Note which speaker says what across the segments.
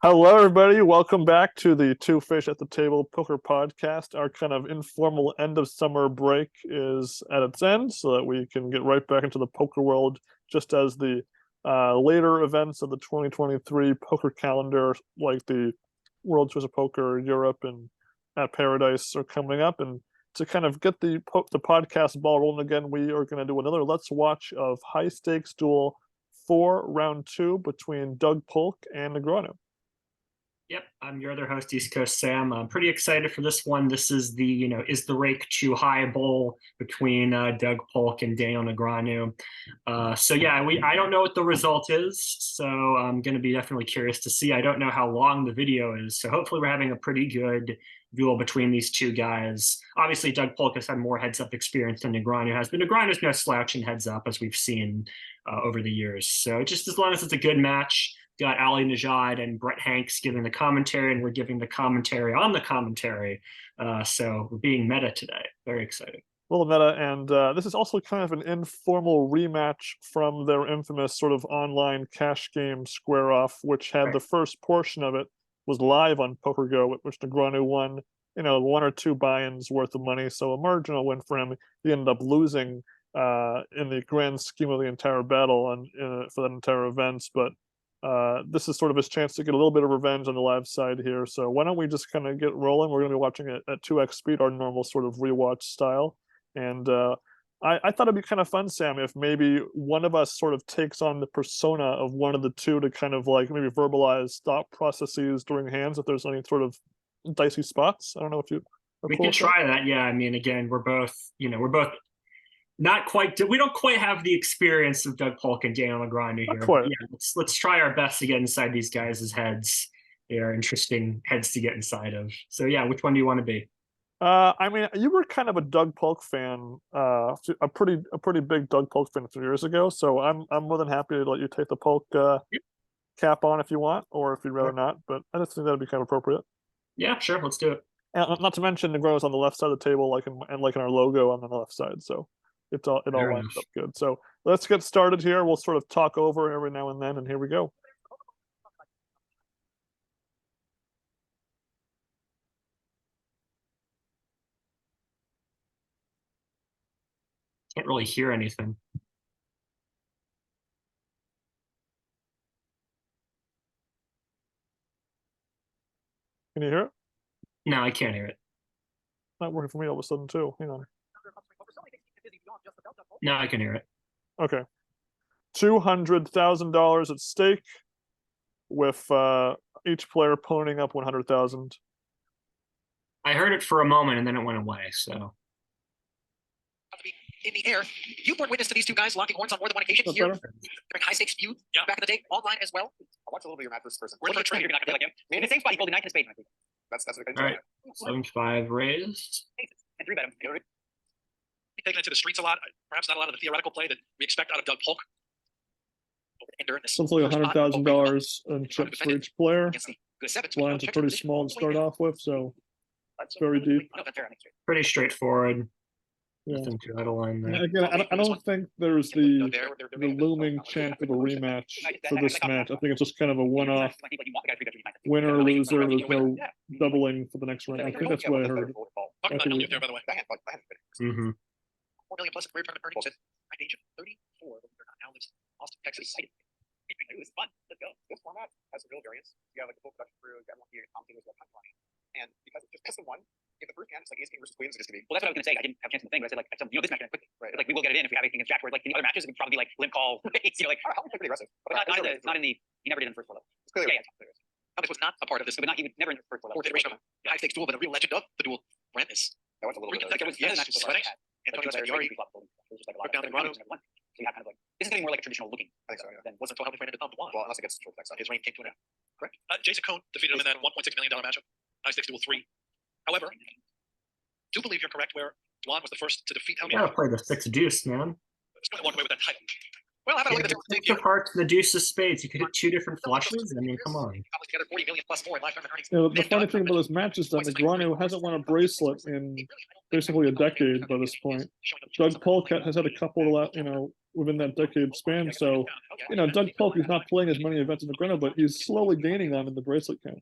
Speaker 1: Hello, everybody. Welcome back to the Two Fish at the Table Poker Podcast. Our kind of informal end of summer break is at its end so that we can get right back into the poker world just as the later events of the 2023 poker calendar, like the World Series of Poker Europe and at Paradise, are coming up. And to kind of get the podcast ball rolling again, we are going to do another Let's Watch of High Stakes Duel 4 Round 2 between Doug Polk and Negreanu.
Speaker 2: Yep, I'm your other host, East Coast Sam. I'm pretty excited for this one. This is the, is the rake too high bowl between Doug Polk and Daniel Negreanu. I don't know what the result is, so I'm going to be definitely curious to see. I don't know how long the video is, so hopefully we're having a pretty good duel between these two guys. Obviously, Doug Polk has had more heads-up experience than Negreanu has, but Negreanu's no slouch in heads-up, as we've seen over the years. So just as long as it's a good match, got Ali Najad and Brett Hanks giving the commentary, and we're giving the commentary on the commentary. So we're being meta today. Very exciting.
Speaker 1: A little meta, and this is also kind of an informal rematch from their infamous sort of online cash game square off, which had the first portion of it was live on PokerGo, which Negreanu won, one or two buy-ins worth of money, so a marginal win for him. He ended up losing in the grand scheme of the entire battle and for that entire event, but this is sort of his chance to get a little bit of revenge on the live side here. So why don't we just kind of get rolling? We're going to be watching it at 2x speed, our normal sort of rewatch style. And I thought it'd be kind of fun, Sam, if maybe one of us sort of takes on the persona of one of the two to kind of like maybe verbalize thought processes during hands if there's any sort of dicey spots. I don't know if you.
Speaker 2: We can try that. Yeah, I mean, again, we're both not quite. We don't quite have the experience of Doug Polk and Daniel Negreanu here. Yeah, let's try our best to get inside these guys' heads. They are interesting heads to get inside of. So yeah, which one do you want to be?
Speaker 1: I mean, you were kind of a Doug Polk fan, a pretty big Doug Polk fan a few years ago. So I'm more than happy to let you take the Polk cap on if you want, or if you'd rather not. But I just think that'd be kind of appropriate.
Speaker 2: Yeah, sure, let's do it.
Speaker 1: And not to mention Negreanu's on the left side of the table, like in our logo on the left side. So it all lines up good. So let's get started here. We'll sort of talk over every now and then, and here we go.
Speaker 2: Can't really hear anything.
Speaker 1: Can you hear it?
Speaker 2: No, I can't hear it.
Speaker 1: Not working for me all of a sudden too. Hang on.
Speaker 2: No, I can hear it.
Speaker 1: Okay. $200,000 at stake, with each player ponying up 100,000.
Speaker 2: I heard it for a moment and then it went away. So
Speaker 3: in the air, you borne witness to these two guys locking horns on more than one occasion here during High Stakes Duel back in the day, online as well.
Speaker 4: I watched a little bit of your match first person.
Speaker 3: Where are you trained? You're not gonna play like him. In the same spot, he pulled a 9 in spades.
Speaker 4: That's the thing.
Speaker 2: All right, 7-5 raised.
Speaker 3: And 3-bet him.
Speaker 5: Taken into the streets a lot. Perhaps not a lot of the theoretical play that we expect out of Doug Polk.
Speaker 1: Hopefully $100,000 in chips for each player. Lines are pretty small to start off with, so it's very deep.
Speaker 2: Pretty straightforward.
Speaker 1: Yeah.
Speaker 2: Nothing too out of line there.
Speaker 1: Again, I don't think there's the looming chance of a rematch for this match. I think it's just kind of a one-off winner or loser. There's no doubling for the next round. I think that's what I heard.
Speaker 5: There, by the way.
Speaker 2: Mm-hmm.
Speaker 3: 4 million plus career tournament earnings at the age of 34. Now lives in Austin, Texas. It was fun. Let's go.
Speaker 4: This format has a real variance. You have like a full production crew, you got one here, commentators, got time money. And because it's just best of one, if the first hand is like ace king versus queens, it's gonna be.
Speaker 3: Well, that's what I was gonna say. I didn't have a chance in the thing, but I said like, this match quickly. Right. Like we will get it in if we have anything against Jack. Where like in the other matches, it would probably be like limp call. Like
Speaker 4: how pretty aggressive.
Speaker 3: But not in the. He never did in the first four level.
Speaker 4: It's clearly
Speaker 5: This was not a part of this.
Speaker 3: But not even never in the first four level.
Speaker 5: Fourth iteration of High Stakes Duel, but a real legend of the duel. Brent is.
Speaker 4: That went a little bit.
Speaker 5: Sweating. Antonio Scagliari. Took down the Negreanu.
Speaker 3: So you have kind of like this is getting more like a traditional looking.
Speaker 4: I think so, yeah.
Speaker 5: Then wasn't until Helmuth ran into thumb one.
Speaker 4: Well, unless it gets short text.
Speaker 5: His reign came to an end. Correct. Jason Cohn defeated him in that $1.6 million matchup. High Stakes Duel 3. However, do believe you're correct where Dwan was the first to defeat Helmuth.
Speaker 2: You gotta play the 6 deuce, man.
Speaker 5: Just walk away with that title. Well, how about look at the
Speaker 2: take apart to the deuce of spades? You could hit 2 different flushes. I mean, come on.
Speaker 3: Together 40 million plus more in lifetime earnings.
Speaker 1: The funny thing about this match is that Negreanu hasn't won a bracelet in basically a decade by this point. Doug Polk has had a couple, within that decade span. So, you know, Doug Polk is not playing as many events in Negreanu, but he's slowly gaining on in the bracelet count.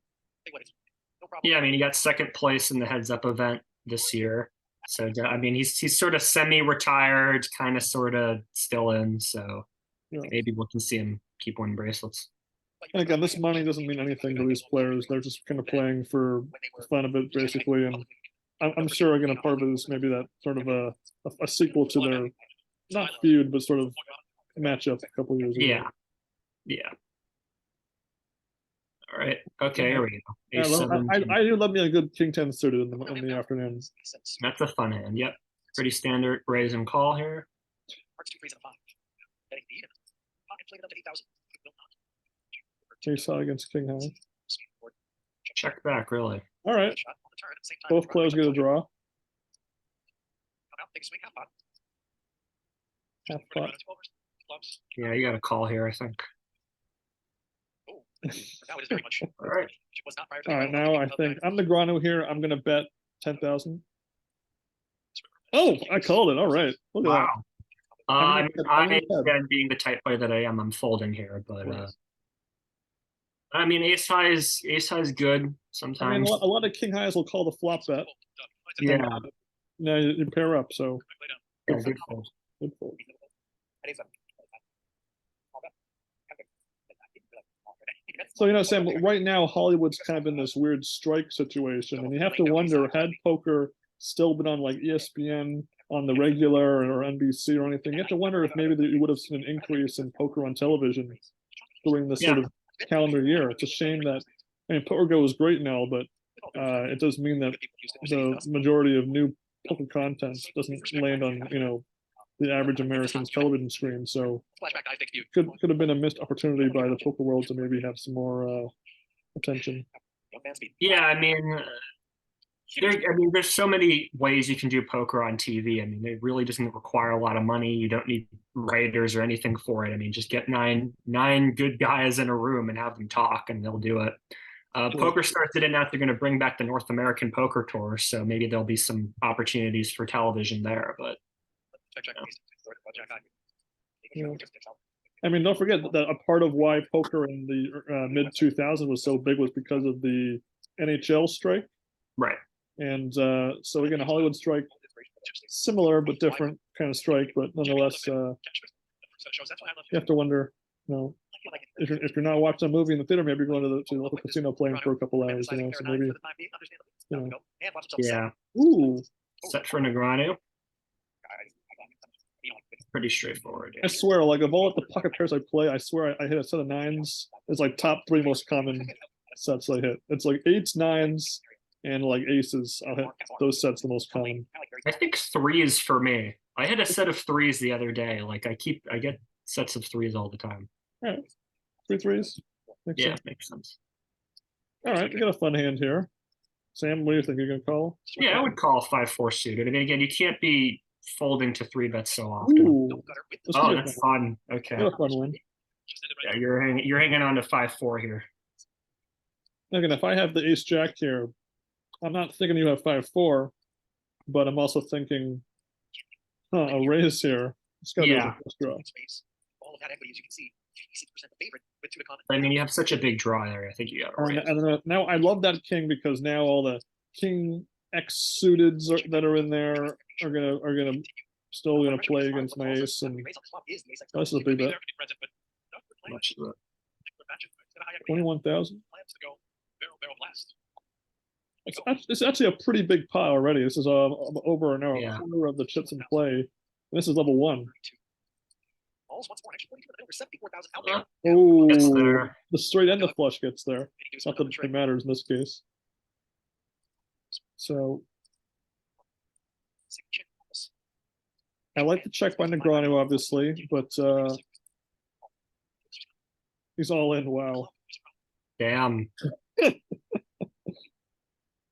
Speaker 2: Yeah, I mean, he got second place in the heads up event this year. So I mean, he's sort of semi-retired, kind of sort of still in. So
Speaker 1: Yeah.
Speaker 2: maybe we can see him keep winning bracelets.
Speaker 1: And again, this money doesn't mean anything to these players. They're just kind of playing for the fun of it, basically. And I'm sure, again, a part of it is maybe that sort of a sequel to their, not feud, but sort of matchup a couple years ago.
Speaker 2: Yeah. Yeah. All right. Okay, here we go.
Speaker 1: Yeah, I do love me a good King 10 suited in the afternoon.
Speaker 2: That's a fun hand. Yep. Pretty standard raise and call here.
Speaker 3: Hearts 2 3s and a 5. Betting the even. Pocket played up to 8,000. Will not.
Speaker 1: Ace high against King high.
Speaker 2: Check back, really.
Speaker 1: All right.
Speaker 3: Shot on the turn at the same time.
Speaker 1: Both players get a draw.
Speaker 3: Come out, take a swing, half pot.
Speaker 1: Half
Speaker 3: We're
Speaker 1: pot.
Speaker 3: gonna go to 12ers. Clubs.
Speaker 2: Yeah, you got a call here, I think.
Speaker 3: Oh, now it is very much.
Speaker 2: All right.
Speaker 3: It was not prior to
Speaker 1: All
Speaker 3: the
Speaker 1: right,
Speaker 3: final
Speaker 1: now I
Speaker 3: of
Speaker 1: think
Speaker 3: the-
Speaker 1: I'm Negreanu here. I'm gonna bet 10,000. Oh, I called it. All right. Look at that.
Speaker 2: Wow. I,
Speaker 1: I'm in bed.
Speaker 2: again, being the type player that I am, I'm folding here, but I mean, ace high is good
Speaker 1: I mean,
Speaker 2: sometimes.
Speaker 1: a lot of king highs will call the flop bet.
Speaker 2: Yeah,
Speaker 1: Now you pair up, so
Speaker 2: yeah, good fold.
Speaker 1: good fold.
Speaker 3: At 8-7.
Speaker 1: So, you know, Sam, right now Hollywood's kind of in this weird strike situation, and you have to wonder, had poker still been on like ESPN on the regular or NBC or anything, you have to wonder if maybe you would have seen an increase in poker on television during this sort of calendar year. It's a shame that, I mean, Poker Go is great now, but it does mean that the majority of new poker content doesn't land on, you know, the average American's television screen. So
Speaker 3: Flashback to High Stakes Duel.
Speaker 1: could have been a missed opportunity by the poker world to maybe have some more attention.
Speaker 3: Young man speed.
Speaker 2: Yeah, I mean, there's so many ways you can do poker on TV. I mean, it really doesn't require a lot of money. You don't need writers or anything for it. I mean, just get nine good guys in a room and have them talk, and they'll do it. Poker Stars did announce they're going to bring back the North American Poker Tour, so maybe there'll be some opportunities for television there. But
Speaker 3: Check.
Speaker 1: Yeah. I mean, don't forget that a part of why poker in the mid 2000s was so big was because of the NHL strike.
Speaker 2: right,
Speaker 1: And so again, a Hollywood strike, similar but different kind of strike, but nonetheless, you have to wonder, you know, if you're not watching a movie in the theater, maybe you're going to the local casino playing for a couple hours, you know, so maybe, you know.
Speaker 2: yeah.
Speaker 1: Ooh,
Speaker 2: Set for Negreanu. Pretty straightforward.
Speaker 1: I swear, like of all the pocket pairs I play, I swear I hit a set of nines. It's like top 3 most common sets I hit. It's like 8s, 9s, and like aces. I'll hit those sets the most common.
Speaker 2: I think threes for me. I had a set of threes the other day. Like I get sets of threes all the time.
Speaker 1: All right, 3 3s. Makes
Speaker 2: Yeah,
Speaker 1: sense.
Speaker 2: makes sense.
Speaker 1: All right, we got a fun hand here. Sam, what do you think you're gonna call?
Speaker 2: Yeah, I would call 5-4 suited. I mean, again, you can't be folding to 3 bets so often.
Speaker 1: Ooh, this
Speaker 2: Oh,
Speaker 1: could be a
Speaker 2: that's
Speaker 1: fun,
Speaker 2: fun. Okay.
Speaker 1: a fun one.
Speaker 2: Yeah, you're hanging on to 5-4 here.
Speaker 1: Again, if I have the ace jack here, I'm not thinking you have 5-4, but I'm also thinking, a raise here. It's gotta
Speaker 2: Yeah.
Speaker 1: be a first draw.
Speaker 3: All of that equity, as you can see, 56% favorite with 2 to comment.
Speaker 2: I mean, you have such a big draw there. I think you got to raise.
Speaker 1: And now I love that king because now all the king X suiteds that are in there are gonna still gonna play against my ace, and this is a big bet.
Speaker 2: Much of it.
Speaker 1: 21,000.
Speaker 3: Plans to go barrel blast.
Speaker 1: It's actually a pretty big pile already. This is over an hour,
Speaker 2: Yeah.
Speaker 1: a quarter of the chips in play. This is level 1.
Speaker 3: Balls once more, extra 42, over 74,000 out there.
Speaker 1: Oh,
Speaker 2: Gets there.
Speaker 1: the straight and the flush gets there. Not that it matters in this case. So I like the check by Negreanu, obviously, but he's all in. Wow,
Speaker 2: Damn.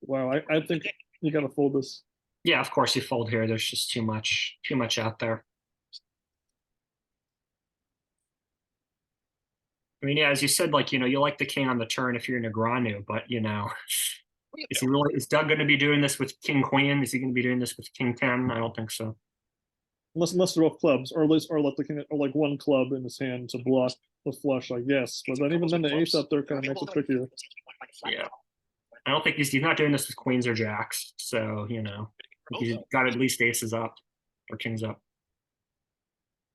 Speaker 1: wow. I think you gotta fold this.
Speaker 2: Yeah, of course you fold here. There's just too much out there. I mean, yeah, as you said, like, you know, you like the king on the turn if you're Negreanu, but you know, is Doug going to be doing this with king queen? Is he going to be doing this with king 10? I don't think so.
Speaker 1: unless they're both clubs, or at least or like one club in his hand to block the flush, I guess. But then even then the ace up there kind of makes it trickier.
Speaker 2: Yeah. I don't think he's not doing this with queens or jacks, so you know he's got at least aces up or kings up.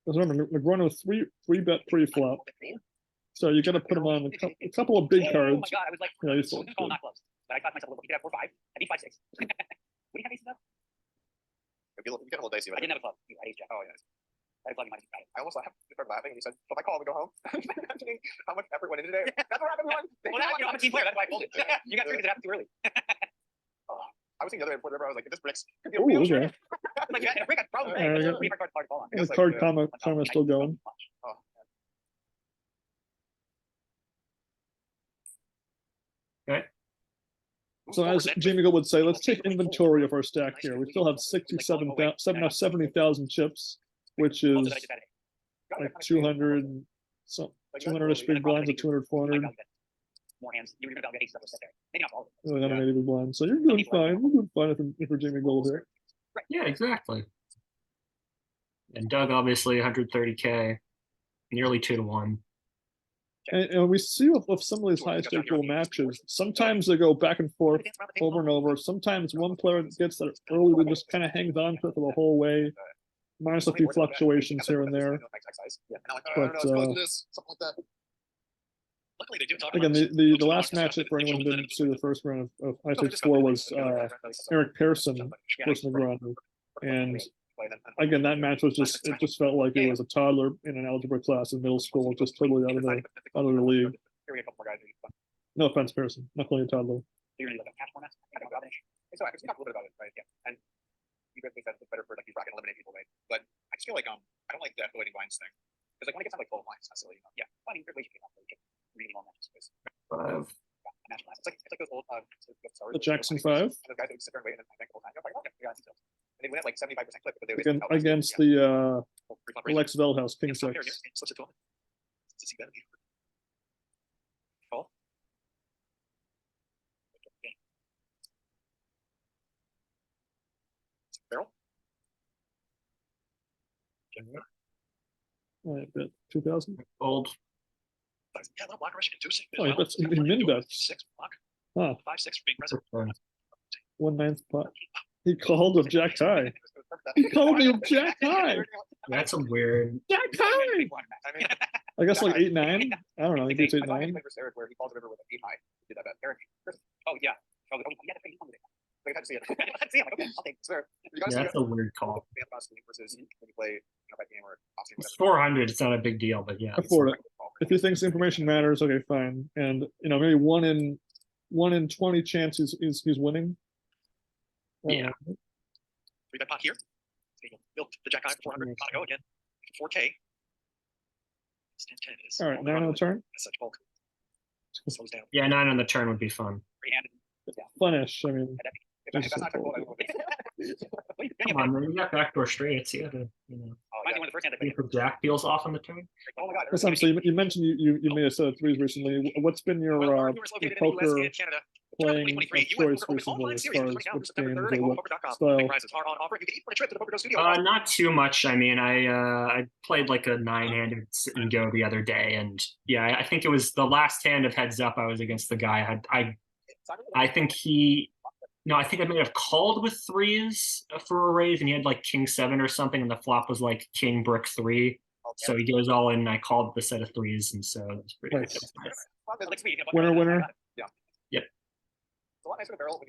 Speaker 1: Because remember, Negreanu three bet pre-flop, so you got to put him on a couple of big
Speaker 3: Oh my
Speaker 1: cards.
Speaker 3: god, I was like,
Speaker 1: Yeah,
Speaker 3: I
Speaker 1: he's
Speaker 3: was gonna call not close. But I thought to myself, well, he could have 4-5. I need 5-6. What do you have aces up?
Speaker 4: You get a little dicey.
Speaker 3: I didn't have a club. I had ace jack.
Speaker 4: Oh yeah.
Speaker 3: I had a club, you might have got it.
Speaker 4: I almost started laughing. And he said, "So if I call, we go home." Imagining how much effort went into today. That's what happened.
Speaker 3: Well, now, I'm a team player. That's why I folded. You got 3 because it happened too early.
Speaker 4: I was thinking the other way before the river. I was like, if this bricks, could be a
Speaker 1: Ooh,
Speaker 4: real
Speaker 1: okay.
Speaker 3: Like, yeah, break a problem.
Speaker 1: Yeah,
Speaker 3: It's
Speaker 1: yeah.
Speaker 3: a pretty hard card to fall on.
Speaker 1: And the
Speaker 4: like,
Speaker 1: card
Speaker 4: yeah.
Speaker 1: karma is still going.
Speaker 4: Oh,
Speaker 2: Okay.
Speaker 1: So as Jamie Gold would say, let's take inventory of our stack here. We still have 70,000 chips, which
Speaker 3: Oh,
Speaker 1: is
Speaker 3: did I just add it?
Speaker 1: like 200, so 200-ish big blinds or 200, 400.
Speaker 3: More hands. You were gonna get aces up or set there. Maybe not all of them.
Speaker 1: Really not an 80 big blind. So you're doing fine. You're doing fine if you're Jamie Gold here.
Speaker 2: Yeah, exactly. And Doug obviously 130K, nearly 2-1.
Speaker 1: And we see with some of these high stake duel matches, sometimes they go back and forth over and over. Sometimes one player gets that early, they just kind of hangs on to it for the whole way, minus a few fluctuations here and there.
Speaker 4: Yeah. And I'm like,
Speaker 1: But,
Speaker 4: I don't know, let's go do this, something like that.
Speaker 5: Luckily, they do talk
Speaker 1: Again,
Speaker 5: about
Speaker 1: the last matchup for anyone who didn't see the first round of High Stakes 4 was Eric Pearson versus Negreanu. And again, that match was just, it just felt like it was a toddler in an algebra class in middle school, just totally out of the league. No offense, Pearson, not calling you a toddler.
Speaker 3: You're gonna do like a cash format. I don't know.
Speaker 4: So I can talk a little bit about it, right? Yeah. And you guys think that's better for like you bracket eliminate people, right? But I just feel like I don't like the escalating blinds thing. Because like when it gets down like 12 blinds, that's silly, you know? Yeah. I mean, there's ways you can really long matches.
Speaker 2: Five.
Speaker 4: Match class. It's like those old
Speaker 1: The Jackson 5
Speaker 4: those guys that would sit there and wait and then the whole time. Like, oh, yeah, details. And they would have like 75% clip, but they would
Speaker 1: against the Lex Veldhouse King 6.
Speaker 5: Slips it to him. Does he bet? Call.
Speaker 4: Barrel.
Speaker 1: Alright, bet 2,000.
Speaker 2: Old.
Speaker 5: Yeah, no block rush inducing.
Speaker 1: Oh, he bets, he min bets.
Speaker 5: 6 block.
Speaker 1: Huh,
Speaker 5: 5-6 for being present.
Speaker 1: 1/9 pot. He called with Jack high. He called me with Jack high.
Speaker 2: That's a weird.
Speaker 1: Jack high.
Speaker 4: I mean,
Speaker 1: I guess like 8-9. I don't know. He gets
Speaker 4: I thought he
Speaker 1: 8-9.
Speaker 4: played versus Eric where he calls the river with an 8 high. He did that bet. Eric.
Speaker 3: Oh yeah. Oh yeah. That's pretty fun.
Speaker 4: Like, I had to see it.
Speaker 3: Let's see. I'm like, okay, I'll take it.
Speaker 4: Swear. You
Speaker 2: Yeah,
Speaker 4: gotta see
Speaker 2: that's a weird call.
Speaker 4: versus when you play, bet game or option.
Speaker 2: It's 400. It's not a big deal, but yeah.
Speaker 1: Afford it. If he thinks the information matters, okay, fine. And maybe 1 in 20 chance he's winning.
Speaker 2: Yeah.
Speaker 5: 3-bet pot here. Built the jack high 400. Gotta go again. 4K. Stand 10 is.
Speaker 1: All right, 9 on the turn.
Speaker 5: As such, Polk slows down.
Speaker 2: Yeah, 9 on the turn would be fun.
Speaker 3: Free-handed.
Speaker 1: Funish. I mean,
Speaker 4: If that's not technical, I won't.
Speaker 2: Come on, man. You got backdoor straights. You gotta,
Speaker 3: Might be one of the first hand I
Speaker 2: if the jack peels off on the turn.
Speaker 4: Oh my god.
Speaker 1: that's what I'm saying. You mentioned you made a set of threes recently. What's been your poker playing of choice recently as far as which games or what style?
Speaker 2: Not too much. I mean, I played like a 9-handed sit and go the other day, and yeah, I think it was the last hand of heads up. I was against the guy. I think I think I may have called with threes for a raise, and he had like king 7 or something, and the flop was like king brick 3. So he goes all in, and I called the set of threes, and so it was pretty
Speaker 1: Nice.
Speaker 2: good.
Speaker 1: Winner.
Speaker 2: Yep.
Speaker 4: Yeah,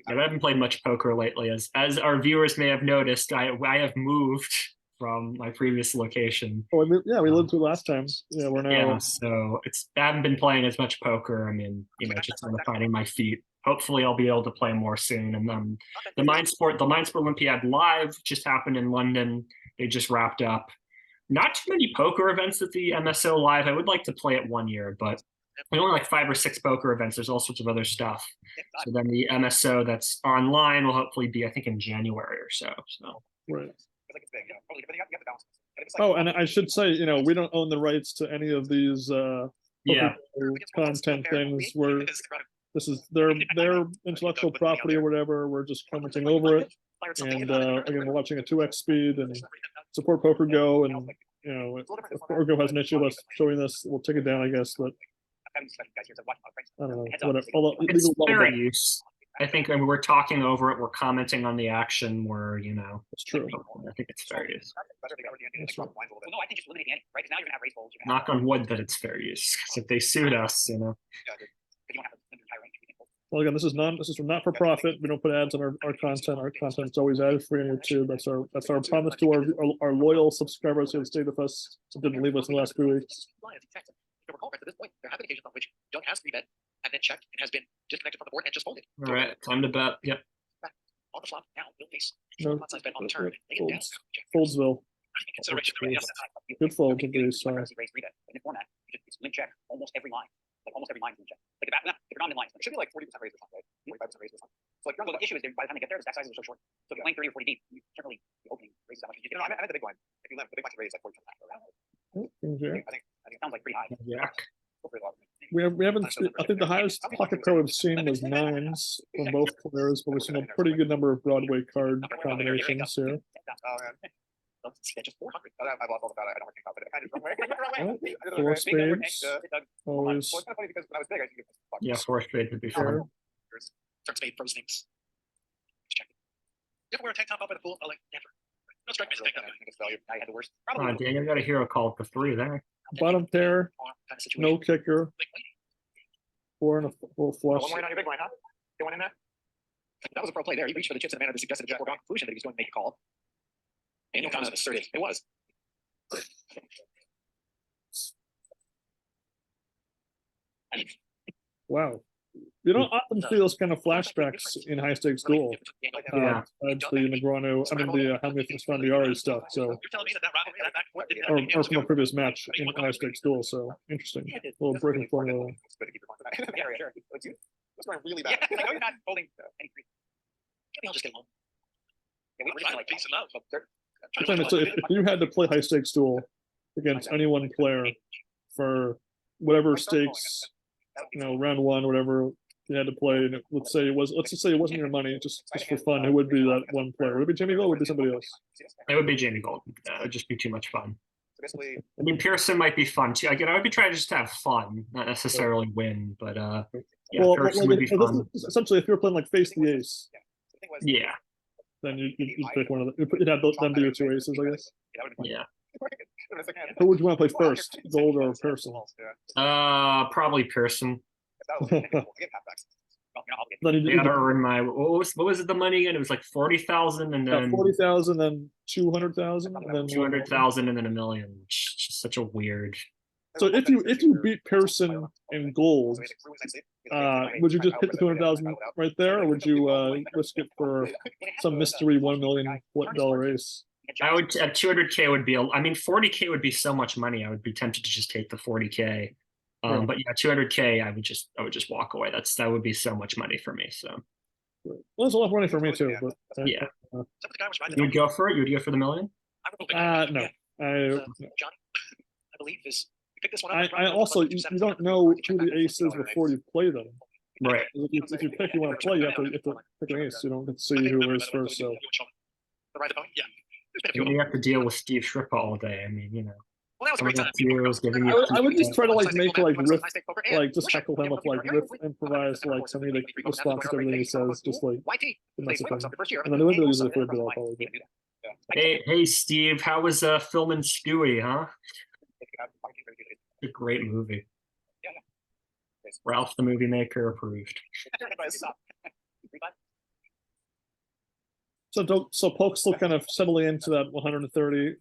Speaker 2: I haven't played much poker lately, as our viewers may have noticed. I have moved from my previous location.
Speaker 1: Oh, we lived through last time. Yeah, we're now.
Speaker 2: Yeah, so I haven't been playing as much poker. I mean, just kind of finding my feet. Hopefully, I'll be able to play more soon. And then the Mindsport Olympiad Live just happened in London. They just wrapped up. Not too many poker events at the MSO Live. I would like to play it one year, but we only like 5 or 6 poker events. There's all sorts of other stuff. So then the MSO that's online will hopefully be, I think, in January or so.
Speaker 1: Right. Oh, and I should say, we don't own the rights to any of these
Speaker 2: Yeah.
Speaker 1: content things. This is their intellectual property or whatever. We're just commenting over it. And again, we're watching at 2x speed, and support Poker Go, and you know, if Poker Go has an issue with us showing this, we'll take it down, I guess. But I don't know. Whatever. Although
Speaker 2: It's
Speaker 1: legal
Speaker 2: fair
Speaker 1: level,
Speaker 2: use. I think when we're talking over it, we're commenting on the action. We're, you know,
Speaker 1: it's true.
Speaker 2: I think it's fair use.
Speaker 3: Well, no, I think just eliminate the ante, right? Because now you're gonna have raise folds.
Speaker 2: Knock on wood that it's fair use. 'Cause if they sued us, you know.
Speaker 3: You don't have a entire range.
Speaker 1: Well, again, this is not for profit. We don't put ads on our content. Our content's always ad free on YouTube. That's our promise to our loyal subscribers who have stayed with us, who didn't leave us in the last few weeks.
Speaker 5: If you recall, right, to this point, there have been occasions on which Doug has 3-bet and then checked and has been disconnected from the board and just folded.
Speaker 2: All right, time to bet. Yep.
Speaker 5: On the flop, now we'll face
Speaker 1: No,
Speaker 5: pot size bet on the turn. Lay it down.
Speaker 1: Folds. Foldsville.
Speaker 5: Consideration.
Speaker 2: Folds.
Speaker 5: Yes.
Speaker 1: Good fold to these.
Speaker 3: Raise 3-bet. In the format, it's limp check almost every line. Like almost every line is limp check. Like the back, if you're not in lines,
Speaker 4: It should be like 40% raise or something, right? 45% raise or something.
Speaker 3: so like the issue is by the time they get there, the stack sizes are so short. So if you're playing 30 or 40 deep, you can't really be opening raises that much. You
Speaker 4: You know, I meant the big blind. If you limp, the big blind to raise like 40%.
Speaker 1: Yeah.
Speaker 4: I think
Speaker 3: it sounds like pretty high.
Speaker 2: Yeah.
Speaker 1: We haven't. I think the highest pocket pair we've seen was nines from both players, but we've seen a pretty good number of Broadway card combinations here.
Speaker 4: Oh man,
Speaker 3: Just 400.
Speaker 4: I've lost all the I don't think about it. I kind of wrong way.
Speaker 1: Four spades.
Speaker 4: Well,
Speaker 1: Always.
Speaker 4: it's kind of funny because when I was big, I used to get fucked.
Speaker 2: Yeah, fourth grade would be fun.
Speaker 1: Sure.
Speaker 5: Turn spade, first things. Check. You ever wear a tank top up at a pool? I'm like, never. No strike me as a tank top.
Speaker 3: I had the worst.
Speaker 2: Oh, Daniel got a hero call for 3 there.
Speaker 1: Bottom pair,
Speaker 5: Kind of situation.
Speaker 1: no kicker,
Speaker 5: Like, wait.
Speaker 1: 4 and a full flush.
Speaker 4: One more in on your big blind, huh? Get one in there.
Speaker 3: That was a pro play there. He reached for the chips in a manner that suggested a foregone conclusion that he was going to make a call.
Speaker 5: Daniel kind of assertive.
Speaker 3: It was.
Speaker 1: Wow. You don't often see those kind of flashbacks in High Stakes Duel.
Speaker 2: Yeah.
Speaker 1: Besides the Negreanu, I mean the how many things Fandiari stuff. So,
Speaker 5: You're telling me that rivalry, that backcourt didn't
Speaker 1: or,
Speaker 5: have any
Speaker 1: or from a
Speaker 5: issue?
Speaker 1: previous match in High Stakes Duel. So interesting. A little breaking formula.
Speaker 4: It's good to keep your point.
Speaker 3: Yeah, sure.
Speaker 4: Like, you- It's going really
Speaker 3: Yeah,
Speaker 4: bad.
Speaker 3: I know you're not holding any free.
Speaker 5: Maybe I'll just get home.
Speaker 3: Yeah, we
Speaker 5: I'm trying to peace and love.
Speaker 1: I'm saying, so if you had to play High Stakes Duel against any one player for whatever stakes, you know, round one, whatever you had to play, and let's just say it wasn't your money, just for fun, who would be that one player? Would it be Jimmy Gold or would it be somebody else?
Speaker 2: It would be Jamie Gold. It would just be too much fun.
Speaker 4: So basically,
Speaker 2: I mean, Pearson might be fun too. Again, I would be trying to just have fun, not necessarily win, but yeah,
Speaker 1: Well,
Speaker 2: Pearson would be fun.
Speaker 1: essentially, if you're playing like face the ace,
Speaker 4: the thing was,
Speaker 2: Yeah,
Speaker 1: then you'd pick one of the. You'd have them be your two aces, I guess.
Speaker 2: yeah.
Speaker 1: Who would you want to play first, Gold or Pearson?
Speaker 2: Probably Pearson.
Speaker 1: Then you
Speaker 2: Yeah, I don't remember what was it the money again? It was like 40,000 and then
Speaker 1: 40,000, then 200,000, and then
Speaker 2: 200,000 and then a million. Which is just such a weird.
Speaker 1: So if you beat Pearson in Gold, would you just hit the 200,000 right there, or would you risk it for some mystery $1 million ace?
Speaker 2: I would at 200K would be. I mean, 40K would be so much money. I would be tempted to just take the 40K.
Speaker 1: Right.
Speaker 2: But yeah, 200K, I would just walk away. That would be so much money for me. So
Speaker 1: Well, it's a lot of money for me too, but
Speaker 2: yeah,
Speaker 5: Some of the guy was riding
Speaker 2: you would go for it. You would go for the million.
Speaker 1: no,
Speaker 5: Johnny, I believe is we picked this one up.
Speaker 1: I also you don't know who the ace is before you play them.
Speaker 2: Right.
Speaker 1: If you pick you want to play, you have to pick an ace. You don't get to see who is first. So
Speaker 5: The right opponent, yeah. There's been a few of
Speaker 2: You
Speaker 5: them.
Speaker 2: have to deal with Steve Shrippa all day. I mean, you know.
Speaker 5: Well, that was a great time.
Speaker 2: Heroes giving you.
Speaker 1: I would just try to like make like riff,
Speaker 5: And
Speaker 1: like just heckle him with like riff, improvise like comedic responses to everything he says, just like
Speaker 5: YT.
Speaker 1: mess with him.
Speaker 3: The first year.
Speaker 1: And then the window usually for a bit I'll probably do.
Speaker 2: Hey Steve, how was filming Stewie, huh? A great movie. Ralph the Movie Maker approved.
Speaker 1: So Polk's still kind of settling into that 130,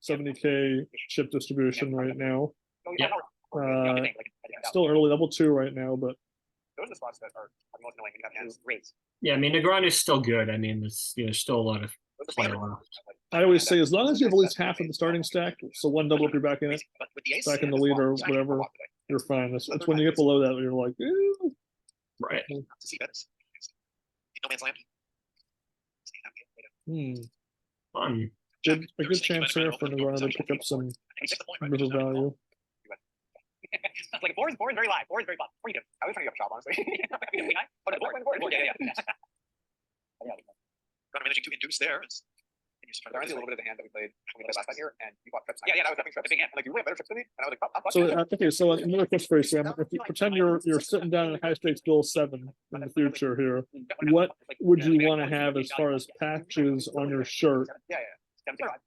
Speaker 1: 70K chip distribution right now.
Speaker 2: Yeah.
Speaker 1: Still early level 2 right now, but
Speaker 4: those are the spots that are most annoying when you have hands.
Speaker 3: Raise.
Speaker 2: Yeah, I mean Negreanu's still good. I mean, there's still a lot of play left.
Speaker 1: I always say as long as you have at least half of the starting stack, so one double if you're back in it, back in the lead or whatever, you're fine. It's when you get below that you're like, ew.
Speaker 2: Right.
Speaker 5: To see that. No man's land.
Speaker 2: Fun.
Speaker 1: A good chance here for Negreanu to pick up some river value.
Speaker 3: Like board is very live. Board is very fun. What are you doing?
Speaker 4: I was trying to get a shop, honestly.
Speaker 3: Oh, the board. Yeah.
Speaker 5: Kind of managing to induce there. It's
Speaker 4: There is a little bit of the hand that we played. played last time here, and you bought trips. Yeah, that was definitely trips. Like, you really have better trips than me, and I was like, I'm
Speaker 1: So okay, so another question for you, Sam. If you pretend you're sitting down in High Stakes Duel 7 in the future here, what would you want to have as far as patches on your shirt?
Speaker 4: Yeah.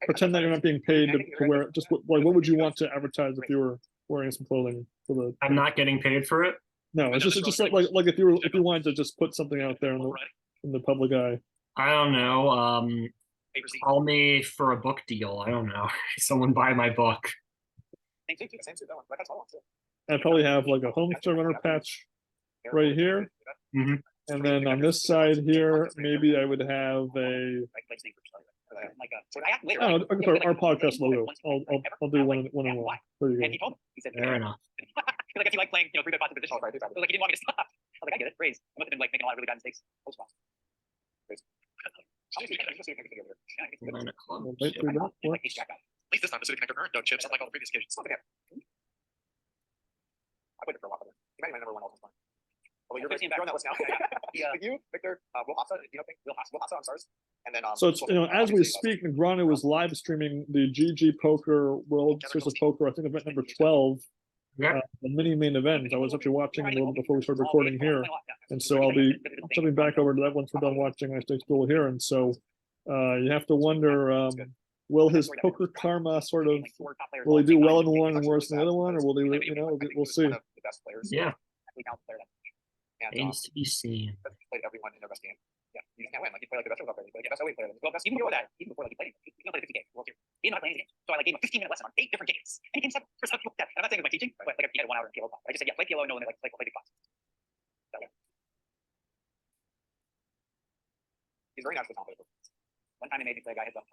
Speaker 1: Pretend that you're not being paid to wear it. Just what would you want to advertise if you were wearing some clothing for the?
Speaker 2: I'm not getting paid for it.
Speaker 1: No, it's just like if you wanted to just put something out there in the public eye.
Speaker 2: I don't know. Call me for a book deal. I don't know. Someone buy my book.
Speaker 4: Same suit, that one. That's all.
Speaker 1: I'd probably have like a Homestead Runner patch right here.
Speaker 2: Mm-hmm.
Speaker 1: And then on this side here, maybe I would have a. Our podcast logo. I'll do one and one. There you go.
Speaker 2: Fair enough.
Speaker 3: Like if you like playing, 3-bet pot position, like he didn't want me to stop. I was like, I get it, raise. I must have been like making a lot of really bad mistakes. Post boss.
Speaker 2: Nine o'clock.
Speaker 1: Wait, 3-bet, what?
Speaker 5: At least this time the city connector earned no chips, unlike all the previous occasions.
Speaker 4: I played it for a while. You might remember one else was fun. Although you're on that list now. Like you, Victor, Will Hassa, Will Hassa on stars. And then
Speaker 1: So it's as we speak, Negreanu is live streaming the GG Poker World Series of Poker. I think event number 12.
Speaker 2: Yeah.
Speaker 1: The mini main event. I was actually watching a little before we started recording here, and so I'll be jumping back over to that once we're done watching High Stakes Duel here. And so you have to wonder, will his poker karma sort of, will he do well in one and worse in the other one, or will he, we'll see.
Speaker 2: Yeah.
Speaker 4: And
Speaker 2: Remains to be seen.
Speaker 4: played everyone in their best game. Yeah, you just can't win. Like, you play like the best of them. Like, yeah, that's how we play. Well, best even before that, even before like he played, he played 50 games. Well, he didn't know how to play any games. So I like gave him a 15-minute lesson on 8 different games, and he came second for something like that. I'm not saying it's my teaching, but like he had 1 hour in PLO. I just said, yeah, play PLO, no limit, like play big pots. That way. He's very naturally confident. One time he made me play a guy heads up.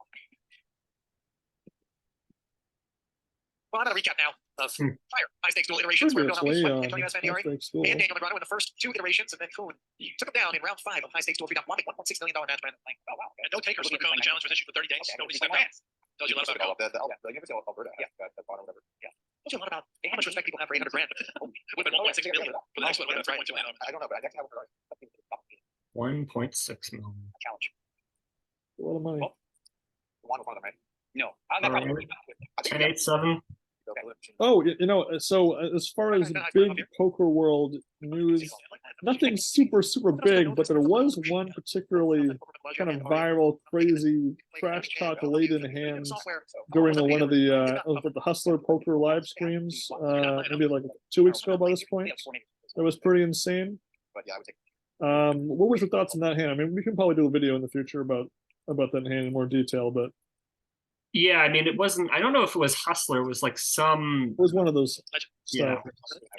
Speaker 5: Well, I'm going to recap now of prior High Stakes Duel iterations where Bill Helmuth swept Antonio Esfandiari and Daniel Negreanu in the first 2 iterations, and then Kuhn took him down in round 5 of High Stakes Duel 3. Won a $1.6 million match. Oh, wow. And no takers would have come. The challenge was issued for 30 days. Nobody stepped out. Tells you a lot about golf.
Speaker 4: The University of Alberta. Yeah, that bottom, whatever. Yeah.
Speaker 5: Tells you a lot about how much respect people have for 800 grand. It would have been 1.6 million. For the next one, it would have been 3.2 million.
Speaker 4: I don't know, but I definitely have a
Speaker 2: 1.6 million.
Speaker 3: Challenge.
Speaker 1: A lot of money.
Speaker 4: one of them, right?
Speaker 3: No, that probably.
Speaker 2: 10-8-7.
Speaker 1: Oh, so as far as big poker world news, nothing super big, but there was one particularly kind of viral, crazy trash talk laden hands during one of the Hustler Poker live streams, maybe like 2 weeks ago by this point. That was pretty insane.
Speaker 4: But yeah, I would take.
Speaker 1: What was your thoughts on that hand? I mean, we can probably do a video in the future about that hand in more detail, but
Speaker 2: Yeah, I mean, it wasn't, I don't know if it was Hustler, it was like some,
Speaker 1: it was one of those.
Speaker 2: yeah.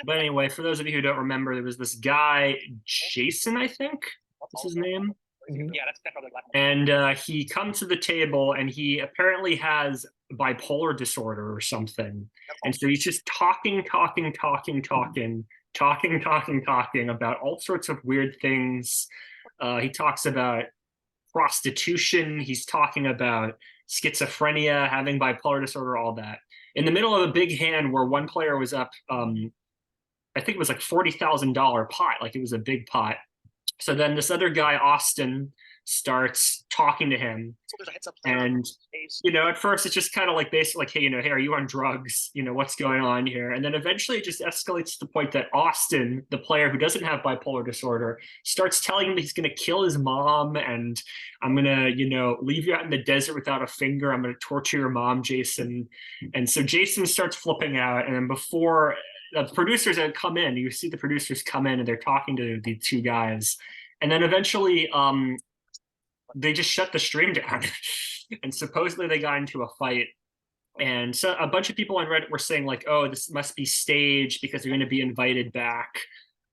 Speaker 2: But anyway, for those of you who don't remember, there was this guy, Jason, I think, that's his name.
Speaker 3: Yeah, that's probably like.
Speaker 2: And he comes to the table and he apparently has bipolar disorder or something. And so he's just talking about all sorts of weird things. He talks about prostitution. He's talking about schizophrenia, having bipolar disorder, all that. In the middle of a big hand where one player was up, I think it was like $40,000 pot, like it was a big pot. So then this other guy, Austin, starts talking to him. And, at first it's just kind of like basically like, hey, hey, are you on drugs? What's going on here? And then eventually it just escalates to the point that Austin, the player who doesn't have bipolar disorder, starts telling him that he's going to kill his mom and I'm going to, leave you out in the desert without a finger. I'm going to torture your mom, Jason. And so Jason starts flipping out. And then before the producers had come in, you see the producers come in and they're talking to the 2 guys. And then eventually, they just shut the stream down and supposedly they got into a fight. And so a bunch of people on Reddit were saying like, oh, this must be staged because they're going to be invited back,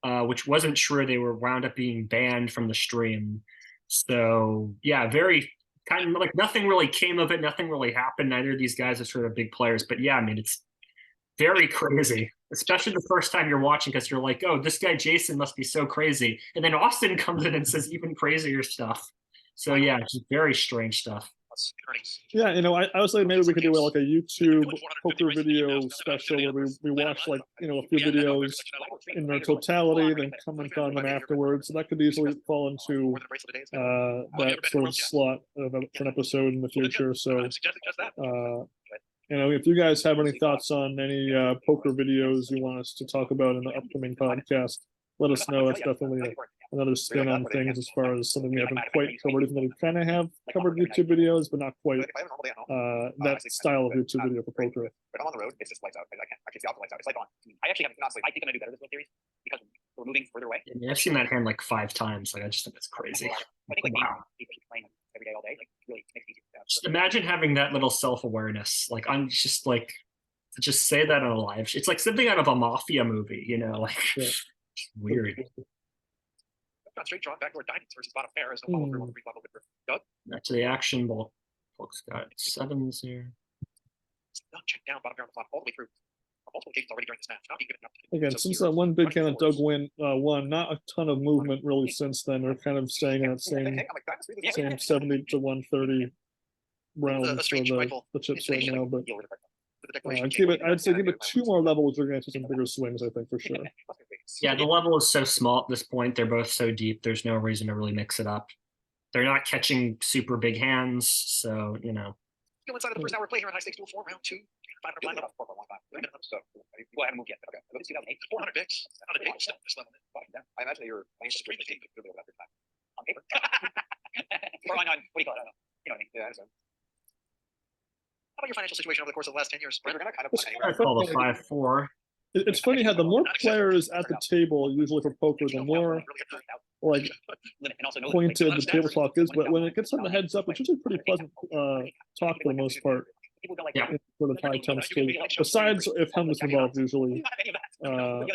Speaker 2: which wasn't true. They were wound up being banned from the stream. So yeah, very kind of like nothing really came of it. Nothing really happened. Neither of these guys are sort of big players, but yeah, I mean, it's very crazy, especially the first time you're watching because you're like, oh, this guy Jason must be so crazy. And then Austin comes in and says even crazier stuff. So yeah, just very strange stuff.
Speaker 5: plus earnings.
Speaker 1: Yeah, I was like, maybe we could do like a YouTube poker video special where we watch like, a few videos in their totality, then comment on them afterwards. So that could easily fall into
Speaker 5: More than a bracelet a day is
Speaker 1: that sort of slot of for an episode in the future. So,
Speaker 5: I'm suggesting just that.
Speaker 1: if you guys have any thoughts on any poker videos you want us to talk about in the upcoming podcast, let us know. That's definitely another spin on things as far as something we haven't quite covered. Even though we kind of have covered YouTube videos, but not quite
Speaker 4: If I have a normal day at home,
Speaker 1: that style of YouTube video for poker.
Speaker 4: but I'm on the road, it's just lights out. I can't actually see off the lights out. It's like on. I actually have not sleep. I think I'm gonna do better this whole series because we're moving further away.
Speaker 2: I mean, I've seen that hand like 5 times. Like I just think it's crazy.
Speaker 4: I think like
Speaker 2: Wow.
Speaker 4: people keep playing every day all day, like really makes it easy.
Speaker 2: Just imagine having that little self-awareness. Like I'm just like to just say that on a live. It's like something out of a mafia movie, Like
Speaker 1: Yeah.
Speaker 2: weird.
Speaker 5: Got straight draw, backdoor diamonds versus bottom pair as a follow through on 3 level with Doug.
Speaker 2: Back to the action ball. Folks got 7s here.
Speaker 5: Doug check down bottom pair on the flop all the way through. On multiple occasions already during this match. Not being given enough.
Speaker 1: Again, since that one big hand of Doug won, not a ton of movement really since then. We're kind of staying in that same 70 to 130 round for the chips right now. But I'd say give it 2 more levels. We're going to see some bigger swings, I think, for sure.
Speaker 2: Yeah, the level is so small at this point. They're both so deep. There's no reason to really mix it up. They're not catching super big hands, so
Speaker 5: Still inside of the first hour play here on High Stakes Duel 4, round 2. 500 blind level.
Speaker 4: So, well, I haven't moved yet. Okay. Let's see 2008.
Speaker 5: 400 bigs. Not a big still at this level.
Speaker 4: I imagine that you're playing
Speaker 5: Just
Speaker 4: street
Speaker 5: read the tape.
Speaker 4: over that time. On paper. Or on, what do you call it? You know what I mean? Yeah, I understand.
Speaker 5: How about your financial situation over the course of the last 10 years?
Speaker 4: We're gonna kind of
Speaker 1: I
Speaker 2: I call the 5-4.
Speaker 1: It's funny how the more players at the table, usually for poker, the more like pointed the table talk is. But when it gets on the heads up, it's usually pretty pleasant talk for the most part.
Speaker 2: Yeah.
Speaker 1: For the high temps too. Besides if Hem is involved, usually the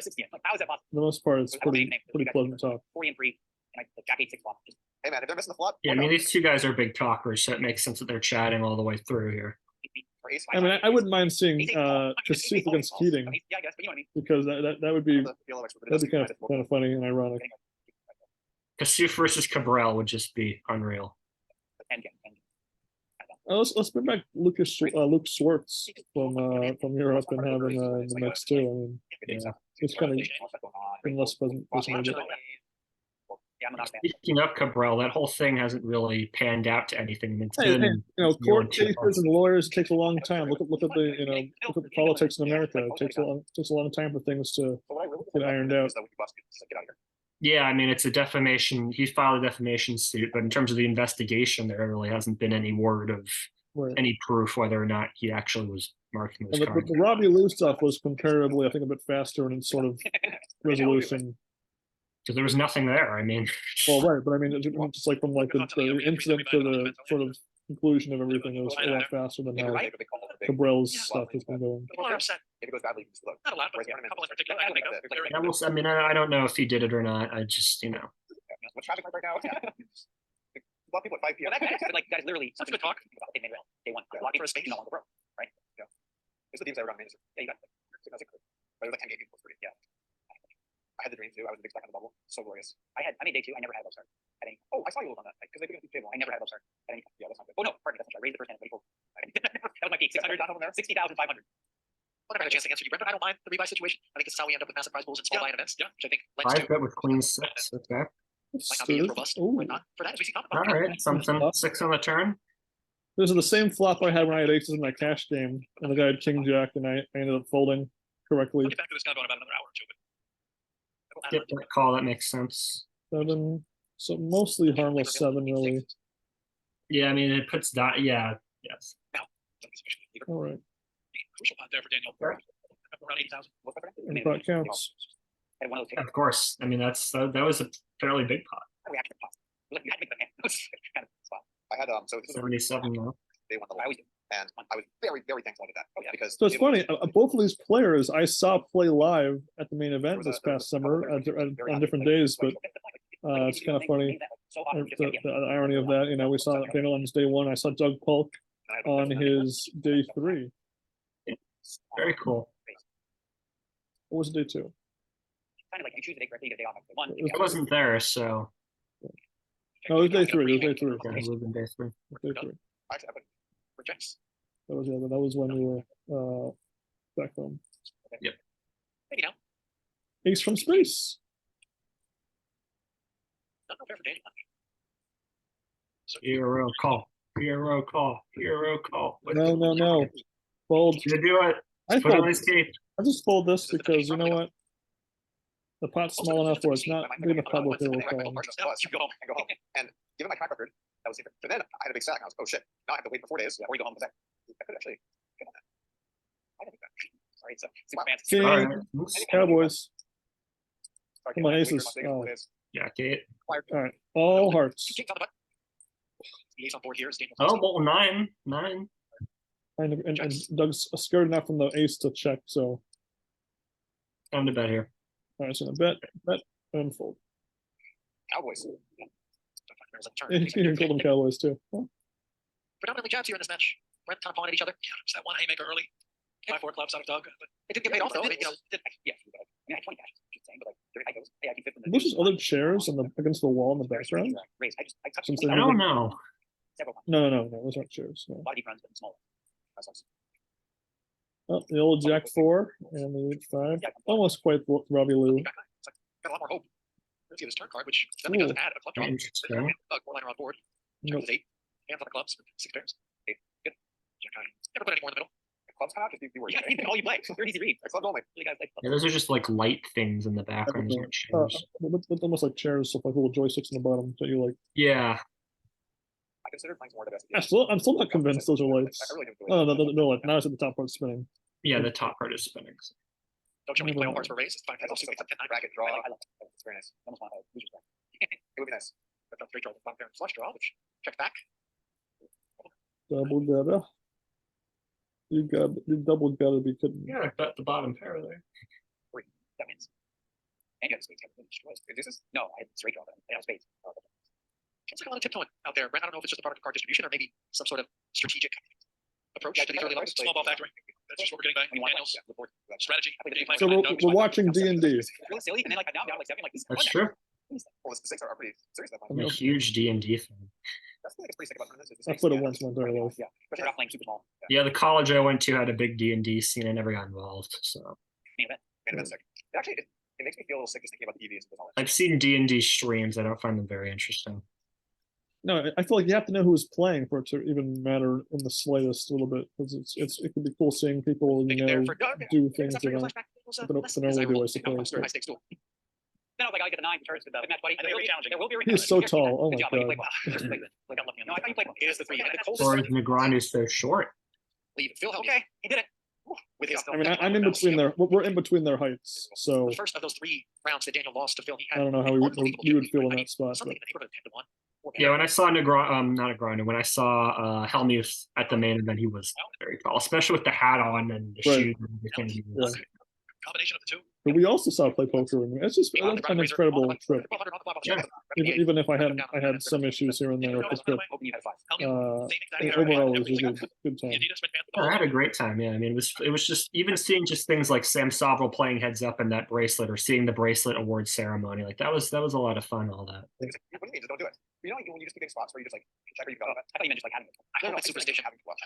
Speaker 1: most part it's pretty pleasant talk.
Speaker 4: Hey man, if they're missing the flop,
Speaker 2: Yeah, I mean these two guys are big talkers, so it makes sense that they're chatting all the way through here.
Speaker 1: I mean, I wouldn't mind seeing Kasuf against Keating because that would be kind of funny and ironic.
Speaker 2: Kasuf versus Cabral would just be unreal.
Speaker 1: Let's bring back Luke Swartz from Europe and have him in the mix too. I mean, it's kind of been less pleasant.
Speaker 2: Speaking of Cabral, that whole thing hasn't really panned out to anything. It's
Speaker 1: Hey,
Speaker 2: been,
Speaker 1: court cases and lawyers take a long time. Look at the look at the politics in America. It takes a long time for things to get ironed out.
Speaker 2: yeah, I mean it's a defamation. He filed a defamation suit, but in terms of the investigation, there really hasn't been any word of
Speaker 1: Right.
Speaker 2: any proof whether or not he actually was marking those
Speaker 1: And
Speaker 2: cards.
Speaker 1: the Robbie Lou stuff was comparatively, I think, a bit faster in its sort of resolution.
Speaker 2: Because there was nothing there. I mean,
Speaker 1: Well, right, but I mean, just like from like the incident to the sort of conclusion of everything, it was a lot faster than how Cabral's stuff has been going.
Speaker 5: People are upset.
Speaker 4: If it goes badly, you can
Speaker 5: Not a lot, but a couple in particular.
Speaker 2: I will. I mean, I don't know if he did it or not. I just,
Speaker 4: What's traffic like right now? A lot of people at 5 p.m.
Speaker 3: Like guys, literally
Speaker 5: Something to talk.
Speaker 3: they made real. They want
Speaker 5: A lot for a space.
Speaker 3: no longer broke.
Speaker 4: It's the teams that were on manager.
Speaker 3: Yeah, you got
Speaker 4: But it was like 10 game people for free. Yeah. I had the dream too. I was a big stack on the bubble. So glorious.
Speaker 3: I made day 2. I never had a upstart at any.
Speaker 4: Oh, I saw you on that because they picked up the table.
Speaker 3: I never had a upstart at any.
Speaker 4: Yeah, that's not good.
Speaker 3: Oh no, pardon me, that's not true. I raised the first hand. That was my peak. 600, 60,500.
Speaker 5: Well, never had a chance to answer you, Brendan. I don't mind the rebuy situation. I think this is how we end up with massive prize pools and small buy-in events. Yeah, which I think lends to
Speaker 2: 5 bet with queen 6. Okay.
Speaker 5: might not be as robust.
Speaker 1: Ooh.
Speaker 5: Might not. For that, as we see top
Speaker 2: All right. Something 6 on the turn.
Speaker 1: Those are the same flop I had when I had aces in that cash game, and the guy had king jack, and I ended up folding correctly.
Speaker 5: We'll get back to this combo in about another hour or two. But
Speaker 2: Yep, that call, that makes sense.
Speaker 1: 7, so mostly harmless 7 really.
Speaker 2: Yeah, I mean, it puts that. Yeah. Yes.
Speaker 1: All right,
Speaker 5: crucial pot there for Daniel. Around 8,000.
Speaker 1: and that counts.
Speaker 3: I had one of those
Speaker 2: Of course. I mean, that was a fairly big pot.
Speaker 3: reaction pops. Like you had to make the hand. It was kind of spot.
Speaker 4: I had so this is a
Speaker 2: 77 now.
Speaker 4: they won the
Speaker 3: I always do.
Speaker 4: and I was very thankful I did that.
Speaker 3: Oh, yeah.
Speaker 4: Because
Speaker 1: So it's
Speaker 4: it was-
Speaker 1: funny. Both of these players I saw play live at the main event this past summer on different days, but it's kind of funny.
Speaker 3: So often, just
Speaker 1: The irony of that, we saw Daniel on his day 1. I saw Doug Polk
Speaker 4: and I had-
Speaker 1: on his day 3.
Speaker 2: Very cool.
Speaker 1: What was day 2?
Speaker 3: kind of like you choose a day correctly, you get a day off. Like, one,
Speaker 1: It
Speaker 2: I wasn't there, so
Speaker 1: No, it was day 3. It was day 3.
Speaker 2: yeah, it was in day 3.
Speaker 1: Day 3.
Speaker 4: Actually, I would
Speaker 5: Rejects.
Speaker 1: That was when we were back home.
Speaker 5: Maybe now.
Speaker 1: Ace from space.
Speaker 5: Not no fair for Daniel. So
Speaker 2: Hero call. Hero call. Hero call.
Speaker 1: No. Fold.
Speaker 2: You do it.
Speaker 1: I
Speaker 2: Put on
Speaker 1: fold.
Speaker 2: his cape.
Speaker 1: I just fold this because you know what? The pot's small enough where it's not big enough trouble here with calling.
Speaker 4: you go home and go home. And given my track record, that was different. But then I had a big stack. And I was, oh shit! Now I have to wait for 4 days before you go home. I could actually get on that. I didn't think that. Sorry, so see my fans.
Speaker 1: King,
Speaker 2: Alright.
Speaker 1: Cowboys.
Speaker 4: Sorry,
Speaker 1: Come on,
Speaker 4: wait for
Speaker 1: aces.
Speaker 4: my 4
Speaker 1: Oh.
Speaker 4: days.
Speaker 2: Yeah, Kate.
Speaker 1: All right, all hearts.
Speaker 5: Kings on the button. The ace on board here is Daniel.
Speaker 2: Oh, well, 9. 9.
Speaker 1: And Doug's scared enough from the ace to check. So,
Speaker 2: Time to bet here.
Speaker 1: all right, so bet, and fold.
Speaker 5: Cowboys. There's a turn.
Speaker 1: You can call them Cowboys too. Huh?
Speaker 5: Predominantly jabs here in this match. Went kind of pawing at each other. Yeah, there's that one haymaker early. 5-4 clubs out of Doug. But it didn't get paid off though.
Speaker 3: Yeah, I had 20 cash. Just saying, but like, I goes, hey, I can fit them.
Speaker 1: There's just other chairs on the against the wall in the background.
Speaker 3: Raise. I touched
Speaker 1: Since
Speaker 3: them
Speaker 1: they
Speaker 2: I don't know.
Speaker 3: several times.
Speaker 1: No, those aren't chairs. No.
Speaker 3: A lot of deep runs, but smaller. That's awesome.
Speaker 1: Oh, the old Jack 4 and the 8-5. Almost quite Robbie Lou.
Speaker 5: Got a lot more hope. Let's see this turn card, which definitely doesn't add a club draw.
Speaker 2: Interesting.
Speaker 5: Doug, 4-liner on board.
Speaker 1: Nope.
Speaker 5: Turns 8. Hands on the clubs. 6 pairs. 8. Good. Jack high. Never put any more in the middle.
Speaker 4: Clubs come out, just be worried.
Speaker 3: Yeah, even all you play. They're easy to read.
Speaker 4: Clubs only.
Speaker 3: You guys like.
Speaker 2: Yeah, those are just like light things in the background. Those aren't chairs.
Speaker 1: Almost like chairs, so like little joysticks in the bottom that you like.
Speaker 2: Yeah.
Speaker 4: I consider playing more the best.
Speaker 1: I'm still not convinced those are lights.
Speaker 4: I really don't
Speaker 1: Oh no, like now it's at the top part spinning.
Speaker 2: Yeah, the top part is spinning.
Speaker 5: Don't you want to play all hearts for raise? It's 5
Speaker 4: I also
Speaker 5: 6
Speaker 4: like
Speaker 5: 10 9
Speaker 4: bracket draw.
Speaker 3: I love it.
Speaker 4: It's very nice.
Speaker 3: I almost want to lose respect.
Speaker 4: It would be nice.
Speaker 5: That's a straight draw with 5 pair and flush draw, which checks back.
Speaker 1: Double gotta. You double gotta be kidding.
Speaker 2: Yeah, I bet the bottom pair there.
Speaker 3: That means. And you have space.
Speaker 4: This is
Speaker 3: No, I had straight draw, but I have space.
Speaker 5: Seems like a lot of tiptoeing out there. Brent, I don't know if it's just a product of card distribution or maybe some sort of strategic approach to these early levels. Small ball factory. That's just what we're getting by
Speaker 3: When you want
Speaker 5: Daniel's
Speaker 3: the board.
Speaker 5: strategy.
Speaker 1: So we're watching D&D.
Speaker 3: It's really silly, and then like now I'm like stepping like this.
Speaker 2: That's true.
Speaker 4: well, the 6 are pretty serious. That
Speaker 2: I'm
Speaker 4: one.
Speaker 2: a huge D&D fan.
Speaker 4: That's like a pretty sick about this.
Speaker 1: I played it once my entire life.
Speaker 3: Yeah, but you're not playing super small.
Speaker 2: Yeah, the college I went to had a big D&D scene. I never got involved, so
Speaker 3: Main event.
Speaker 4: And it's sick. Actually, it makes me feel a little sick just thinking about the EVs and all that.
Speaker 2: I've seen D&D streams. I don't find them very interesting.
Speaker 1: No, I feel like you have to know who's playing for it to even matter in the slightest little bit. Because it can be cool seeing people
Speaker 5: Taking there
Speaker 1: do
Speaker 5: for Doug.
Speaker 1: things
Speaker 5: After
Speaker 1: that
Speaker 5: your
Speaker 1: don't
Speaker 5: flashback, it was,
Speaker 1: they don't
Speaker 5: less
Speaker 1: normally do, I
Speaker 5: desirable.
Speaker 1: suppose.
Speaker 5: High stakes duel.
Speaker 3: Then I was like, I get a 9 turns with the match buddy.
Speaker 5: There will be challenging.
Speaker 3: There will be.
Speaker 1: He's so tall. Oh
Speaker 3: Good
Speaker 1: my
Speaker 3: job, buddy. You
Speaker 1: god.
Speaker 3: played well. Like I'm looking. No, I thought you played well.
Speaker 5: It is the 3. And the coldest
Speaker 2: Or
Speaker 5: part,
Speaker 2: is Negreanu so short?
Speaker 5: leave. Phil helped
Speaker 3: Okay, he did it.
Speaker 5: with his.
Speaker 1: I mean, I'm in between their. We're in between their heights, so
Speaker 5: The first of those 3 rounds that Daniel lost to Phil, he had.
Speaker 1: I don't know how
Speaker 5: an
Speaker 1: we
Speaker 5: unbelievable
Speaker 1: would
Speaker 5: game.
Speaker 1: feel
Speaker 5: I
Speaker 1: in
Speaker 5: mean,
Speaker 1: that spot.
Speaker 5: Something
Speaker 1: But
Speaker 5: in the neighborhood of 10 to 1.
Speaker 2: Yeah, when I saw not Negreanu, when I saw Helmuth at the main event, he was very tall, especially with the hat on and the
Speaker 1: Right.
Speaker 2: shoes and everything. He was-
Speaker 5: Combination of the 2.
Speaker 1: but we also saw play poker, and it's just an incredible trip. Even if I had some issues here and there with the trip,
Speaker 3: Hoping you had 5.
Speaker 1: overall it was a good time.
Speaker 2: Yeah, I had a great time. Yeah, I mean, it was just even seeing just things like Sam Sovrel playing heads up in that bracelet, or seeing the bracelet award ceremony. Like that was a lot of fun. All that.
Speaker 4: What do you mean? Just don't do it. You know, when you just pick spots where you just like check where you got it.
Speaker 3: I thought you meant just like having it.
Speaker 5: I hope it's superstition
Speaker 4: Having to watch.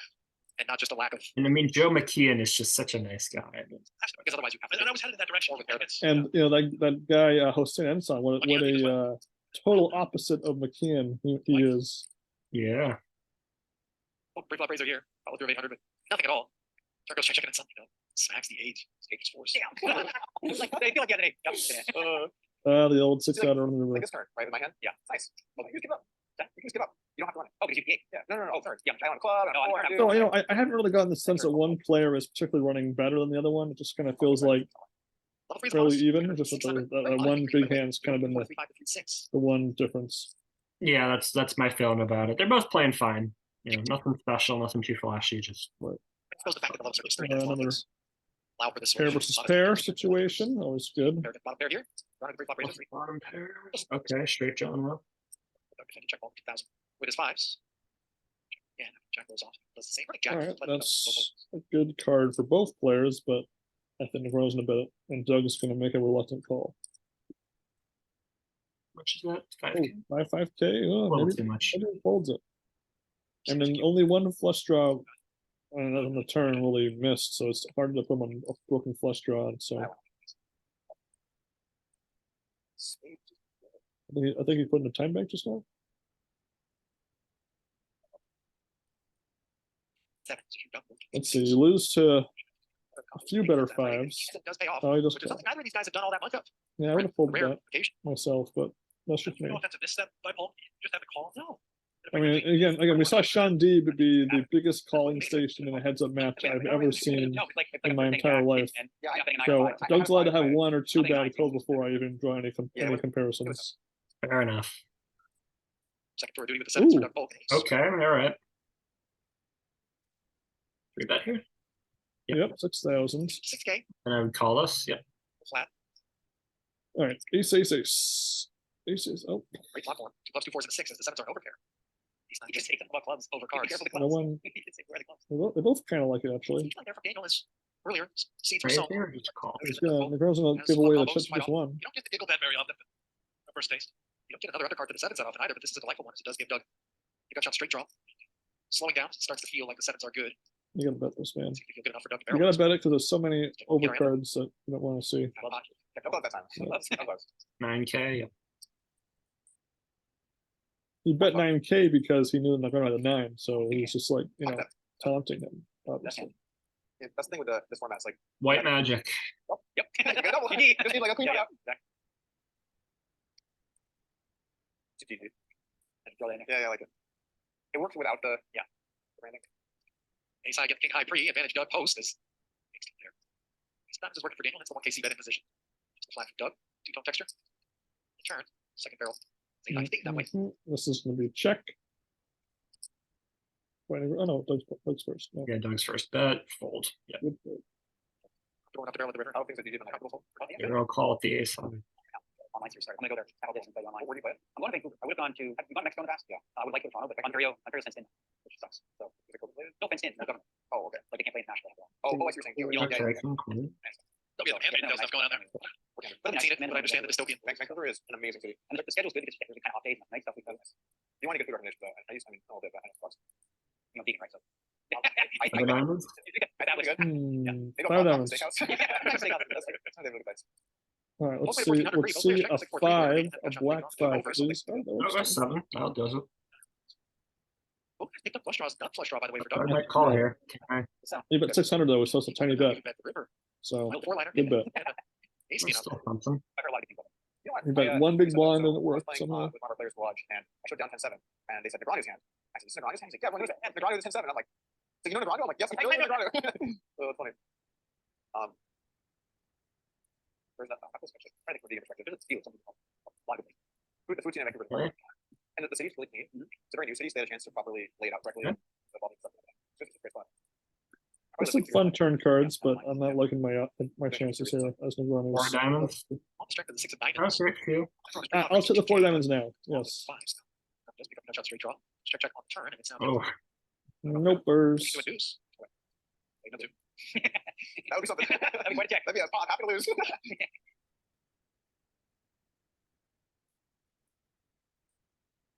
Speaker 5: and not just a lack of.
Speaker 2: And I mean, Joe McKeon is just such a nice guy. I mean,
Speaker 5: Because otherwise you have. And I was headed in that direction with Evans.
Speaker 1: And you know that guy Hossein Ensan, what a total opposite of McKeon he is.
Speaker 2: yeah.
Speaker 5: Pre-flop raiser here. Follow through of 800, but nothing at all. Turn goes checking in something. Smacks the 8. Escapes force.
Speaker 3: Yeah. It's like, I feel like you had an 8. Yep.
Speaker 1: The old 6-outer on the river.
Speaker 4: Like this turn, right in my hand.
Speaker 3: Yeah.
Speaker 4: Nice. Well, you just give up. You can just give up. You don't have to run it.
Speaker 3: Oh, because you have the 8.
Speaker 4: Yeah. No. Oh, sorry.
Speaker 3: Yeah.
Speaker 4: I on a club.
Speaker 3: No,
Speaker 4: I
Speaker 3: I'm-
Speaker 1: No, you know, I haven't really gotten the sense that one player is particularly running better than the other one. It just kind of feels like
Speaker 5: Level 3 is
Speaker 1: fairly
Speaker 5: bonus.
Speaker 1: even. Just that
Speaker 5: 600.
Speaker 1: the one big hand's kind of been
Speaker 5: 4, 3, 5, 3, 6.
Speaker 1: the one difference.
Speaker 2: Yeah, that's my feeling about it. They're both playing fine. You know, nothing special, nothing too flashy. Just
Speaker 5: Suppose the fact that the levels are just 3
Speaker 1: Another
Speaker 5: allow for this
Speaker 1: pair versus pair situation, always good.
Speaker 5: Bottom pair here. Running 3 flop raiser. 3.
Speaker 2: bottom pairs. Okay, straight John well.
Speaker 5: Check ball 2000 with his 5s. Yeah, Jack goes off. Does the same. Jack.
Speaker 1: All right,
Speaker 5: let it go.
Speaker 1: that's a good card for both players, but I think Rose in a bit, and Doug is going to make a reluctant call.
Speaker 2: Which is that?
Speaker 1: Oh,
Speaker 2: 5K?
Speaker 1: 5K. Oh,
Speaker 2: Well,
Speaker 1: maybe,
Speaker 2: too much.
Speaker 1: maybe he folds it. And then only one flush draw on the turn really missed, so it's hard to put him on a broken flush draw. So I think he put in the time bank just now. Let's see, you lose to a few better fives.
Speaker 5: Does pay off.
Speaker 1: Oh, he just
Speaker 5: Which is something neither of these guys have done all that much of.
Speaker 1: yeah, I would have folded
Speaker 5: Rare
Speaker 1: that
Speaker 5: occasion.
Speaker 1: myself, but that's just me.
Speaker 5: No offensive misstep by Polk. You just have to call. No.
Speaker 1: I mean, again, we saw Sean D be the biggest calling station in a heads-up match I've ever seen in my entire life. So Doug's allowed to have one or two bad calls before I even draw any comparisons.
Speaker 2: Fair enough.
Speaker 5: Second tour duty with the sevens for
Speaker 1: Ooh.
Speaker 5: Doug Polk.
Speaker 2: Okay, all right. Three bet here.
Speaker 1: Yep, 6,000.
Speaker 5: 6K
Speaker 2: And I would call us. Yep.
Speaker 5: flat.
Speaker 1: All right, ace, ace, ace. Ace, ace, oh,
Speaker 5: Great platform. Two clubs, two fours, and a sixes. The sevens are an overpair. He's not just taking the clubs over cards.
Speaker 1: no one. They both kind of like it, actually.
Speaker 5: Seems like there from Daniel is earlier. See through
Speaker 2: Right
Speaker 5: some.
Speaker 2: here, just call.
Speaker 1: Negro's gonna give away the chips just one.
Speaker 5: You don't get the giggle bet very often. The first taste. You don't get another undercard to the sevens that often either, but this is a delightful one. It does give Doug. You got shot straight draw. Slowing down, starts to feel like the sevens are good.
Speaker 1: You gotta bet this, man.
Speaker 5: See if you feel good enough for Doug to
Speaker 1: You
Speaker 5: barrel
Speaker 1: gotta bet it because there's so many overcards that you don't want to see.
Speaker 5: Club hockey.
Speaker 4: No club that time. No clubs.
Speaker 2: 9K. Yep.
Speaker 1: He bet 9K because he knew they're not going to have the 9, so he was just like, taunting him, obviously.
Speaker 4: Yeah, that's the thing with this format. It's like,
Speaker 2: White magic.
Speaker 4: oh, yep. You need like a queen. Yeah. Yeah, I like it. It works without the branding.
Speaker 5: Ace high, get king high pre, advantage Doug post is there. It's not just working for Daniel, that's the one KC bet in position. Just flat for Doug, two-tone texture. Turn, second barrel. Say I think that way.
Speaker 1: This is going to be check. Wait, oh no, Doug's first. No,
Speaker 2: Yeah, Doug's first bet. Fold. Yep.
Speaker 1: good play.
Speaker 5: Throwing up the barrel of the river.
Speaker 4: I don't think so. You did on the comfortable.
Speaker 2: Yeah, I'll call it the ace on.
Speaker 3: Online series. Sorry, I'm gonna go there. I'll and play online. Where do you play? I'm going to Vancouver. I would have gone to. Have you gone to Mexico in the past? Yeah. I would like to go to Toronto, but Ontario fenced in, which sucks. So is it COVID related? No fenced in. No government. Oh, okay. Like they can't play in Nashville. Oh, I see what you're saying.
Speaker 5: Yeah.
Speaker 2: Okay, cool.
Speaker 5: There'll be a lot of handmade stuff going on there. I haven't seen it, but I understand the dystopian.
Speaker 4: Vancouver is an amazing city.
Speaker 3: And the schedule's good because there's kind of off days and night stuff because
Speaker 4: You want to get food recognition, but I mean, a little bit, but I know it's
Speaker 3: vegan, right? So
Speaker 2: Five diamonds.
Speaker 3: that was good.
Speaker 4: They don't
Speaker 1: Five
Speaker 4: pop up
Speaker 1: diamonds.
Speaker 4: steakhouse. That's how they look at bites.
Speaker 1: All right, let's
Speaker 5: Hopefully
Speaker 1: see.
Speaker 5: 1400
Speaker 1: Let's
Speaker 5: free,
Speaker 1: see
Speaker 5: hopefully
Speaker 1: a
Speaker 5: there's
Speaker 1: 5,
Speaker 5: like 1400
Speaker 1: a black 5, please. Oh, that
Speaker 2: Oh,
Speaker 1: looks
Speaker 2: that's
Speaker 1: good.
Speaker 2: 7. That'll does it.
Speaker 5: Oh, picked up flush draws, not flush draw by the way for
Speaker 2: I
Speaker 5: Doug.
Speaker 2: might call here. Okay.
Speaker 1: You bet 600 though, so it's a tiny bet.
Speaker 5: Bet the river.
Speaker 1: So
Speaker 5: Well, four-liner.
Speaker 1: good bet.
Speaker 5: Ace
Speaker 2: That's
Speaker 5: king up.
Speaker 2: still something.
Speaker 3: I heard a lot of people.
Speaker 4: You know what?
Speaker 1: You bet
Speaker 4: I,
Speaker 1: one big
Speaker 4: so-
Speaker 1: blind
Speaker 4: so
Speaker 1: and it
Speaker 4: I was
Speaker 1: worked
Speaker 4: playing,
Speaker 1: somehow.
Speaker 4: with one of our players to watch, and I showed down 10-7, and they said Negreanu's hand. I said, "Is Negreanu's hand?" He's like, "Yeah, everyone knows it. Yeah, Negreanu is 10-7." I'm like, "So you know Negreanu?" I'm like, "Yes, I know Negreanu." So it's funny. Where's that? I was actually trying to think from the perspective. There's a deal. Something called the food scene in Vancouver.
Speaker 2: Okay.
Speaker 4: And the city's really clean. It's a very new city, so they had a chance to properly lay it out correctly.
Speaker 2: Yeah.
Speaker 4: With all the stuff like that. So it's a great spot.
Speaker 1: There's some fun turn cards, but I'm not liking my chances here as Negreanu.
Speaker 2: 4 diamonds.
Speaker 5: On the strength of the 6 of diamonds.
Speaker 2: Okay, cool.
Speaker 1: I'll take the 4 diamonds now. Yes.
Speaker 5: Just pick up a shot straight draw. Check on the turn, and it's now.
Speaker 2: Oh,
Speaker 1: Nopers.
Speaker 5: Do a deuce. Wait, no, two.
Speaker 4: That would be something.
Speaker 3: That'd be quite a check.
Speaker 4: That'd be a pop. Happy to lose.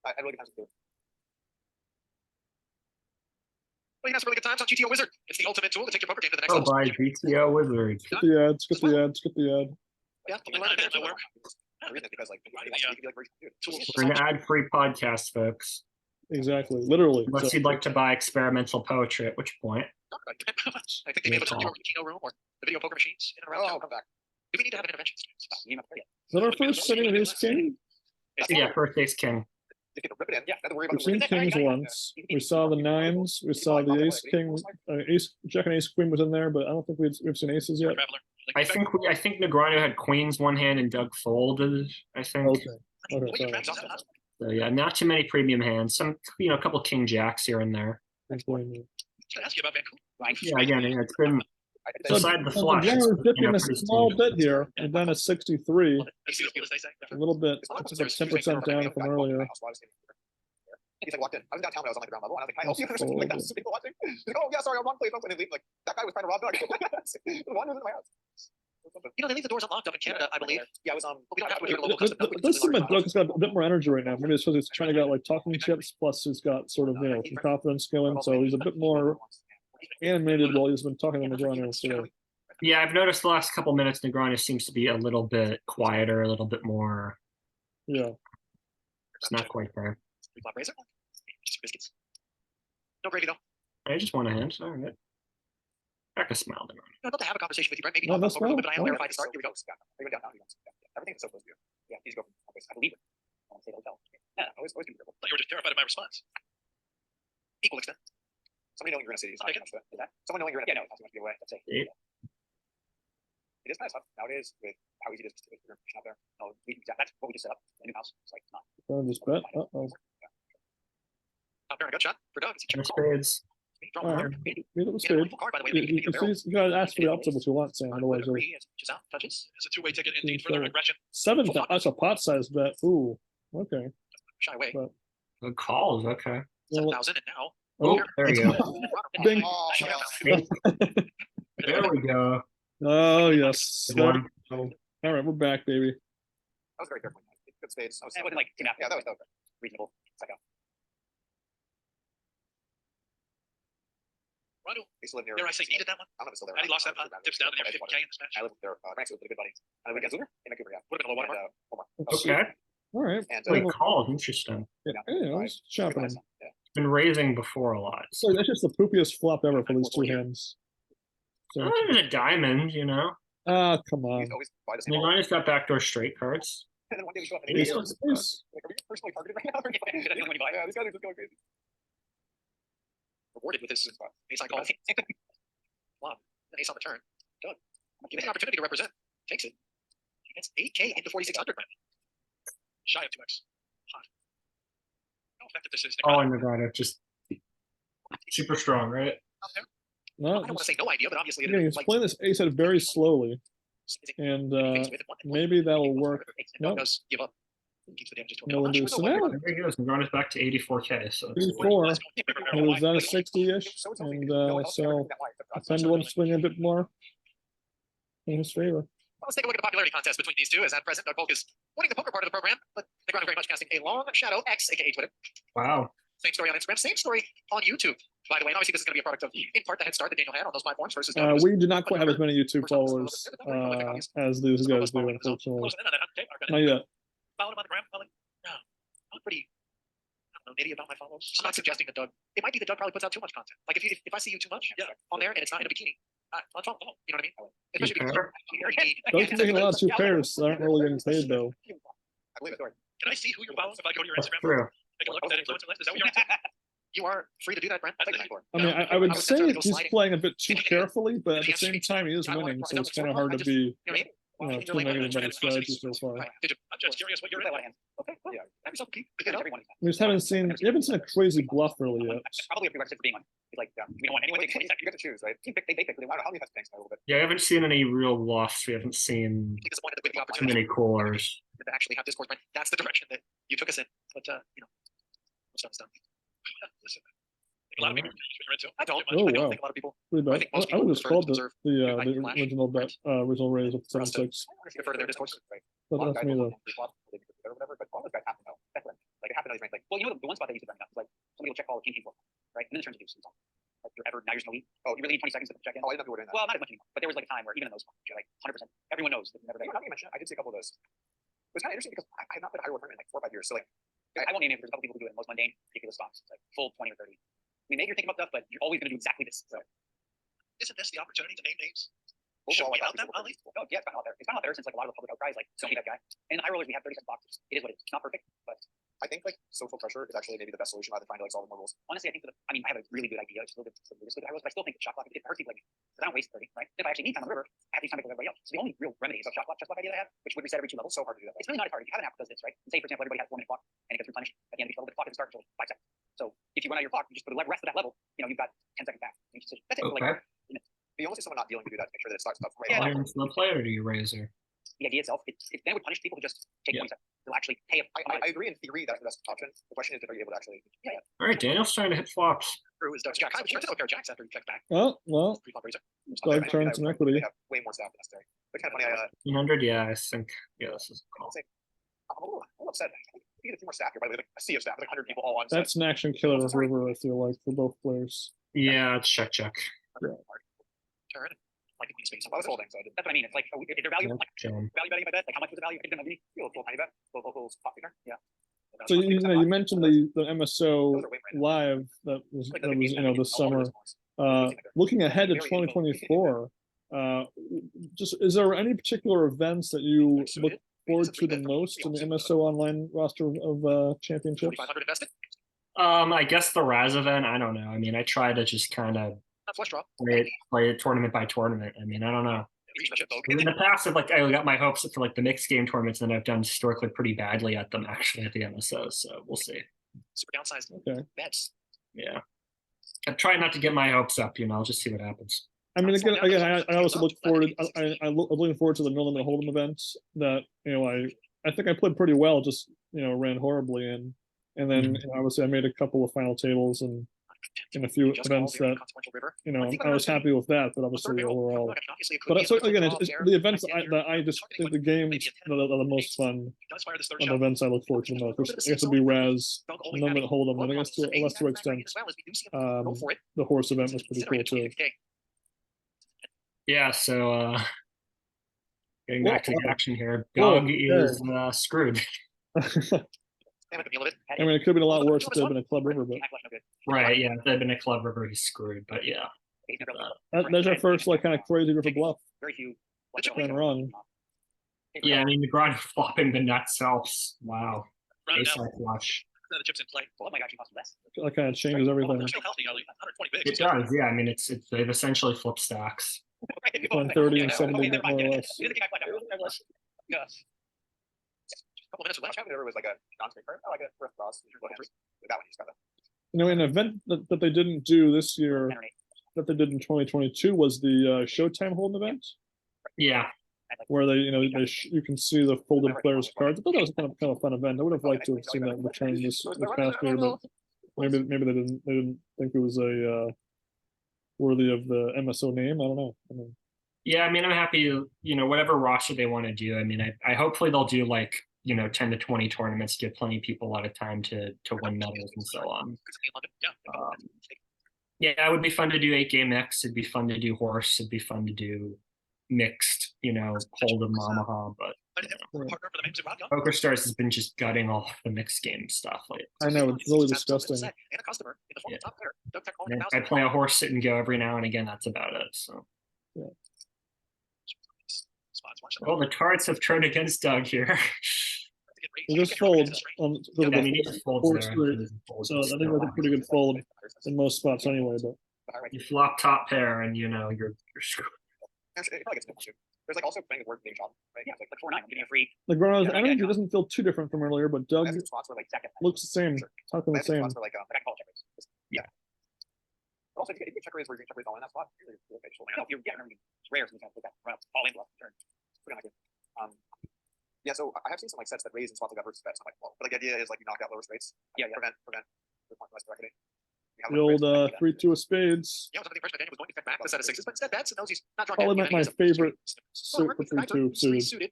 Speaker 4: I really get to do it.
Speaker 5: Well, you have some really good times on GTO Wizard. It's the ultimate tool to take your poker game to the next
Speaker 2: oh,
Speaker 5: level.
Speaker 2: by GTO Wizard.
Speaker 1: Get the ads, get the ads, get the ad.
Speaker 5: Yeah, the line might work.
Speaker 4: The reason is because like
Speaker 5: Right,
Speaker 4: you
Speaker 5: yeah.
Speaker 4: could be like very dude.
Speaker 5: Tools.
Speaker 2: We're an ad-free podcast, folks.
Speaker 1: Exactly, literally.
Speaker 2: Unless
Speaker 1: So-
Speaker 2: you'd like to buy experimental poetry, at which point.
Speaker 5: I think they may have a
Speaker 2: Good call.
Speaker 5: GTO room or the video poker machines in and around
Speaker 4: Oh,
Speaker 5: town.
Speaker 4: come back.
Speaker 5: Do we need to have an intervention?
Speaker 1: Is that our first setting of Ace King?
Speaker 2: Yeah, first ace king.
Speaker 4: If you rip it in, yeah, have to worry about
Speaker 1: We've seen kings once. We saw the 9s. We saw the Ace King. Ace Jack and Ace Queen was in there, but I don't think we've seen aces yet.
Speaker 5: Traveler.
Speaker 2: I think Negreanu had queens one hand and Doug folded. I think.
Speaker 1: Okay. Okay. Sorry.
Speaker 2: So yeah, not too many premium hands. Some, a couple king jacks here and there.
Speaker 5: Should I ask you about Vancouver?
Speaker 2: Yeah, again, it's been
Speaker 1: So,
Speaker 2: beside the
Speaker 1: so
Speaker 2: flush.
Speaker 1: Jack
Speaker 2: it's
Speaker 1: was
Speaker 2: been,
Speaker 1: dipping a
Speaker 2: pretty
Speaker 1: small
Speaker 2: standard.
Speaker 1: bit here, and then at 63,
Speaker 5: You see those people, they say?
Speaker 1: a little bit. It's about 10% down from earlier.
Speaker 4: He's like walked in. I was downtown when I was on like the ground level, and I was like, "Can I help you?" There's like that people watching. He's like, "Oh yeah, sorry, I'm wrong place." And they leave like that guy was trying to rob Doug. The one was in my house.
Speaker 5: You know, they leave the doors unlocked up in Canada, I believe.
Speaker 4: Yeah, I was
Speaker 5: But we don't have to adhere to local custom.
Speaker 1: It does seem like Doug's got a bit more energy right now. Maybe it's because he's trying to get like talking chips, plus he's got sort of, you know, some confidence going, so he's a bit more animated while he's been talking to Negreanu today.
Speaker 2: Yeah, I've noticed the last couple minutes Negreanu seems to be a little bit quieter, a little bit more.
Speaker 1: Yeah.
Speaker 2: It's not quite there.
Speaker 5: Flop razor. Just biscuits. No gravy though.
Speaker 2: I just want a hand. All right. Crack a smile, Negreanu.
Speaker 5: I'd love to have a conversation with you, Brent. Maybe
Speaker 1: No,
Speaker 5: off
Speaker 1: that's
Speaker 5: over a little
Speaker 1: fine.
Speaker 5: bit, but I am
Speaker 1: All
Speaker 5: verified to start. Here we go.
Speaker 4: He went down, now he wants. Everything's so close to you. Yeah, he's go from office. I believe it. I want to say the hotel. Yeah, always be careful.
Speaker 5: You were just terrified of my response. Equal extent.
Speaker 4: Somebody knowing you're in a city is not
Speaker 5: Okay.
Speaker 4: too much to it. Is that? Someone knowing you're in a, yeah, no, it's not too much to give away. That's it.
Speaker 2: Yeah.
Speaker 4: It is nice huh? Nowadays with how easy it is to get information out there. No, that's what we just set up. The new house. It's like not.
Speaker 1: Just bet. Uh-oh.
Speaker 5: Not fair, a good shot for Doug.
Speaker 2: No spades.
Speaker 5: Draw
Speaker 1: All
Speaker 5: one.
Speaker 1: right. Meet it with
Speaker 5: Yeah,
Speaker 1: spade.
Speaker 5: wonderful card, by the way.
Speaker 1: You gotta ask for the opposite what you want, Sam. Otherwise, you'll
Speaker 5: Touches out, touches. It's a two-way ticket indeed.
Speaker 1: Further
Speaker 5: Further aggression.
Speaker 1: 7. That's a pot size bet. Ooh. Okay.
Speaker 5: Shy away.
Speaker 1: But-
Speaker 2: Good calls. Okay.
Speaker 1: Well,
Speaker 5: 7,000 and now.
Speaker 2: Oh, there you go.
Speaker 1: Ding.
Speaker 4: Oh,
Speaker 2: There we go.
Speaker 1: Oh yes.
Speaker 2: Good one.
Speaker 1: All right, we're back, baby.
Speaker 4: I was very careful. Good spades.
Speaker 3: It wasn't like team
Speaker 4: Yeah, that was
Speaker 3: reasonable. It's like
Speaker 5: Radu,
Speaker 4: I used to live near.
Speaker 5: dare I say, needed that one?
Speaker 4: I don't know if it's still there.
Speaker 5: And he lost that pot. Dips down to near 50K in this match.
Speaker 4: I lived there. Frank was a good buddy. I lived in Vancouver. In Vancouver, yeah.
Speaker 5: Would have been a low watermark.
Speaker 4: Omar.
Speaker 2: Okay.
Speaker 1: All right.
Speaker 4: And
Speaker 2: Great calls. Interesting.
Speaker 1: Yeah, I was chopping him.
Speaker 4: Yeah.
Speaker 2: Been raising before a lot.
Speaker 1: So that's just the poopiest flop ever for these two hands. So,
Speaker 2: There's a diamond, you know.
Speaker 1: come on.
Speaker 4: He's always buy the same.
Speaker 2: Negreanu's got backdoor straight cards.
Speaker 4: And then one day we show up and
Speaker 1: Ace,
Speaker 4: he's
Speaker 1: ace.
Speaker 4: like, are we personally targeted right now? Yeah, this guy's just going crazy.
Speaker 5: Rewarded with his ace high call. Flop. Then ace on the turn. Doug. Given an opportunity to represent. Takes it. He gets 8K into 4,600. Shy of 2x. Hot. How effective this is.
Speaker 2: Oh, and Negreanu just super strong, right?
Speaker 5: Out there.
Speaker 1: No,
Speaker 5: I don't want to say no idea, but obviously it
Speaker 1: again,
Speaker 5: is
Speaker 1: he's playing this ace out very slowly, and maybe that will work.
Speaker 5: No,
Speaker 1: Nope.
Speaker 5: does give up. Keeps the damages to
Speaker 1: No one does. So now,
Speaker 2: There he goes. Negreanu's back to 84K. So it's
Speaker 1: 84. He was down to 60-ish, and so the pendulum swing a bit more in his favor.
Speaker 5: Let's take a look at the popularity contest between these two. As at present, Doug Polk is winning the poker part of the program, but Negreanu very much casting a long shadow X, aka Twitter.
Speaker 2: wow.
Speaker 5: Same story on Instagram, same story on YouTube. By the way, and obviously this is going to be a product of, in part, the head start that Daniel had on those platforms versus Doug.
Speaker 1: We do not quite have as many YouTube followers as these guys do, unfortunately. Not yet.
Speaker 5: Follow him on the gram, Molly? No, I'm pretty, I don't know, nitty about my follows. I'm not suggesting that Doug, it might be that Doug probably puts out too much content. Like if I see you too much on there and it's not in a bikini, unfollow, you know what I mean? Especially because
Speaker 1: Doug's making a lot of 2 pairs that aren't really getting paid though.
Speaker 4: I believe it.
Speaker 5: Can I see who you're following if I go to your
Speaker 2: That's
Speaker 5: Instagram?
Speaker 2: true.
Speaker 5: Take a look at that influencer list. Is that what you're into? You are free to do that, Brent.
Speaker 1: I mean, I would say
Speaker 5: necessarily go
Speaker 1: he's
Speaker 5: sliding.
Speaker 1: playing a bit too carefully, but at the same time, he is winning, so it's kind of hard to be
Speaker 5: You know what I mean?
Speaker 1: too negative about his strategy so far.
Speaker 5: Right. I'm just curious what you're into.
Speaker 3: Okay, well,
Speaker 4: Yeah.
Speaker 5: Have yourself a keep. Pick it up.
Speaker 3: everyone is
Speaker 1: We just haven't seen a crazy bluff really yet.
Speaker 3: probably a prerequisite for being one. It's like we don't want anyone to
Speaker 4: You get to choose, right?
Speaker 3: they pick.
Speaker 4: I don't know how many has tanks a little bit.
Speaker 2: Yeah, I haven't seen any real bluffs. We haven't seen
Speaker 5: Disappointed with the
Speaker 2: too
Speaker 5: opportunity
Speaker 2: many callers.
Speaker 5: to actually have discourse, Brent. That's the direction that you took us in. But you know, it's done. Listen, a lot of people you're into. I don't.
Speaker 1: Oh,
Speaker 5: I don't
Speaker 1: wow.
Speaker 5: think a lot of people
Speaker 1: Pretty
Speaker 5: I
Speaker 1: bad.
Speaker 5: think most
Speaker 1: I would
Speaker 5: people
Speaker 1: just
Speaker 5: prefer
Speaker 1: called
Speaker 5: to
Speaker 1: the
Speaker 5: observe
Speaker 1: the
Speaker 5: Flash.
Speaker 1: original bet original raise of 7-6.
Speaker 5: prefer their discourse.
Speaker 1: But that's me though.
Speaker 4: Or whatever, but all those guys have to know.
Speaker 3: That's right.
Speaker 4: Like half of those like,
Speaker 3: Well, you know the one spot that you should bring up is like somebody will check call king 4, right? And then it turns into something. Like you're ever now you're just no lead. Oh, you really need 20 seconds to check in.
Speaker 4: oh, I didn't know people were doing that.
Speaker 3: Well, not as much anymore, but there was like a time where even in those spots, you're like 100%. Everyone knows that you're never there.
Speaker 4: Now that you mention it, I did see a couple of those. It was kind of interesting because I have not been a high roll tournament in like 4 or 5 years. So like,
Speaker 3: I won't name names. There's a couple people who do it in most mundane, ridiculous stocks, like full 20 or 30. I mean, maybe you're thinking about stuff, but you're always going to do exactly this. So
Speaker 5: Isn't this the opportunity to name names?
Speaker 4: overall,
Speaker 5: we
Speaker 4: like,
Speaker 5: out that,
Speaker 4: people-
Speaker 5: Ali?
Speaker 3: oh yeah, it's been out there. It's been out there since like a lot of the public outcries, like don't be that guy. And in the high rollers, we have 30 second boxes. It is what it is. It's not perfect, but
Speaker 4: I think like social pressure is actually maybe the best solution rather than trying to like solve more rules.
Speaker 3: honestly, I think I mean, I have a really good idea. It's a little bit ludicrous with the high rollers, but I still think that shot clock it hurts people like me because I don't waste 30, right? If I actually need time on the river, I have these time with everybody else. So the only real remedy is a shot clock idea that I have, which would reset every 2 levels.
Speaker 4: So hard to do that.
Speaker 3: It's really not as hard. If you have an app that does this, right? And say, for example, everybody has 1 minute clock and it gets replenished at the end of each level. The clock doesn't start until 5 seconds. So if you run out of your clock, you just put the rest of that level, you know, you've got 10 seconds back. That's it. For, like,
Speaker 2: Okay.
Speaker 4: You almost see someone not dealing to do that to make sure that it starts stuff right.
Speaker 3: Yeah,
Speaker 4: on.
Speaker 3: no.
Speaker 2: The player do you razor?
Speaker 3: the idea itself, then it would punish people who just take
Speaker 2: Yeah.
Speaker 3: 20 seconds. They'll actually pay
Speaker 4: I agree in theory that's the best option. The question is, are you able to actually?
Speaker 2: All right, Daniel's trying to hit flops.
Speaker 5: Through his Doug's jack. I was trying to a pair of jacks after he checked back.
Speaker 1: Well,
Speaker 5: Pre-flop razor.
Speaker 1: Doug turned some equity.
Speaker 4: They have way more staff than necessary. It's kind of funny.
Speaker 2: 100, yeah, I think, yeah, this is
Speaker 4: I'll say, I'm a little upset. You get a few more staff here, by the way, like a sea of staff, like 100 people all on.
Speaker 1: That's an action killer of River, I feel like, for both players.
Speaker 2: yeah, it's check.
Speaker 5: Turn. Like in space.
Speaker 4: I was holding, so I didn't.
Speaker 3: That's what I mean. It's like, oh, if they're value,
Speaker 2: Yeah,
Speaker 3: like,
Speaker 2: chilling.
Speaker 3: value betting my bet, like how much was the value? I didn't know, little tiny bet, little spot figure. Yeah.
Speaker 1: So you mentioned the MSO live that was this summer. Looking ahead to 2024, just is there any particular events that you look forward to the most in the MSO online roster of championships?
Speaker 5: 4,500 invested.
Speaker 2: I guess the Raz event, I don't know. I mean, I try to just kind of
Speaker 5: Not flush draw.
Speaker 2: play it tournament by tournament. I mean, I don't know.
Speaker 5: And
Speaker 2: In the past, I got my hopes up for like the mixed game tournaments, and I've done historically pretty badly at them actually at the MSO. So we'll see.
Speaker 5: super downsized
Speaker 1: Okay.
Speaker 5: bets.
Speaker 2: Yeah, I try not to get my hopes up. I'll just see what happens.
Speaker 1: I mean, again, I also look forward. I'm looking forward to the No Limit Hold'em events. That I think I played pretty well. Just ran horribly, and then obviously I made a couple of final tables and in a few events that I was happy with that. But obviously overall, but so again, it's the events that I just think the games that are the most fun. And the events I look forward to the most. Which I guess would be Raz, No Limit Hold'em, and I guess to a lesser extent, the horse event was pretty cool too.
Speaker 2: Yeah, so getting back to the action here,
Speaker 1: Whoa,
Speaker 2: Doug is screwed.
Speaker 1: I mean, it could have been a lot worse if there had been a Club River, but
Speaker 2: Right, yeah, if there had been a Club River, he's screwed. But yeah,
Speaker 1: that's our first kind of crazy river bluff
Speaker 3: Very few.
Speaker 1: gone wrong.
Speaker 2: yeah. I mean, Negreanu flopping the nuts helps. Wow, ace high flush.
Speaker 5: The chips in play.
Speaker 3: Well, that might actually cost less.
Speaker 1: That kind of changes everything.
Speaker 5: They're still healthy. 120 bigs.
Speaker 2: It does, yeah. I mean, it's they've essentially flipped stacks.
Speaker 1: 130 and 70 more or less.
Speaker 3: Yes.
Speaker 5: Couple minutes
Speaker 4: Last
Speaker 5: left.
Speaker 4: time there was like a non-screen card. I like a first cross. That one you just got
Speaker 1: An event that they didn't do this year, that they did in 2022, was the Showtime Hold'em event,
Speaker 2: Yeah,
Speaker 1: where you can see the folded players' cards. I thought that was kind of a fun event. I would have liked to have seen that return this past year, but maybe they didn't think it was a worthy of the MSO name. I don't know.
Speaker 2: yeah. I mean, I'm happy. Whatever roster they want to do. I mean, I hopefully they'll do like 10 to 20 tournaments, give plenty of people a lot of time to win medals and so on. Yeah, it would be fun to do 8-game mix. It'd be fun to do horse. It'd be fun to do mixed, Hold'em, Omaha. But Poker Stars has been just gutting all the mixed game stuff.
Speaker 1: I know, it's really disgusting.
Speaker 2: And if I play a horse sit and go every now and again, that's about it. So. Well, the cards have turned against Doug here.
Speaker 1: You just fold on
Speaker 2: I mean, he just folds
Speaker 1: horse
Speaker 2: there.
Speaker 1: three. So I think that's a pretty good fold in most spots anyway. But
Speaker 2: You flop top pair, and you're screwed.
Speaker 4: Actually, I feel like it's different too. There's like also playing the word big shot, right?
Speaker 3: Yeah, like 4-9. I'm giving you a free.
Speaker 1: Negreanu's energy doesn't feel too different from earlier, but Doug
Speaker 4: I have some spots where like second.
Speaker 1: looks the same. Talking the same.
Speaker 4: Spots where like
Speaker 3: I call checkers.
Speaker 2: Yeah.
Speaker 4: Also, if you check raise where you check raise all in that spot, you're okay.
Speaker 3: No, you're remember it's rare sometimes with that run up all in bluff turn.
Speaker 4: Pretty like it. Yeah, so I have seen some like sets that raise in spots like that versus bets. I'm like, well, but like the idea is like you knock out lower straights.
Speaker 3: Yeah.
Speaker 4: Prevent.
Speaker 1: The old 3-2 of spades.
Speaker 5: Yeah, I was under the impression that Daniel was going to check back the set of sixes, but instead bets and knows he's not drawing.
Speaker 1: Probably
Speaker 5: down
Speaker 1: my
Speaker 5: any
Speaker 1: favorite
Speaker 5: So
Speaker 1: suit for 3-2 suited.
Speaker 5: suited.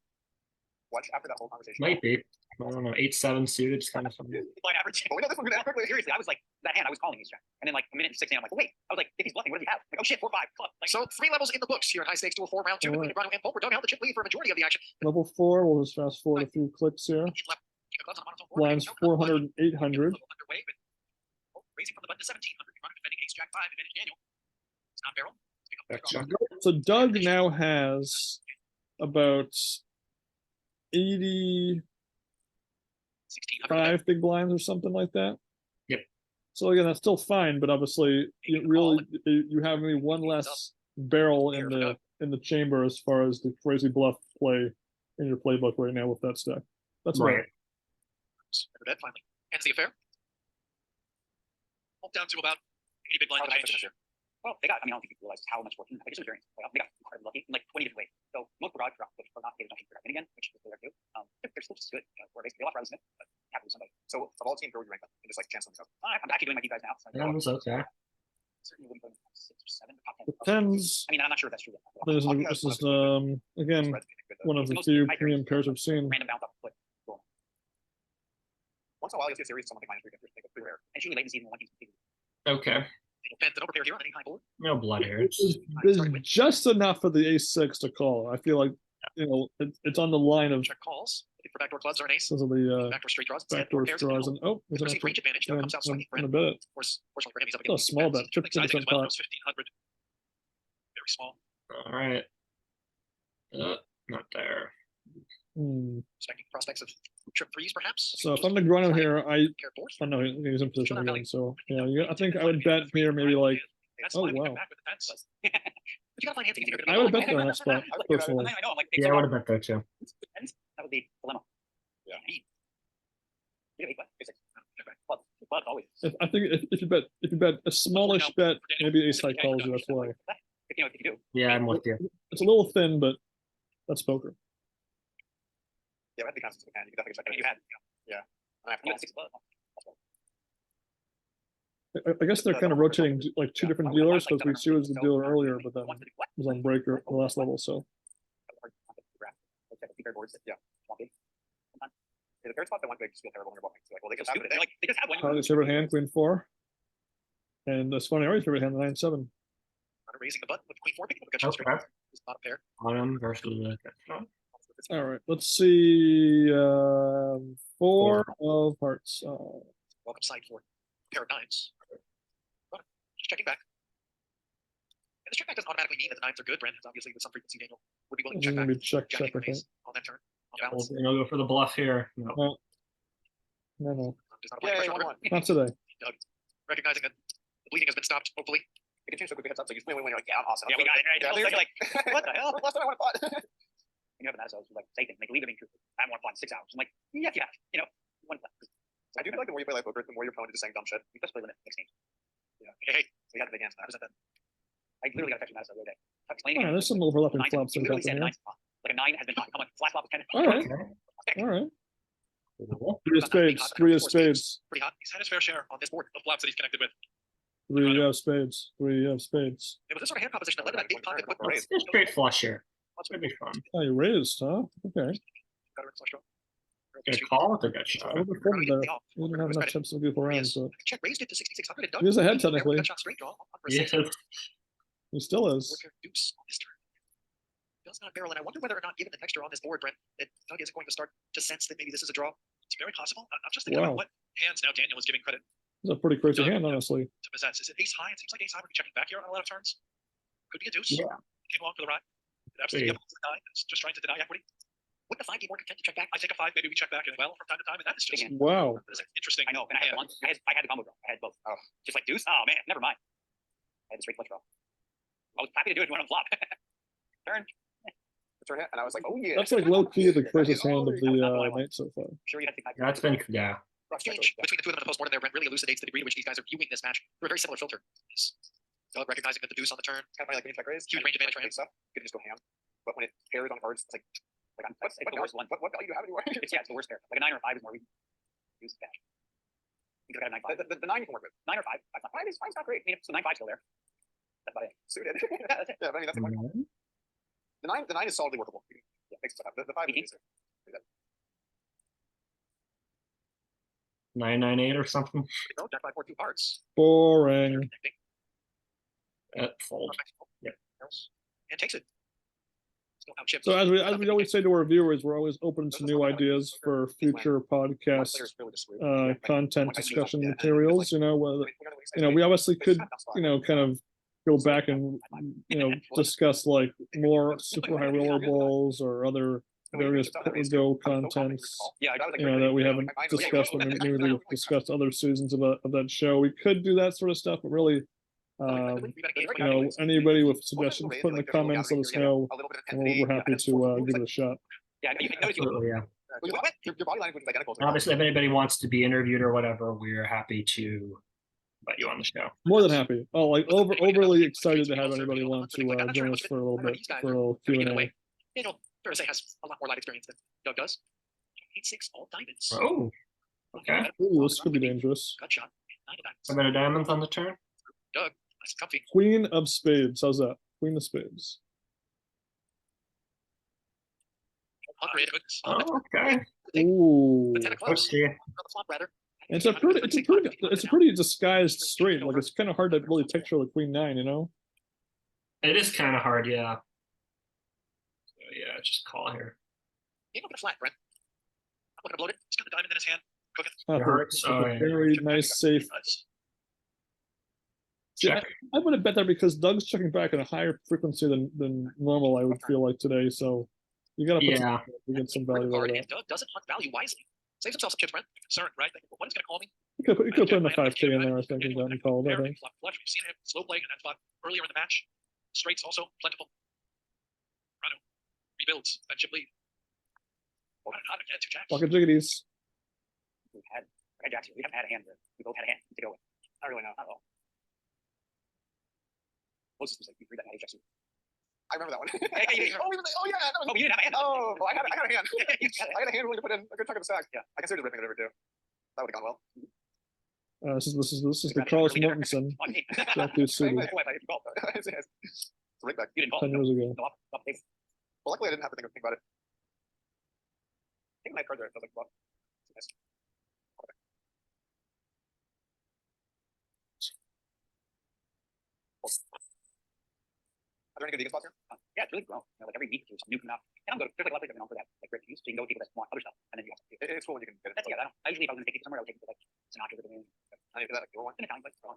Speaker 4: Watch after that whole conversation.
Speaker 2: Might be. I don't know. 8-7 suited is kind of fun.
Speaker 3: Line average.
Speaker 4: Oh, we know this one.
Speaker 3: Seriously, I was like that hand. I was calling these tracks, and then like a minute and 16, I'm like, wait. I was like, if he's bluffing, what does he have? Like, oh shit, 4-5. Club. Like,
Speaker 5: So 3 levels in the books here in High Stakes Duel 4 round 2 between
Speaker 1: Alright.
Speaker 5: Negreanu and Polk. We're down the chip lead for a majority of the action.
Speaker 1: Level 4, we'll just fast forward a few clicks here.
Speaker 5: In left, King of Clubs on a monotone board.
Speaker 1: Blinds 400 and 800.
Speaker 5: Underway, but Polk raising from the button to 1700. Negreanu defending ace jack 5. Advantage Daniel. It's not barrel. Pick up the
Speaker 2: Gotcha.
Speaker 5: draw.
Speaker 1: So Doug now has about 85
Speaker 5: 1600.
Speaker 1: big blinds or something like that.
Speaker 2: Yep.
Speaker 1: So again, that's still fine, but obviously you have maybe one less barrel in the chamber as far as the crazy bluff play in your playbook right now with that stack. That's
Speaker 2: Right.
Speaker 1: right.
Speaker 5: Never bet finally. Ends the affair. Polk down to about 80 big blinds.
Speaker 3: well, they got. I mean, I don't think people realize how much work. Like, just with variance. They got incredibly lucky in like 20 different ways. So most garage drops, which are not paid attention for that again, which is what they're doing. They're still just good. We're basically a lot rather than Smith, but happy with somebody.
Speaker 4: So of all teams, where would you rank them? And just like chance them stuff.
Speaker 3: I'm actually doing my deep guys now. So
Speaker 2: That was okay.
Speaker 3: Certainly wouldn't go to 6 or 7. Top 10.
Speaker 1: Depends.
Speaker 3: I mean, I'm not sure if that's true. yet.
Speaker 1: This is again one of the few premium pairs I've seen.
Speaker 3: Random bounce off the foot. Cool.
Speaker 4: Once in a while, you'll see a series of something minus 3 countries. Make it pretty rare.
Speaker 3: And usually late in the season, one team's completely.
Speaker 2: Okay.
Speaker 5: Depends. An overpair here on any high board.
Speaker 2: No blood here.
Speaker 1: There's just enough for the ace-6 to call. I feel like, it's on the line of
Speaker 5: Check calls. Looking for backdoor clubs or an ace.
Speaker 1: because of the
Speaker 5: Backdoor straight draws. Instead,
Speaker 1: backdoor
Speaker 5: pairs in the
Speaker 1: draws
Speaker 5: middle.
Speaker 1: and oh,
Speaker 5: If
Speaker 1: there's
Speaker 5: there's a range advantage, that comes out swinging for
Speaker 1: in a
Speaker 5: him.
Speaker 1: bit.
Speaker 5: Of course, fortunately for him, he's up
Speaker 1: Oh,
Speaker 5: against
Speaker 1: small bet, 50%
Speaker 5: Sizing as well,
Speaker 1: pot.
Speaker 5: goes 1500. Very small.
Speaker 2: All right. Not there.
Speaker 5: Expecting prospects of trip threes, perhaps.
Speaker 1: So if I'm Negreanu here, I
Speaker 5: Pair fours.
Speaker 1: don't know he's in position again. So yeah, I think I would bet here maybe like
Speaker 5: That's
Speaker 1: oh,
Speaker 5: why we
Speaker 1: wow.
Speaker 5: come back with the tens. But you gotta find hands if you're
Speaker 1: I would bet there on that spot personally.
Speaker 3: I know. I'm like,
Speaker 2: Yeah, I would have bet there too.
Speaker 3: that would be dilemma.
Speaker 4: Yeah.
Speaker 3: Yeah, but always.
Speaker 1: I think if you bet a smallish bet, maybe ace high calls you. That's why
Speaker 3: If you do.
Speaker 2: Yeah, I'm with you.
Speaker 1: it's a little thin, but that's poker.
Speaker 4: Yeah, we have to be constant with hand. You can definitely check
Speaker 3: I mean,
Speaker 4: it.
Speaker 3: you had.
Speaker 4: I have to
Speaker 3: You
Speaker 4: call.
Speaker 3: had 6 of clubs.
Speaker 1: I guess they're kind of rotating like two different dealers because we see was the dealer earlier, but then was on breaker the last level. So
Speaker 4: Yeah. Yeah, the third spot that one big just feel terrible when you're bluffing. So like, well, they just have it.
Speaker 3: They're like, they just have one.
Speaker 1: Harley's favorite hand, queen 4. And that's funny, Ari's favorite hand, 9-7.
Speaker 5: Runner raising the button with queen four, picking up a gut shot straight.
Speaker 2: Okay.
Speaker 5: It's not a pair.
Speaker 2: On him versus the
Speaker 1: All right, let's see. 4 of hearts.
Speaker 5: Welcome side four. Pair of nines. Runner. Just checking back. And this check back doesn't automatically mean that the nines are good, Brent. It's obviously with some frequency, Daniel would be willing to check back.
Speaker 1: Maybe check,
Speaker 5: Jacking
Speaker 1: check, I
Speaker 5: an
Speaker 1: think.
Speaker 5: ace on that turn. On balance.
Speaker 2: I'll go for the bluff here. No.
Speaker 1: No,
Speaker 5: Does not apply pressure on her.
Speaker 1: not today.
Speaker 5: Doug, recognizing that the bleeding has been stopped, hopefully.
Speaker 4: It can change so quickly heads up. So you just win, you're like, yeah, I'm awesome.
Speaker 3: Yeah, we got it. Right.
Speaker 4: Yeah,
Speaker 3: You're like,
Speaker 4: what the hell? Last time I would have thought.
Speaker 3: you have an attitude like say things, make leave it being truthful. I want fun 6 hours. I'm like, yeah, one.
Speaker 4: I do feel like the more you play live poker, the more you're prone to just saying dumb shit.
Speaker 3: We just play limit next game.
Speaker 5: Hey,
Speaker 3: We got the big hands.
Speaker 5: how does that then?
Speaker 3: I literally got a text from Madison the other day. Explaining.
Speaker 1: Yeah, there's some overlapping
Speaker 3: Nine-
Speaker 1: flops
Speaker 3: he
Speaker 1: that
Speaker 3: literally
Speaker 1: happen
Speaker 3: said
Speaker 1: here.
Speaker 3: 9 like a 9 has been I'm like flash flop with 10.
Speaker 1: All right, all right. 3 of spades, 3 of spades,
Speaker 5: Pretty hot. He's had his fair share on this board of flops that he's connected with.
Speaker 1: 3 of spades, 3 of spades.
Speaker 5: It was this sort of hand composition that led to that big pocket with
Speaker 2: Let's do straight flush here. That's gonna be fun.
Speaker 1: Oh, you raised, huh? Okay.
Speaker 2: Gonna call with a gut
Speaker 1: I
Speaker 2: shot.
Speaker 1: would have folded there. We didn't have enough chips to go around, so
Speaker 5: Check raised it to 6,600 and done.
Speaker 1: he was ahead technically.
Speaker 5: Gut shot straight draw on for a
Speaker 2: Yeah.
Speaker 5: six.
Speaker 1: He still is.
Speaker 5: Four pair deuce on this turn. Does not barrel, and I wonder whether or not, given the texture on this board, Brent, that Doug is going to start to sense that maybe this is a draw. It's very possible. I'm just thinking
Speaker 1: Wow.
Speaker 5: about what hands now Daniel is giving credit
Speaker 1: It's a pretty crazy hand, honestly.
Speaker 5: to possess. Is it ace high? It seems like ace high would be checking back here on a lot of turns. Could be a deuce.
Speaker 2: Yeah.
Speaker 5: Came along for the ride. It absolutely
Speaker 2: Yeah.
Speaker 5: deny. It's just trying to deny equity. Wouldn't a 5 be more content to check back? I think a 5, maybe we check back as well from time to time, and that is just
Speaker 3: Big hand.
Speaker 1: Wow.
Speaker 5: that is an interesting.
Speaker 3: I know, and I had
Speaker 5: hand.
Speaker 3: one. I had the combo draw. I had both. Oh, just like deuce. Oh man, never mind. I had the straight flush draw. I was happy to do it when I'm flop. Turn.
Speaker 4: Turn it, and I was like, oh yeah.
Speaker 1: That's like low key the craziest hand of
Speaker 3: Not
Speaker 1: the
Speaker 3: what I want.
Speaker 1: night so far.
Speaker 3: Sure, you had to think.
Speaker 2: That's been yeah.
Speaker 5: Exchange between the two of them in the postmortem there, Brent, really elucidates the degree to which these guys are viewing this match through a very similar filter. Doug recognizing that the deuce on the turn,
Speaker 4: It's kind of funny, like when you check raise,
Speaker 5: huge range advantage for him.
Speaker 4: stuff, you can just go ham. But when it pairs on cards, it's like
Speaker 3: It's the worst one.
Speaker 4: what value do you have anymore?
Speaker 3: It's the worst pair. Like a 9 or a 5 is more we use cash. You could have 9 5.
Speaker 4: The 9 you can work with.
Speaker 3: 9 or 5. 5's not great. I mean, so 9 5 still there. That's about it.
Speaker 4: Suited.
Speaker 3: Yeah, that's it.
Speaker 4: Yeah, but I mean, that's the point. The nine is solidly workable. Yeah, makes stuff up. The 5 is easier.
Speaker 2: 998 or something.
Speaker 5: No, Jack 5 4 2 cards.
Speaker 1: Boring.
Speaker 5: Connecting.
Speaker 2: Fold. Yeah.
Speaker 5: And takes it. Still out chips.
Speaker 1: So as we always say to our viewers, we're always open to new ideas for future podcast content discussion materials. We obviously could, kind of go back and discuss like more super high roller balls or other various go contents
Speaker 3: Yeah,
Speaker 1: that we haven't discussed, but maybe we've discussed other seasons of that show. We could do that sort of stuff, but really anybody with suggestions, put in the comments, let us know, and we're happy to give it a shot.
Speaker 3: Yeah, you can notice you
Speaker 2: Absolutely, yeah.
Speaker 4: Your body language is identical.
Speaker 2: Obviously, if anybody wants to be interviewed or whatever, we're happy to let you on the show.
Speaker 1: More than happy. Oh, like overly excited to have anybody want to join us for a little bit, for a little Q&A.
Speaker 5: Daniel Thursday has a lot more live experience than Doug does. 8-6 all diamonds.
Speaker 2: Oh, okay.
Speaker 1: Ooh, this could be dangerous.
Speaker 5: Gut shot. 9 of diamonds.
Speaker 2: A bit of diamonds on the turn.
Speaker 5: Doug, Nice and comfy.
Speaker 1: Queen of spades. How's that? Queen of spades.
Speaker 5: 100. Goodness.
Speaker 2: Oh, okay.
Speaker 1: Ooh.
Speaker 5: The 10 of
Speaker 2: Oh,
Speaker 5: clubs.
Speaker 2: see.
Speaker 5: On the flop, rather.
Speaker 1: And it's a pretty disguised straight. Like it's kind of hard to really picture the queen nine, you know?
Speaker 2: It is kind of hard, yeah. So yeah, just call here.
Speaker 5: Ain't looking flat, Brent. I'm looking to bloat it. He's got the diamond in his hand. Cooking.
Speaker 1: That's
Speaker 2: hurts.
Speaker 1: a
Speaker 2: Oh, yeah.
Speaker 1: very nice safe.
Speaker 5: Nice.
Speaker 1: See,
Speaker 2: Check.
Speaker 1: I would have bet that because Doug's checking back at a higher frequency than normal. I would feel like today, so you gotta put
Speaker 2: Yeah.
Speaker 1: you get some
Speaker 5: River
Speaker 1: value out
Speaker 5: card,
Speaker 1: of that.
Speaker 5: and Doug doesn't hunt value wisely. Saves himself some chips, Brent. Concerned, right? Like, what is going to call me?
Speaker 1: You could put in the 5K in there, I think, and gotten called. I think.
Speaker 5: Flush. We've seen him slow play in that spot earlier in the match. Straights also plentiful. Rano rebuilds that chip lead. Not again, 2 jacks.
Speaker 1: Pocket jiggities.
Speaker 3: We've had, Jacks, we haven't had a hand where we both had a hand to go with. I don't really know. Not at all. Closest was like you 3 that had HX.
Speaker 4: I remember that one.
Speaker 3: Hey,
Speaker 4: oh, yeah. That was,
Speaker 3: Oh, you didn't have a hand.
Speaker 4: oh, well, I had a hand.
Speaker 3: You got it.
Speaker 4: I had a hand willing to put in a good chunk of the stack. Yeah, I considered ripping it over too. That would have gone well.
Speaker 1: This is the Carlos Mortensen
Speaker 3: On me.
Speaker 1: Jack Deuce
Speaker 4: Same
Speaker 1: suited
Speaker 4: thing. If you call. It's a ring back.
Speaker 3: You didn't call.
Speaker 1: 10 years ago.
Speaker 3: No, off the table.
Speaker 4: Well, luckily I didn't have to think about it. I think my card there feels like well. Nice. Are there any good vegan spots here?
Speaker 3: Yeah, it's really grown. You know, like every week there's some new coming out. And I'm good. There's like a lot of things for that, like great views. So you can go with people that want other stuff, and then you have to.
Speaker 4: It's cool when you can get it.
Speaker 3: That's yeah. I usually if I was gonna take it somewhere, I would take it to like Sinatra or the moon.
Speaker 4: I need that like your one.
Speaker 3: In a town place. For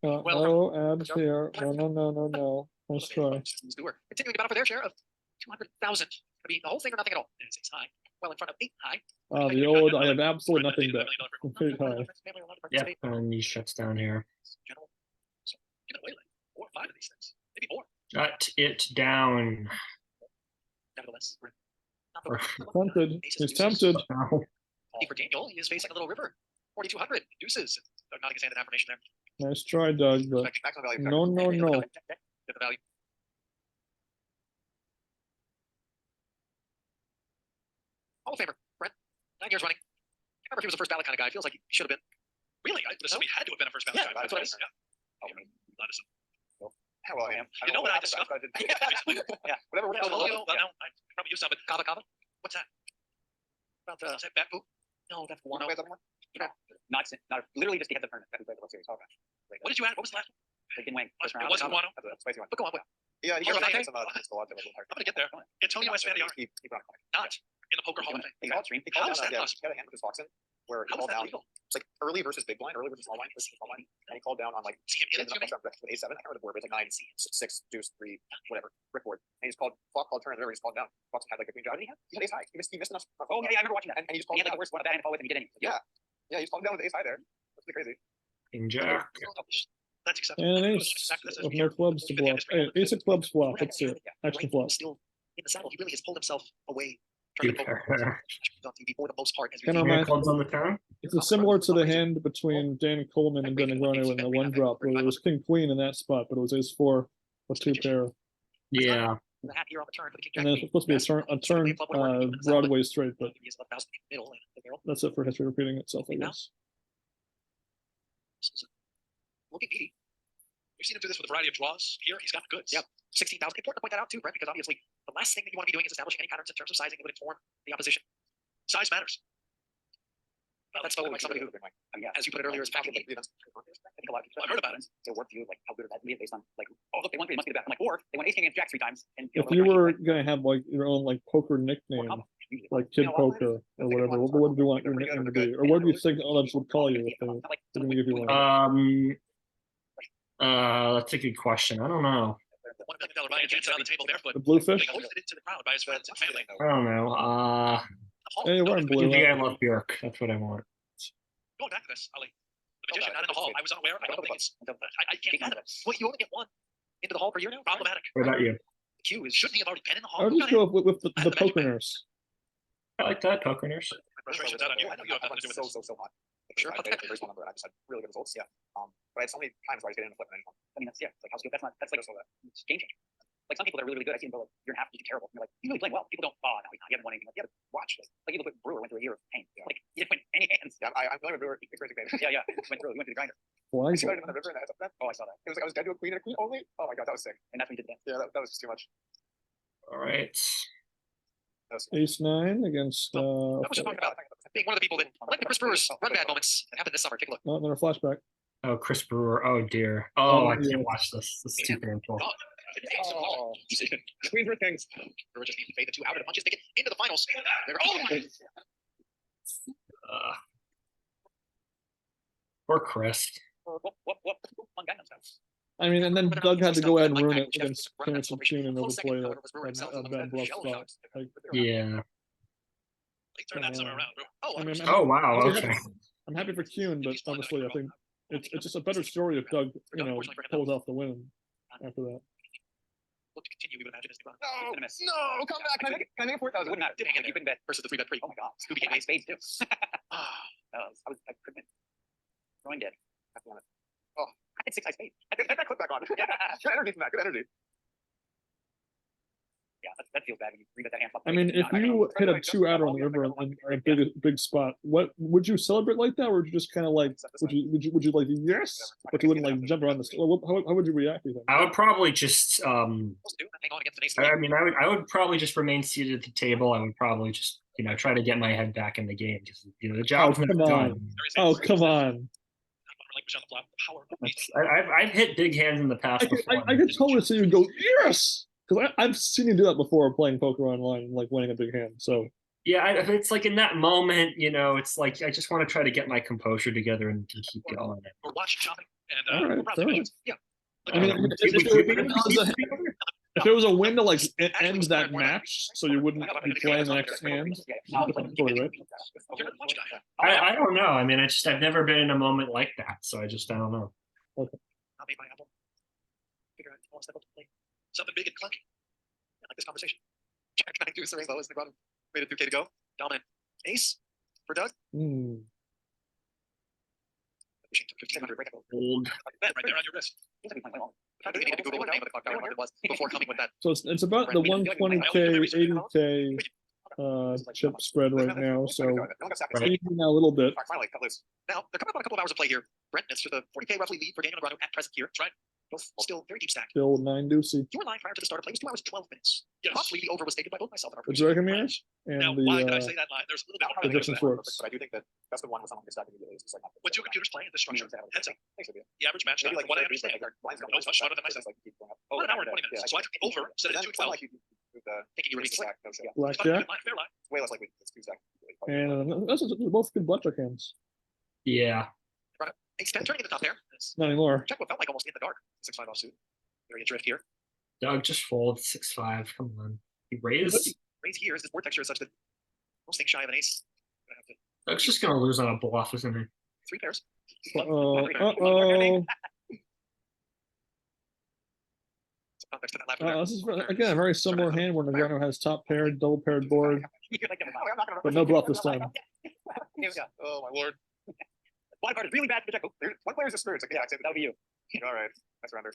Speaker 1: Oh, abs here. No. Nice try.
Speaker 5: Stewart continuing to battle for their share of 200,000. I mean, the whole thing or nothing at all. It's 6 high. Well, in front of 8 high.
Speaker 1: The old, I have absolutely nothing bet. Complete high.
Speaker 2: Yep. And he shuts down here.
Speaker 5: General. So, give it away like 4 or 5 of these things. Maybe more.
Speaker 2: Shut it down.
Speaker 5: Nevertheless, we're not
Speaker 1: Tempted. He's tempted.
Speaker 2: Ow.
Speaker 5: For Daniel, he is facing a little river. 4,200 deuces. They're nodding his hand in affirmation there.
Speaker 1: Nice try, Doug, but
Speaker 4: Maximum value.
Speaker 1: no.
Speaker 5: Get the value. Hall of Famer, Brent. 9 years running. I remember if he was a first ballot kind of guy. Feels like he should have been. Really? I would assume he had to have been a first ballot Yeah, guy. that's what I mean.
Speaker 4: Oh,
Speaker 5: Not assume.
Speaker 4: yeah, well, I am.
Speaker 5: You know what I discovered?
Speaker 3: Yeah.
Speaker 4: Whatever.
Speaker 5: Oh, well, you know, no, I probably use some, but kava. What's that? About is that bat poop? No, that's one.
Speaker 4: No,
Speaker 3: Not literally just to hit the tournament. That was like the World Series. Okay.
Speaker 5: What did you add? What was the last one?
Speaker 3: They didn't win.
Speaker 5: It wasn't guano.
Speaker 4: That's a spicy one.
Speaker 5: But go on.
Speaker 4: Yeah, you
Speaker 5: Hall
Speaker 4: got
Speaker 5: of Fame?
Speaker 4: some it's a lot of
Speaker 5: I'm gonna get there. Antonio Esfandiari,
Speaker 4: Keep on going.
Speaker 5: not in the poker Hall of Fame.
Speaker 3: They called stream.
Speaker 4: He
Speaker 5: How
Speaker 4: called
Speaker 5: is
Speaker 4: down,
Speaker 5: that
Speaker 4: yeah,
Speaker 5: possible?
Speaker 4: he had a hand with his Foxen where he
Speaker 5: How is
Speaker 4: called
Speaker 5: that
Speaker 4: down.
Speaker 5: legal?
Speaker 4: It's like early versus big blind, early versus small blind, and he called down on like
Speaker 5: See him in it, you mean?
Speaker 4: with A7. I can't remember the board, but it's like 9, 6, deuce, 3, whatever, brick board. And he just called flop, called turn, and he just called down. Foxen had like a queen jack. He had ace high. He missed enough.
Speaker 3: Oh yeah, I remember watching that.
Speaker 4: And he just
Speaker 3: He
Speaker 4: called
Speaker 3: had like
Speaker 4: down.
Speaker 3: the worst one of that info with him. He did anything.
Speaker 4: Yeah, he just called down with ace high there. That's pretty crazy.
Speaker 2: King Jack.
Speaker 5: That's acceptable.
Speaker 1: And an ace with no clubs to block. Hey, ace of clubs flop. That's it. Action flop.
Speaker 5: Still in the saddle, he really has pulled himself away
Speaker 2: Two
Speaker 5: from the poker
Speaker 2: pair.
Speaker 5: on TV for the most part. As we
Speaker 1: Kind of
Speaker 5: see.
Speaker 1: reminds-
Speaker 2: Clubs on the turn.
Speaker 1: It's similar to the hand between Dan Coleman and Negreanu in the one drop, where it was king queen in that spot, but it was ace 4 with 2 pair.
Speaker 2: Yeah.
Speaker 5: The hat here on the turn for the King
Speaker 1: And
Speaker 5: Jack
Speaker 1: then
Speaker 5: queen.
Speaker 1: it's supposed to be a turn Broadway straight, but
Speaker 5: He is 11,000 feet middle and the barrel.
Speaker 1: that's it for history repeating itself, I guess.
Speaker 5: This is looking meaty. We've seen him do this with a variety of draws. Here, he's got the goods. Yep. 16,000. Important to point that out too, Brent, because obviously the last thing that you want to be doing is establishing any patterns in terms of sizing that would inform the opposition. Size matters. That's spoken by somebody who,
Speaker 3: Yeah.
Speaker 5: as you put it earlier, is probably.
Speaker 3: I think a lot of people.
Speaker 5: I've heard about it.
Speaker 3: They work view like how good that is based on like, oh look, they won 3, they must be the best. I'm like, or they won ace king against jack 3 times. And
Speaker 1: If you were gonna have like your own like poker nickname, like Kid Poker or whatever, what would you want your nickname to be? Or what do you think others would call you if they were gonna give you one?
Speaker 2: That's a good question. I don't know.
Speaker 5: $1 million Ryan Jensen on the table barefoot.
Speaker 1: The bluefish?
Speaker 5: Being hoisted into the crowd by his friends and family.
Speaker 2: I don't know.
Speaker 1: Hey, we're in blue.
Speaker 2: I love Bjork. That's what I want.
Speaker 5: Going back to this, Ali. The magician not in the hall. I was unaware. I don't think it's. I can't fathom it. Wait, you only get one into the hall per year now? Problematic.
Speaker 2: What about you?
Speaker 5: The queue is, shouldn't he have already been in the hall?
Speaker 1: I would just go with the poker nurse.
Speaker 2: I like that, poker nurse.
Speaker 5: Frustration's out on you. I know you have nothing to do with this.
Speaker 4: So hot.
Speaker 5: Sure.
Speaker 4: I had a very small number. I just had really good results. Yeah. But I had so many times where I was getting in a flip and I just
Speaker 3: I mean, that's yeah, it's like how's good. That's not. That's like
Speaker 4: just so that.
Speaker 3: it's game changer. Like some people that are really, really good, I see them go like year and a half, just terrible. And you're like, you really playing well. People don't. Oh no, he's not. You haven't won anything. Like, yeah, but watch this. Like you look at Brewer went through a year of pain. Like he didn't win any hands.
Speaker 4: Yeah, I'm familiar with Brewer experiencing pain.
Speaker 3: Yeah, yeah. He went through. He went through the grinder.
Speaker 4: I
Speaker 1: Flies.
Speaker 4: started on the river and that.
Speaker 3: Oh, I saw that.
Speaker 4: It was like I was dead to a queen and a queen only. Oh my god, that was sick.
Speaker 3: And that's when he did that.
Speaker 4: Yeah, that was just too much.
Speaker 2: All right.
Speaker 4: That was
Speaker 1: Ace nine against
Speaker 5: That was just talking about being one of the people that like the Chris Brewers run bad moments that happened this summer. Take a look.
Speaker 1: not another flashback.
Speaker 2: Oh, Chris Brewer. Oh dear. Oh, I
Speaker 1: yeah.
Speaker 2: can't watch this. This is too painful.
Speaker 4: Oh, queens were things.
Speaker 5: Brewer just needs to fade the two out of the punches, take it into the finals. Oh,
Speaker 2: Poor Chris.
Speaker 3: What? One guy knows that.
Speaker 1: I mean, and then Doug had to go ahead and ruin it against Clarence and Kuhn and overplay a bad bluff spot. Like,
Speaker 2: Yeah.
Speaker 5: Late turn that summer around. Oh,
Speaker 1: I mean,
Speaker 2: Oh wow. Okay.
Speaker 1: I'm happy for Kuhn, but honestly, I think it's just a better story if Doug, pulls off the win after that.
Speaker 5: look to continue, we would imagine, is Negreanu.
Speaker 4: No,
Speaker 3: Gonna miss.
Speaker 4: no, come back. Can I make it 4,000?
Speaker 3: Wouldn't matter.
Speaker 5: Didn't hang in
Speaker 3: You couldn't bet.
Speaker 5: versus the 3-bet pre.
Speaker 3: Oh my god.
Speaker 5: Who
Speaker 3: He
Speaker 5: became
Speaker 3: had spades too.
Speaker 5: Ah,
Speaker 3: I couldn't. Throwing dead.
Speaker 4: That's the one.
Speaker 3: I had 6 high spades.
Speaker 4: Get that clip back on.
Speaker 3: Yeah.
Speaker 4: Good energy from that. Good energy.
Speaker 3: Yeah, that feels bad when you read that hand.
Speaker 1: I mean, if you hit a 2-outer on the river on a big spot, what would you celebrate like that, or would you just kind of like would you like yes, but you wouldn't like jump around the how would you react? You think?
Speaker 2: I would probably just
Speaker 5: supposed to do, hang on against an ace.
Speaker 2: I mean I would probably just remain seated at the table. I would probably just try to get my head back in the game because the job's not
Speaker 1: come on.
Speaker 2: done.
Speaker 1: Oh come on!
Speaker 2: I've hit big hands in the past.
Speaker 1: I could totally see you go yes, because I've seen you do that before playing poker online, like winning a big hand. So
Speaker 2: yeah, it's like in that moment, it's like I just want to try to get my composure together and keep going.
Speaker 5: Or watch shopping
Speaker 1: All
Speaker 5: and
Speaker 1: right, fair enough.
Speaker 5: yeah.
Speaker 1: I mean, if it was a win to like end that match, so you wouldn't be playing the next hand. Totally right.
Speaker 5: You're not a watch guy.
Speaker 2: I don't know. I mean, I've never been in a moment like that, so I don't know.
Speaker 5: Not made my album. Figure out one step up to play. Something big and clunky. I like this conversation. Jack 9 deuce the rainbow is Negreanu. Made it through K to go. Dominant. Ace for Doug.
Speaker 1: Hmm.
Speaker 5: 1500 break.
Speaker 2: Old.
Speaker 5: Bet right there on your wrist. I think you need to Google what the name of the clock tower was before coming with that.
Speaker 1: So it's about the 120K, 80K chip spread right now. So changing a little bit.
Speaker 4: Finally, cut loose.
Speaker 5: Now, they're coming up on a couple of hours of play here. Brent, it's just a 40K roughly lead for Daniel Negreanu at present here. That's right. Both still very deep stacked.
Speaker 1: Still 9 deucey.
Speaker 5: You were live prior to the start of play. It was 2 hours, 12 minutes. Yes. Roughly, the over was taken by both myself and our
Speaker 1: Would you recommend it?
Speaker 5: Now,
Speaker 1: And
Speaker 5: why did I
Speaker 1: the
Speaker 5: say that line? There's a little bit more
Speaker 1: projection
Speaker 5: to that.
Speaker 1: works.
Speaker 4: But I do think that best of one with someone who's stacking immediately is just like
Speaker 5: When two computers play in this structure, heads up.
Speaker 4: Thanks, Olivia.
Speaker 5: The average match
Speaker 4: Maybe
Speaker 5: time,
Speaker 4: like
Speaker 5: from what I
Speaker 4: one
Speaker 5: understand,
Speaker 4: lines
Speaker 5: it was much shorter than myself.
Speaker 4: like keep going up.
Speaker 5: About an hour and 20 minutes. So I took the over, set it at 212,
Speaker 4: Like you move the
Speaker 5: thinking you were reading
Speaker 4: stack, no shit.
Speaker 1: blackjack.
Speaker 5: Fair line.
Speaker 4: It's way less likely it's two stack.
Speaker 1: And those are both good blackjack hands.
Speaker 2: Yeah.
Speaker 5: Ace 10 turning in the top pair. It's
Speaker 1: Not anymore.
Speaker 5: check what felt like almost in the dark. 6-5 offsuit. Very adrift here.
Speaker 2: Doug just fold 6-5. Come on. He raised.
Speaker 5: Raise here is this board texture is such that most things shy of an ace. Gonna have to
Speaker 2: Doug's just gonna lose on a bluff, isn't he?
Speaker 5: 3 pairs.
Speaker 1: Uh-oh.
Speaker 5: Context to that laughter there.
Speaker 1: This is again a very similar hand where Negreanu has top paired, double paired board, but no bluff this time.
Speaker 4: Oh my lord.
Speaker 3: One card is really bad to check.
Speaker 4: One player's experience. Like, yeah, I'd say
Speaker 3: That would be you.
Speaker 4: all right. I surrender.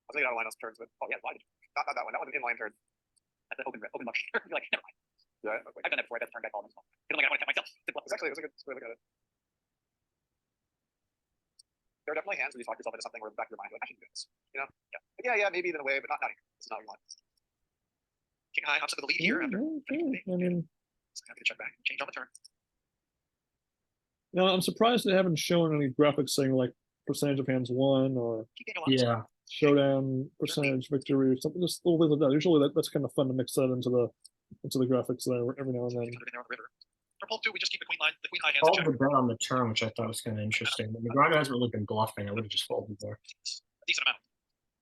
Speaker 4: I'll take it out of line those turns, but
Speaker 3: Oh yeah, why did you?
Speaker 4: not that one. That was an inline turn.
Speaker 3: That's an open much. You're like, never mind.
Speaker 4: Yeah,
Speaker 3: I've done that before. I bet the turn back all this one. I'm like, I want to tap myself.
Speaker 4: it was actually it was a good way to look at it. There are definitely hands where you talk yourself into something where in the back of your mind, you're like, I should do this. Yeah, maybe in a way, but not here. It's not what you want.
Speaker 5: King high hops up with the lead here after.
Speaker 1: I mean,
Speaker 5: Happy to check back. Change on the turn.
Speaker 1: no, I'm surprised they haven't shown any graphics saying like percentage of hands won or
Speaker 5: Keep Daniel honest.
Speaker 2: Yeah.
Speaker 1: showdown percentage victory or something, just little things like that. Usually that's kind of fun to mix that into the graphics there every now and then.
Speaker 5: 600 in there on the river. For Polk 2, we just keep the queen high hands.
Speaker 2: Fold
Speaker 5: in
Speaker 2: the
Speaker 5: check.
Speaker 2: bet on the turn, which I thought was kind of interesting. But Negreanu hasn't really been bluffing. I would have just folded there.
Speaker 5: A decent amount.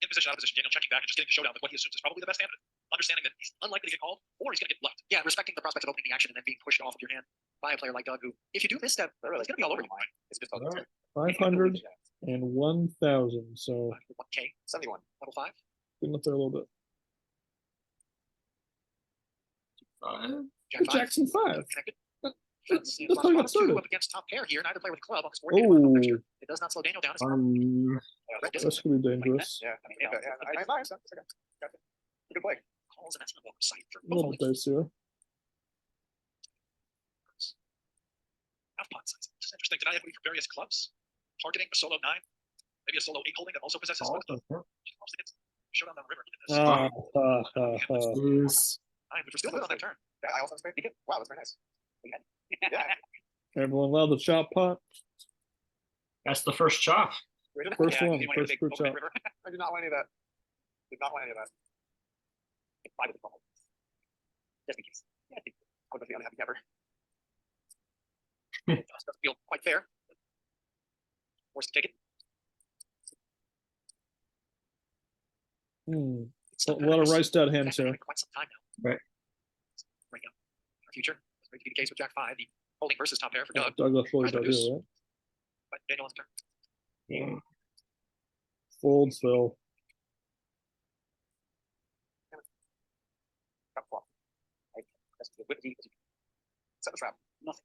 Speaker 5: In position, out of position. Daniel checking back and just getting the showdown with what he assumes is probably the best hand. Understanding that he's unlikely to get called or he's going to get bluffed. Yeah, respecting the prospect of opening the action and then being pushed off of your hand by a player like Doug, who, if you do misstep, he's going to be all over you.
Speaker 4: It's just
Speaker 2: All right.
Speaker 1: 500 and 1,000. So
Speaker 5: 1K,
Speaker 4: 71.
Speaker 5: level 5.
Speaker 1: getting up there a little bit.
Speaker 5: Jack 5.
Speaker 1: Jackson 5.
Speaker 5: Connected.
Speaker 1: That's
Speaker 5: Plus
Speaker 1: how you got
Speaker 5: minus 2
Speaker 1: started.
Speaker 5: up against top pair here. Neither player with club on this 4K picture. It does not slow Daniel down.
Speaker 1: That's gonna be dangerous.
Speaker 4: Yeah,
Speaker 3: I mean, you know,
Speaker 4: I understand. It's okay. Good play.
Speaker 5: Calls, and that's an oversight for
Speaker 1: A little
Speaker 5: both.
Speaker 1: dicier.
Speaker 5: Half pot size. It's interesting. Deny equity for various clubs. Targeting a solo 9. Maybe a solo 8 holding that also possesses
Speaker 2: Oh,
Speaker 5: both.
Speaker 2: okay.
Speaker 5: Showdown on the river.
Speaker 2: Jeez.
Speaker 5: 9, which was still good on that turn.
Speaker 4: Yeah, I also have space. Wow, that's very nice. Yeah.
Speaker 1: Everyone love the chop pot.
Speaker 2: That's the first chop.
Speaker 1: First
Speaker 5: Yeah,
Speaker 1: one,
Speaker 5: you wanna
Speaker 1: first
Speaker 5: big
Speaker 1: good
Speaker 5: open
Speaker 1: chop.
Speaker 5: river.
Speaker 4: I did not want any of that. Did not want any of that.
Speaker 3: Five with the ball. Just in case. Yeah, I think
Speaker 4: I would be unhappy ever.
Speaker 5: Doesn't feel quite fair. Forced to take it. It's
Speaker 1: A
Speaker 5: not
Speaker 1: lot of
Speaker 5: bad.
Speaker 1: rice dead
Speaker 5: It's
Speaker 1: hands
Speaker 5: been
Speaker 1: here.
Speaker 5: for quite some time now.
Speaker 2: Right.
Speaker 5: Bring up our future. It's going to be the case with Jack 5, the holding versus top pair for Doug.
Speaker 1: Douglas really
Speaker 5: Either
Speaker 1: dug
Speaker 5: deuce.
Speaker 1: here, right?
Speaker 5: But Daniel on turn.
Speaker 2: Yeah.
Speaker 1: Folds though.
Speaker 3: trap flop. Right? That's the whip D.
Speaker 4: Set the trap.
Speaker 3: Nothing.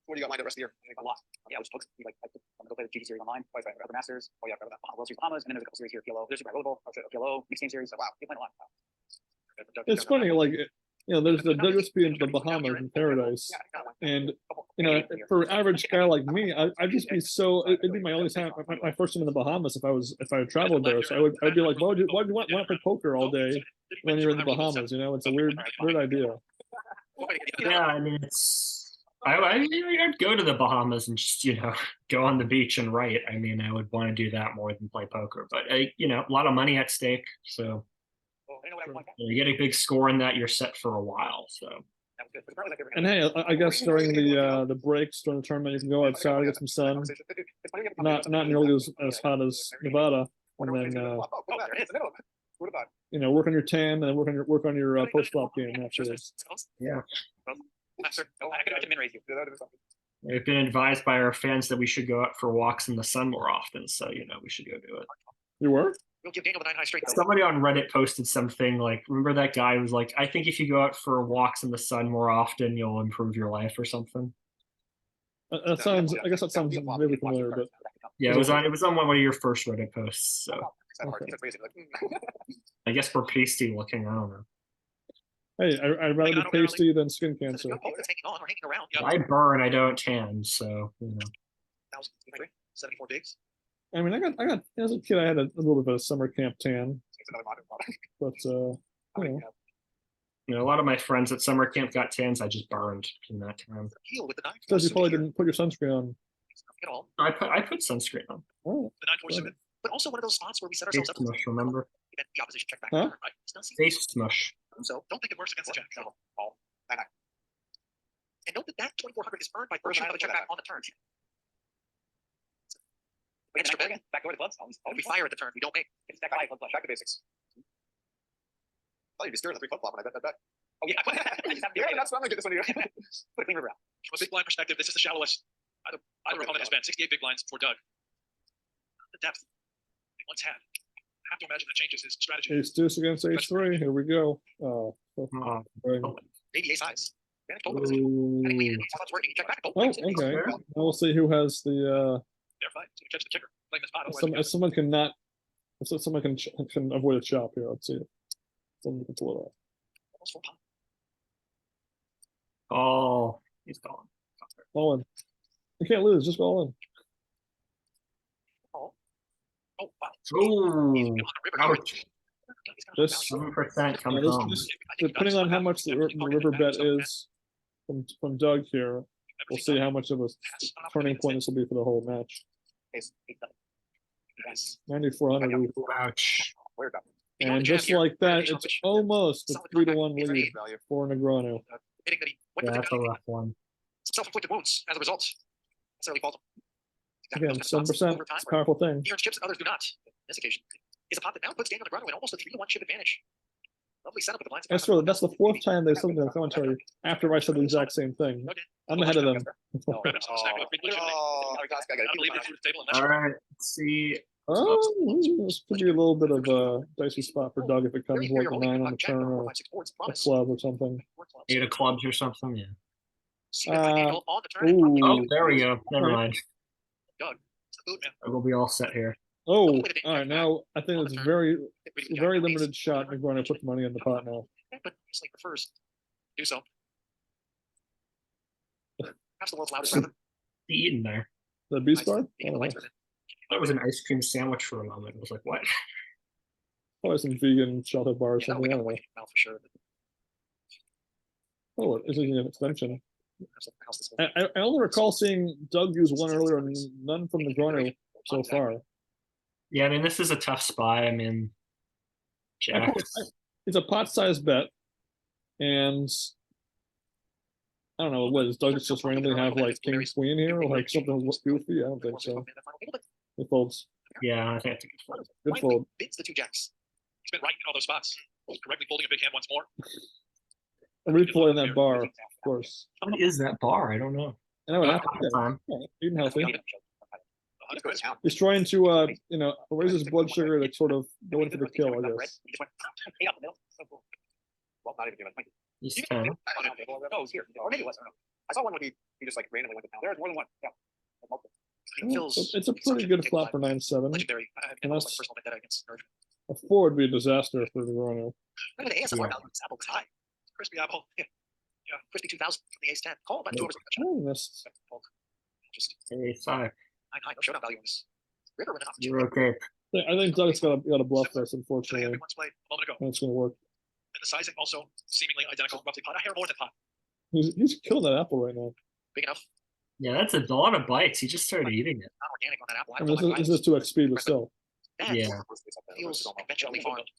Speaker 4: What do you got lined the rest of the year?
Speaker 3: A lot. Yeah, I was supposed to be like, I'm gonna go play the GT series online, play other Masters. Oh yeah, I've got that World Series Bahamas, and then there's a couple series here, PLO. There's Super High Level, PLO, mixed game series. So wow, you're playing a lot. Wow.
Speaker 1: It's funny, like, there's the WSB in the Bahamas in Paradise, and for average guy like me, I'd just be so. It'd be my only time, my first time in the Bahamas if I had traveled there. So I'd be like, why do you want to play poker all day when you're in the Bahamas? It's a weird idea.
Speaker 2: Yeah, I mean, I'd go to the Bahamas and just, go on the beach and write. I mean, I would want to do that more than play poker, but a lot of money at stake. So you get a big score in that, you're set for a while. So.
Speaker 1: And hey, I guess during the breaks during the tournament, you can go outside, get some sun. Not nearly as hot as Nevada, and then work on your tan and work on your post flop game afterwards.
Speaker 2: Yeah.
Speaker 3: I could have min raise you.
Speaker 2: We've been advised by our fans that we should go out for walks in the sun more often, so we should go do it.
Speaker 1: You were?
Speaker 5: We'll give Daniel the 9 high straight.
Speaker 2: Somebody on Reddit posted something like, remember that guy who was like, I think if you go out for walks in the sun more often, you'll improve your life or something.
Speaker 1: That sounds. I guess that sounds really familiar, but
Speaker 2: Yeah, it was on one of your first Reddit posts. So I guess we're pasty looking. I don't know.
Speaker 1: hey, I'd rather be pasty than skin cancer.
Speaker 5: It's hanging on or hanging around.
Speaker 2: I burn, I don't tan, so
Speaker 5: 74 bigs.
Speaker 1: I mean, I got as a kid, I had a little bit of a summer camp tan, but
Speaker 2: a lot of my friends at summer camp got tans. I just burned in that time.
Speaker 5: Heal with the 9.
Speaker 1: because you probably didn't put your sunscreen on.
Speaker 5: At all.
Speaker 2: I put sunscreen on.
Speaker 1: Oh,
Speaker 5: The 9 force suited. But also one of those spots where we set
Speaker 2: Face
Speaker 5: ourselves up.
Speaker 2: smush, remember?
Speaker 5: Event the opposition check back.
Speaker 1: Huh?
Speaker 5: Right. Still see.
Speaker 2: Face smush.
Speaker 5: So don't think it works against the jack. And note that 2400 is earned by virtue of the check back on the turn. Extra bet.
Speaker 3: Back over to clubs.
Speaker 5: We fire at the turn. We don't make.
Speaker 3: It's back five,
Speaker 4: Back to basics. Oh, you just stirred the 3 flip flop, and I bet that.
Speaker 3: Oh yeah.
Speaker 4: Yeah, that's what I'm gonna get this one here.
Speaker 3: Put a clean river out.
Speaker 5: From a big blind perspective, this is the shallowest either opponent has been. 68 big blinds for Doug. The depth he once had. I have to imagine that changes his strategy.
Speaker 1: ace deuce against ace three. Here we go.
Speaker 5: Maybe ace highs.
Speaker 1: Ooh.
Speaker 5: Check back.
Speaker 1: Oh, okay. Now we'll see who has the.
Speaker 5: They're fine. So you catch the kicker. Playing this pot.
Speaker 1: If someone can not, if someone can avoid a chop here. Let's see. Someone can pull it off.
Speaker 5: Almost full pot.
Speaker 2: Oh, he's gone.
Speaker 1: All in. You can't lose. Just all in.
Speaker 5: Oh, wow.
Speaker 2: Ooh,
Speaker 5: He's on the river.
Speaker 2: ouch.
Speaker 1: This,
Speaker 2: 7% comes
Speaker 1: this,
Speaker 2: home.
Speaker 1: this depending on how much the river bet is from Doug here, we'll see how much of a turning point this will be for the whole match. 9,400.
Speaker 2: Ouch.
Speaker 1: And just like that, it's almost a 3-1 lead for Negreanu.
Speaker 2: Yeah, that's a rough one.
Speaker 5: Self-inflicted wounds as a result. Necessarily fault.
Speaker 1: Again, 7%. It's a powerful thing.
Speaker 5: He earns chips and others do not. This occasion is a pot that now puts Daniel Negreanu in almost a 3-1 chip advantage. Lovely setup with the blinds.
Speaker 1: That's the fourth time they've said in the commentary after I said the exact same thing. I'm ahead of them.
Speaker 5: All
Speaker 2: All right, let's see.
Speaker 1: Oh, this could be a little bit of a dicey spot for Doug if it comes like a 9 on the turn or a club or something.
Speaker 2: 8 of clubs or something, yeah.
Speaker 1: Ooh.
Speaker 2: Oh, there we go. Never mind.
Speaker 5: Doug, it's the boot man.
Speaker 2: We'll be all set here.
Speaker 1: Oh, all right. Now I think it's very limited shot. Negreanu put the money in the pot now.
Speaker 5: But Slate prefers to do so. Perhaps the world's loudest rhythm.
Speaker 2: The eating there.
Speaker 1: The B spot?
Speaker 5: Being the lights within.
Speaker 2: That was an ice cream sandwich for a moment. I was like, what?
Speaker 1: Probably some vegan chocolate bar or
Speaker 5: Yeah, that'll
Speaker 1: something.
Speaker 5: make
Speaker 1: I
Speaker 5: a
Speaker 1: don't know.
Speaker 5: point mouth for sure.
Speaker 1: Oh, this is an extension.
Speaker 5: Perhaps the house this whole-
Speaker 1: I only recall seeing Doug use one earlier and none from Negreanu so far.
Speaker 2: Yeah, I mean, this is a tough spot. I mean, jacks.
Speaker 1: It's a pot-sized bet, and I don't know. What does Doug just randomly have like king queen here or like something goofy? I don't think so. It folds.
Speaker 2: Yeah, I think it's a good fold.
Speaker 1: Good
Speaker 5: Finally
Speaker 1: fold.
Speaker 5: bids the two jacks. He's been right in all those spots. Correctly folding a big hand once more.
Speaker 1: I'm replaying that bar, of course.
Speaker 2: What is that bar? I don't know.
Speaker 1: And I would have
Speaker 2: Time.
Speaker 1: eating healthy.
Speaker 5: That's good as hell.
Speaker 1: He's trying to raise his blood sugar to sort of go in for the kill, I guess.
Speaker 3: Well, not even doing it.
Speaker 2: He's
Speaker 5: You
Speaker 2: 10.
Speaker 5: know,
Speaker 3: Oh, it was here. Or maybe it was. I don't know. I saw one when he just like randomly went to town. There's more than one. Yeah.
Speaker 1: It's a pretty good flop for 9-7.
Speaker 5: Legendary.
Speaker 1: And
Speaker 5: And
Speaker 1: that's-
Speaker 5: personal vendetta against Nerve.
Speaker 1: A 4 would be a disaster for Negreanu.
Speaker 5: Look at the ASMR
Speaker 2: Yeah.
Speaker 5: value. This apple is high. Crispy apple. Yeah. Yeah. Crispy 2000 from the ace 10. Call about 2 overs.
Speaker 1: Oh, missed.
Speaker 5: Polk. Just
Speaker 2: A5.
Speaker 5: high, no showdown value on this. River with an
Speaker 2: You're
Speaker 5: opportunity.
Speaker 2: okay.
Speaker 1: I think Doug's got to bluff this,
Speaker 5: So the hand
Speaker 1: unfortunately.
Speaker 5: we once played a moment ago.
Speaker 1: And it's going to work.
Speaker 5: And the sizing also seemingly identical. Roughly pot. A hair more than pot.
Speaker 1: He's killing that apple right now.
Speaker 5: Big enough.
Speaker 2: Yeah, that's a lot of bites. He just started eating it.
Speaker 5: Not organic on that apple.
Speaker 1: I mean, this is 2x speed, but still.
Speaker 5: That
Speaker 2: Yeah.
Speaker 5: feels conventionally farmed.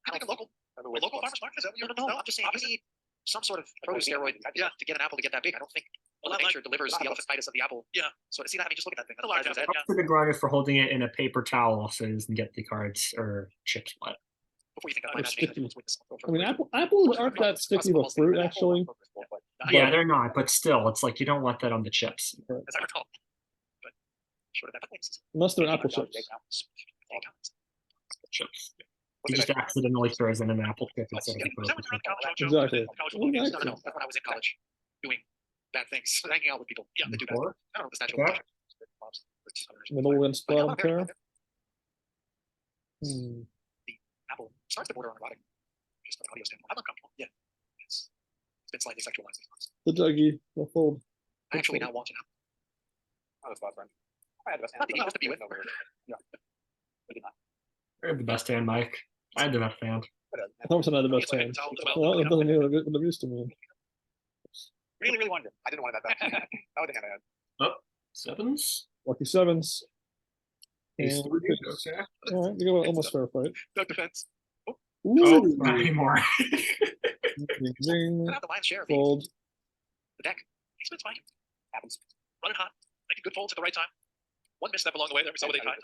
Speaker 5: I like a local farmer's market. Is that what you're no, I'm just saying you need some sort of produce steroid to get an apple to get that big. I don't think Mother Nature delivers the elephantitis of the apple. Yeah. So to see that, I mean, just look at that thing. That's large.
Speaker 2: Up to the grinder for holding it in a paper towel so he doesn't get the cards or chips wet.
Speaker 5: Before you think that my
Speaker 1: It's
Speaker 5: imagination
Speaker 1: sticky.
Speaker 5: was with this.
Speaker 1: I mean, apples aren't that sticky of a fruit, actually.
Speaker 2: Yeah, they're not, but still, it's like you don't want that on the chips.
Speaker 5: As I recall. But short of that, but thanks.
Speaker 1: Unless they're apple chips.
Speaker 2: Chips. He just accidentally throws in an apple chip instead of a
Speaker 5: Was that when you were
Speaker 2: purple
Speaker 5: on
Speaker 2: chip.
Speaker 5: the college show?
Speaker 1: Exactly.
Speaker 5: College football games? No, that's when I was in college doing bad things, hanging out with people. Yeah, they do bad things. I don't know if it's natural.
Speaker 2: Yeah.
Speaker 1: Middle against
Speaker 5: But yeah,
Speaker 1: bottom
Speaker 5: I'm very-
Speaker 1: pair. Hmm.
Speaker 5: Apple starts to border on erotic. Just from an audio standpoint. I'm uncomfortable. Yeah. It's been slightly sexualized.
Speaker 1: The Dougie, the fold.
Speaker 5: I actually now want to know.
Speaker 3: Oh, that's friend. I had the best hand.
Speaker 5: Not that he used to be with.
Speaker 3: Yeah. I did not.
Speaker 2: I had the best hand, Mike. I had the best hand.
Speaker 1: Thompson had the best hand. Well, it doesn't mean what it used to mean.
Speaker 3: Really, really wanted it. I didn't want it that bad. That was the hand I had.
Speaker 2: Sevens?
Speaker 1: Lucky sevens.
Speaker 2: Ace
Speaker 1: And
Speaker 2: three,
Speaker 1: we
Speaker 2: okay.
Speaker 1: all right, we got almost fair fight.
Speaker 5: No defense.
Speaker 2: Oh,
Speaker 1: Ooh,
Speaker 2: not anymore.
Speaker 1: zing,
Speaker 5: I have the lion's share of the
Speaker 1: fold.
Speaker 5: deck. He's been fine. Happens. Running hot. Making good folds at the right time. One misstep along the way. There we saw what they tried.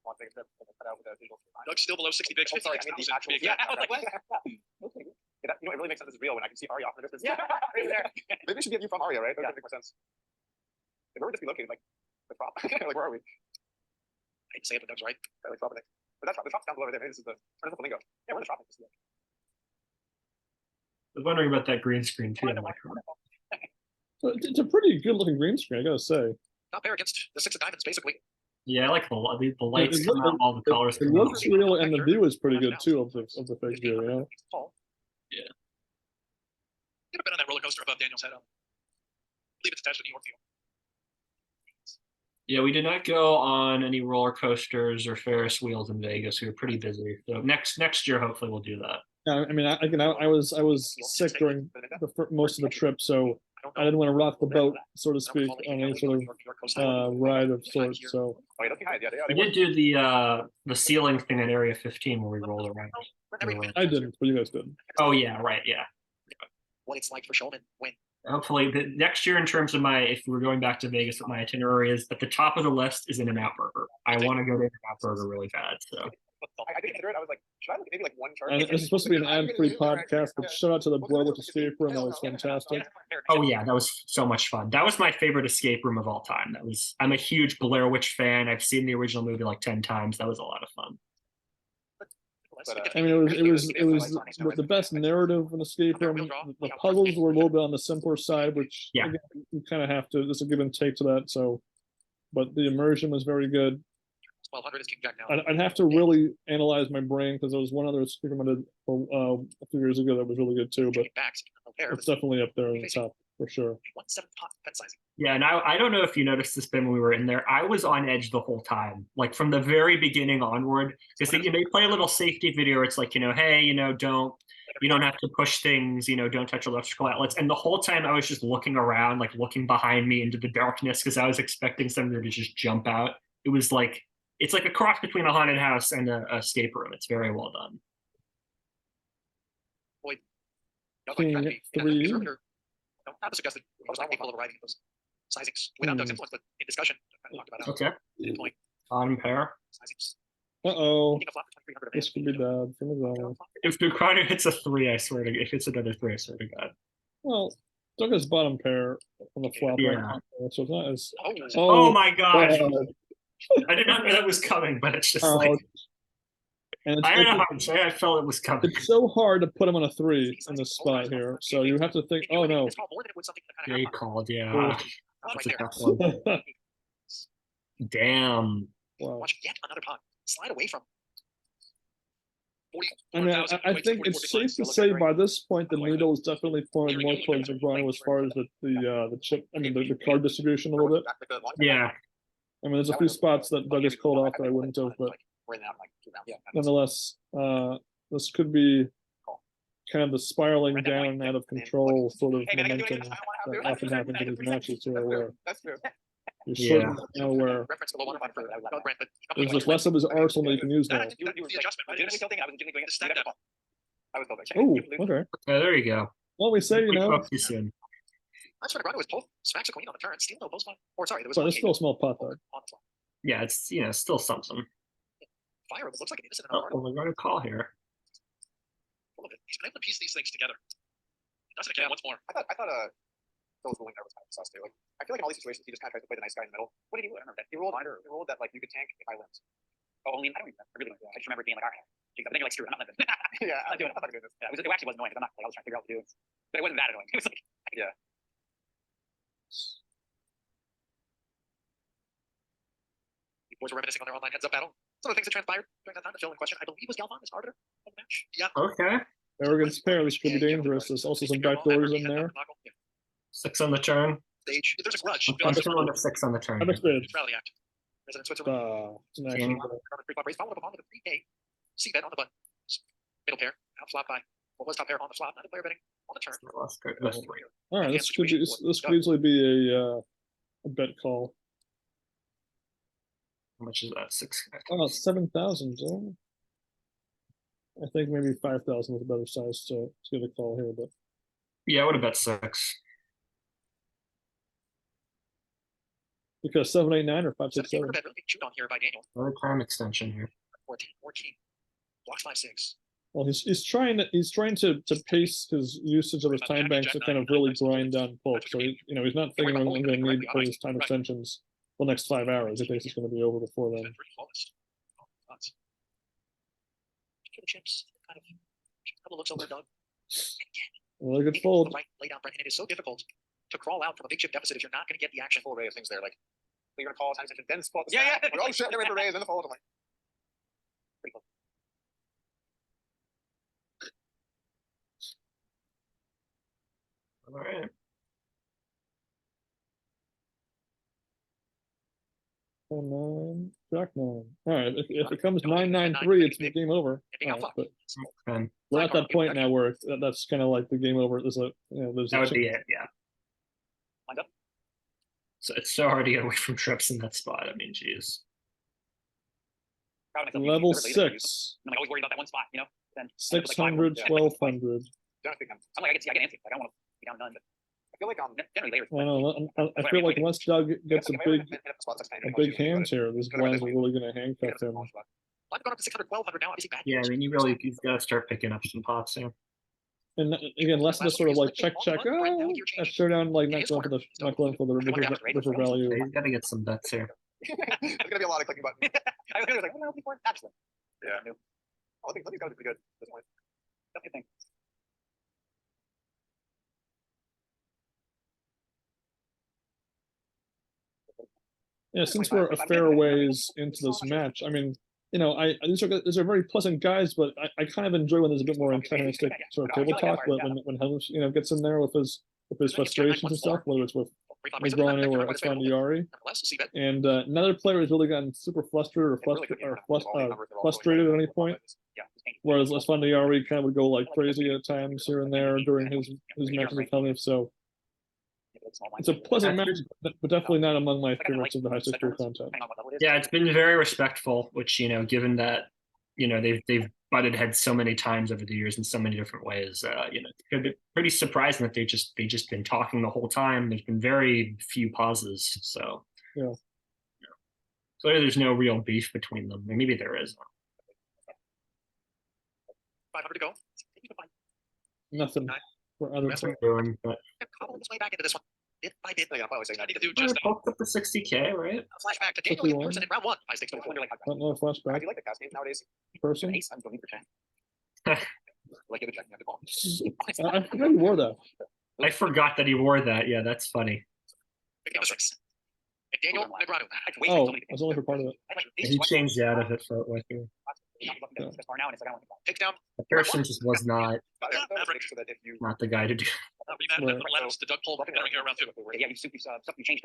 Speaker 3: One thing that cut out with the visual.
Speaker 5: Doug's still below 60 bigs.
Speaker 3: I'm sorry, I mean the actual.
Speaker 5: Yeah,
Speaker 3: I was like, what? Okay. Yeah, you know, it really makes sense. This is real when I can see Aria off in the distance. Yeah, right there. Maybe we should get you from Aria, right? That would make more sense. If we were just be located like the prop, like where are we?
Speaker 5: I hate to say it, but Doug's right.
Speaker 3: Like drop it. But that's the trop's down below right there. Maybe this is the flamingo. Yeah, we're the trop.
Speaker 2: I was wondering about that green screen too. I'm like,
Speaker 1: So it's a pretty good looking green screen, I gotta say.
Speaker 5: Not fair against the 6 of diamonds, basically.
Speaker 2: yeah, I like the lights
Speaker 1: it
Speaker 2: come
Speaker 1: look-
Speaker 2: out, all the colors
Speaker 1: It
Speaker 2: come out.
Speaker 1: looks real, and the view is pretty good too of the figure, you know.
Speaker 5: Could have been on that roller coaster above Daniel's head. I believe it's attached to New York View.
Speaker 2: Yeah, we did not go on any roller coasters or Ferris wheels in Vegas. We were pretty busy. So next year, hopefully, we'll do that.
Speaker 1: Yeah, I mean, I was sick during most of the trip, so I didn't want to rock the boat, so to speak, on any sort of ride of sorts. So
Speaker 3: Oh, yeah, that's behind. Yeah,
Speaker 2: We
Speaker 3: they
Speaker 2: did do the ceiling thing in Area 15 where we roll around.
Speaker 1: I didn't, but you guys did.
Speaker 2: Oh yeah, right, yeah.
Speaker 5: What it's like for showmen when
Speaker 2: Hopefully, the next year in terms of if we're going back to Vegas, what my itinerary is at the top of the list is In-N-Out Burger. I want to go to In-N-Out Burger really bad. So
Speaker 3: I didn't consider it. I was like, should I look at maybe like one chart?
Speaker 1: And this is supposed to be an ad-free podcast, but shout out to the Blair Witch Escape Room. That was fantastic.
Speaker 2: oh yeah, that was so much fun. That was my favorite escape room of all time. I'm a huge Blair Witch fan. I've seen the original movie like 10 times. That was a lot of fun.
Speaker 1: I mean, it was the best narrative in Escape Room. The puzzles were a little bit on the simpler side, which
Speaker 2: Yeah.
Speaker 1: again, you kind of have to. There's a give and take to that. So, but the immersion was very good.
Speaker 5: 1200 is king jack now.
Speaker 1: I'd have to really analyze my brain because there was one other recommended a few years ago that was really good too, but
Speaker 5: Backs, no pair.
Speaker 1: it's definitely up there on the top for sure.
Speaker 5: 1/7 pot bet sizing.
Speaker 2: Yeah, and I don't know if you noticed this, Ben, when we were in there. I was on edge the whole time, like from the very beginning onward, because they play a little safety video. Where it's like, hey, you don't have to push things, don't touch electrical outlets. And the whole time I was just looking around, like looking behind me into the darkness, because I was expecting something to just jump out. It was like, it's like a cross between a haunted house and a escape room. It's very well done.
Speaker 1: King 3.
Speaker 5: No, not suggested. I was not capable of writing those sizings without Doug's influence, but in discussion, I talked about it.
Speaker 2: Okay.
Speaker 5: Point.
Speaker 2: Bottom pair.
Speaker 5: Sizings.
Speaker 1: Uh-oh.
Speaker 5: King of flop for 2300
Speaker 1: This could be bad for Negreanu.
Speaker 2: If Negreanu hits a 3, I swear to God. If it's another 3, I swear to God.
Speaker 1: Well, Doug has bottom pair on the flop right
Speaker 2: Yeah.
Speaker 1: now, so it's not as.
Speaker 2: Oh my gosh.
Speaker 1: God.
Speaker 2: I did not know that was coming, but it's just
Speaker 1: Oh,
Speaker 2: like,
Speaker 1: and
Speaker 2: I don't know how to say I felt it was coming.
Speaker 1: it's so hard to put him on a 3 in this spot here. So you have to think, oh no.
Speaker 2: Yeah, you called, yeah.
Speaker 1: Oh.
Speaker 2: That's a tough one. Damn.
Speaker 1: Wow.
Speaker 5: Watch yet another pot. Slide away from. 40,
Speaker 1: I mean, I think it's safe to say by this point the needle is definitely pointing more towards Negreanu as far as the chip. I mean, the card distribution a little bit.
Speaker 2: Yeah.
Speaker 1: I mean, there's a few spots that Doug has called off that I wouldn't have, but nonetheless, this could be kind of the spiraling down and out of control sort of momentum that often happens in these matches here, where you're sort of now where
Speaker 5: reference below 1 for Brent, but
Speaker 1: there's just less of his arsenal that you can use now.
Speaker 5: the adjustment. Right? Stack that.
Speaker 3: I was hoping.
Speaker 1: Oh, okay.
Speaker 2: Yeah, there you go.
Speaker 1: Well, we say,
Speaker 2: We
Speaker 1: know,
Speaker 2: talk to you soon.
Speaker 5: That's what Negreanu was both smacks a queen on the turn, steal no post one. Or sorry, there was
Speaker 1: but
Speaker 5: one
Speaker 1: it's still a small pot though.
Speaker 5: on the flop.
Speaker 2: Yeah, it's still something.
Speaker 5: Fire looks like an innocent
Speaker 2: Oh,
Speaker 5: enough
Speaker 2: we're going to call here.
Speaker 5: full of it. He's been able to piece these things together. That's it again once more.
Speaker 4: I thought Phil's ruling there was kind of sus too. Like, I feel like in all these situations he just kind of tries to play the nice guy in the middle. What did he do? I don't remember that. He rolled that like you could tank if I limped.
Speaker 3: Oh, only I don't even remember. I really don't. I just remember being like, all right, geez, but then you're like, screw it, I'm not living.
Speaker 4: Yeah,
Speaker 3: I'm not doing it. I'm not doing this. Yeah, it actually was annoying. 'Cause I'm not like I was trying to figure out what to do, but it wasn't that annoying. It was like, yeah.
Speaker 5: The boys were reminiscing on their online heads-up battle. Some of the things that transpired during that time. The film in question, I believe, was Galvan as arbiter of the match. Yeah.
Speaker 2: Okay.
Speaker 1: Arrogance pair, this could be dangerous. There's also some back doors in there.
Speaker 2: 6 on the turn.
Speaker 5: Stage. There's a grudge.
Speaker 2: I'm still on the 6 on the turn.
Speaker 1: Unexpected.
Speaker 5: Neutrality Act. Resident Switzerland.
Speaker 1: It's an action.
Speaker 5: Raise followed up on with a 3A. C bet on the button. Middle pair. Out flop by. What was top pair on the flop? Not a player betting on the turn.
Speaker 2: That's 3.
Speaker 1: All right, this could easily be a bet call.
Speaker 2: How much is that? 6.
Speaker 1: Oh, 7,000. I think maybe 5,000 is a better size to get a call here, but
Speaker 2: Yeah, I would have bet 6.
Speaker 1: because 789 or 567.
Speaker 5: Bet really being chewed on here by Daniel.
Speaker 2: Another time extension here.
Speaker 5: 14. Blocks 5-6.
Speaker 1: Well, he's trying to pace his usage of his time banks to kind of really grind down Polk. So he's not thinking I'm going to need for his time extensions the next 5 hours. He thinks it's going to be over before then.
Speaker 5: The chips. Kind of couple looks over Doug.
Speaker 1: Really good fold.
Speaker 5: Right, lay down, Brent, and it is so difficult to crawl out from a big chip deficit if you're not going to get the action.
Speaker 4: Full array of things there. Like, you're gonna call time extension, then spot.
Speaker 3: Yeah.
Speaker 4: Like, oh shit, they're ready to raise, then the fold. I'm like,
Speaker 3: Pretty cool.
Speaker 2: All right.
Speaker 1: Jack 9. All right, if it comes 993, it's the game over. All right, but
Speaker 2: And
Speaker 1: we're at that point now where that's kind of like the game over. There's there's
Speaker 2: that would be it, yeah.
Speaker 3: Lined up.
Speaker 2: So it's so hard to get away from trips in that spot. I mean, geez.
Speaker 3: Proud of myself.
Speaker 1: level
Speaker 3: Never really
Speaker 1: 6,
Speaker 3: I'm like always worried about that one spot, Then
Speaker 1: 600, 1200.
Speaker 4: don't think
Speaker 3: I'm like, I get antsy. Like I don't want to be down none, but
Speaker 4: I feel like
Speaker 3: generally later.
Speaker 1: I don't know. I feel like once Doug gets a big hand here, these blinds are really going to handcuff him.
Speaker 5: I've gone up to 600, 1200 now. Obviously, bad.
Speaker 2: Yeah, I mean, you've got to start picking up some pots here.
Speaker 1: And again, less of this sort of like check. Oh, that showdown like not going for the river value.
Speaker 2: Yeah, you've got to get some bets here.
Speaker 4: There's gonna be a lot of clicking buttons.
Speaker 3: I was like, what before? Absolutely.
Speaker 4: Yeah. I think these guys are pretty good at this point.
Speaker 3: Definitely think.
Speaker 1: Yeah, since we're a fair ways into this match, I mean, you know, these are very pleasant guys, but I kind of enjoy when there's a bit more antagonistic sort of table talk. When Helms, you know, gets in there with his frustrations and stuff, whether it's with Negreanu or Esfandiari. And another player has really gotten super flustered or frustrated at any point. Whereas Esfandiari kind of would go like crazy at times here and there during his matches with Helms. So it's a pleasant match, but definitely not among my favorites of the High Stakes Duel content.
Speaker 2: Yeah, it's been very respectful, which, you know, given that, you know, they've butted heads so many times over the years in so many different ways, you know, it's pretty surprising that they just been talking the whole time. There's been very few pauses, so
Speaker 1: yeah.
Speaker 2: Clearly there's no real beef between them. Maybe there is.
Speaker 5: 500 to go.
Speaker 1: Nothing for other players.
Speaker 2: Doing, but
Speaker 5: Cobbling his way back into this one. Bit by bit.
Speaker 4: Yeah, I'm probably saying
Speaker 5: I
Speaker 4: that.
Speaker 5: need to do just
Speaker 2: Polk's up to 60K, right?
Speaker 5: a flashback to Daniel in person in round 1. High Stakes Duel.
Speaker 1: Another flashback.
Speaker 4: I do like the cast games nowadays.
Speaker 1: Person.
Speaker 3: Ace, I'm going for check.
Speaker 4: Like the check, you have to call.
Speaker 1: I forgot you wore that.
Speaker 2: I forgot that he wore that. Yeah, that's funny.
Speaker 5: Pick number 6. And Daniel Negreanu.
Speaker 1: Oh, I was only for part of it.
Speaker 2: He changed out of it for like
Speaker 5: Takes down
Speaker 2: the person just was not
Speaker 4: So that if you
Speaker 2: the guy to do.
Speaker 5: rematch
Speaker 1: Right.
Speaker 5: with Letters to Doug Polk entering here around 2.
Speaker 3: Yeah, you changed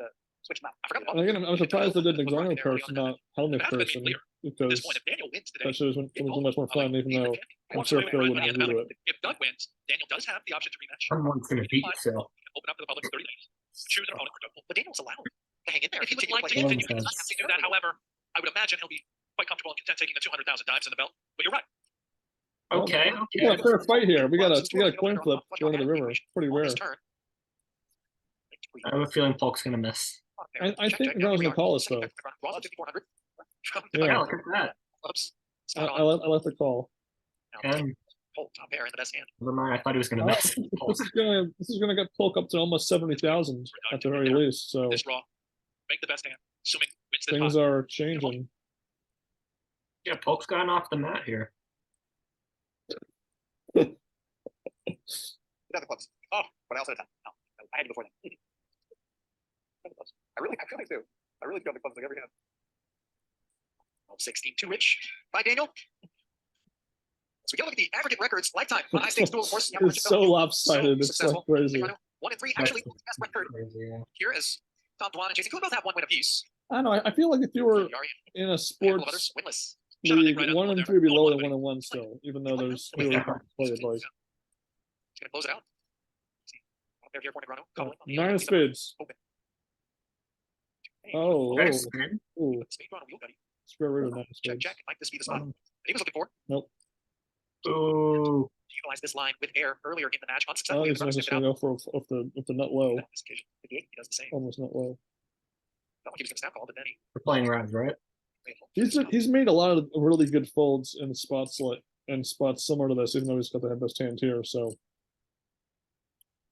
Speaker 3: the switch them out.
Speaker 5: I forgot
Speaker 1: And again, I'm surprised they did Negreanu person, not Helmet
Speaker 5: It hasn't been
Speaker 1: person,
Speaker 5: clear. At this
Speaker 1: because
Speaker 5: point, if Daniel wins today,
Speaker 1: that should have been much more fun, even though I'm sure Phil wouldn't agree to it.
Speaker 5: if Doug wins, Daniel does have the option to rematch.
Speaker 2: Someone's gonna beat Phil.
Speaker 5: Open up to the public for 30 days. Choose an opponent for Doug Polk. But Daniel's allowed to hang in there. If he would like to
Speaker 2: Well,
Speaker 5: continue, he
Speaker 2: okay.
Speaker 5: does not have to do that. However, I would imagine he'll be quite comfortable and content taking the 200,000 dimes in the belt. But you're right.
Speaker 2: Okay,
Speaker 1: We got a fair fight here. We got a coin flip going to the river. Pretty
Speaker 5: On
Speaker 1: rare.
Speaker 5: his turn.
Speaker 2: I have a feeling Polk's gonna miss.
Speaker 1: I think Negreanu's gonna call us though.
Speaker 5: Ross at 5,400.
Speaker 1: Yeah.
Speaker 2: Yeah, look at that.
Speaker 5: Oops.
Speaker 1: I
Speaker 5: Spot on.
Speaker 1: like the call.
Speaker 2: And
Speaker 5: Polk, top pair in the best hand.
Speaker 2: never mind, I thought he was gonna
Speaker 1: Oh,
Speaker 2: miss.
Speaker 1: this is gonna get Polk up to almost 70,000 at the very least. So
Speaker 5: This draw. Make the best hand. Assuming wins this
Speaker 1: things
Speaker 5: pot.
Speaker 1: are changing.
Speaker 2: Yeah, Polk's gotten off the mat here.
Speaker 4: Get out the clubs.
Speaker 3: Oh, but I also had time. No, I had you before then.
Speaker 4: I feel like too. I really feel the clubs like every hand.
Speaker 5: 16 too rich by Daniel. So we go look at the aggregate records lifetime on High Stakes Duel. Of course,
Speaker 1: It's so lopsided. It's so crazy.
Speaker 5: 1 and 3 actually
Speaker 2: That's
Speaker 5: best record
Speaker 2: crazy, yeah.
Speaker 5: here is Tom Dwan and Jason Kuhn both have 1 win apiece.
Speaker 1: I don't know. I feel like if you were
Speaker 5: Yari
Speaker 1: in a
Speaker 5: and
Speaker 1: sports
Speaker 5: others winless.
Speaker 1: league, 1 and 3 would be lower than 1 and 1 still, even though there's really
Speaker 2: Yeah.
Speaker 1: played like
Speaker 5: He's gonna close it out. Out there here for Negreanu. Cobbling on the
Speaker 1: 9
Speaker 5: other.
Speaker 1: of spades.
Speaker 5: Open.
Speaker 1: Oh,
Speaker 2: Okay,
Speaker 1: oh,
Speaker 2: spin.
Speaker 1: ooh,
Speaker 5: Spade draw on a wheel, buddy.
Speaker 1: square root of 9 of
Speaker 5: Check,
Speaker 1: spades.
Speaker 5: check. Might this be the spot he was looking for?
Speaker 2: Ooh.
Speaker 5: Utilize this line with air earlier in the match.
Speaker 1: Oh,
Speaker 5: Unsuccessfully.
Speaker 1: he's not just gonna go for off the nut low,
Speaker 5: On this occasion, he does the same.
Speaker 1: almost nut low.
Speaker 5: Felt like he was gonna snap call, but then he.
Speaker 2: We're playing rounds, right?
Speaker 1: He's made a lot of really good folds in spots like in spots similar to this, even though he's got the best hand here. So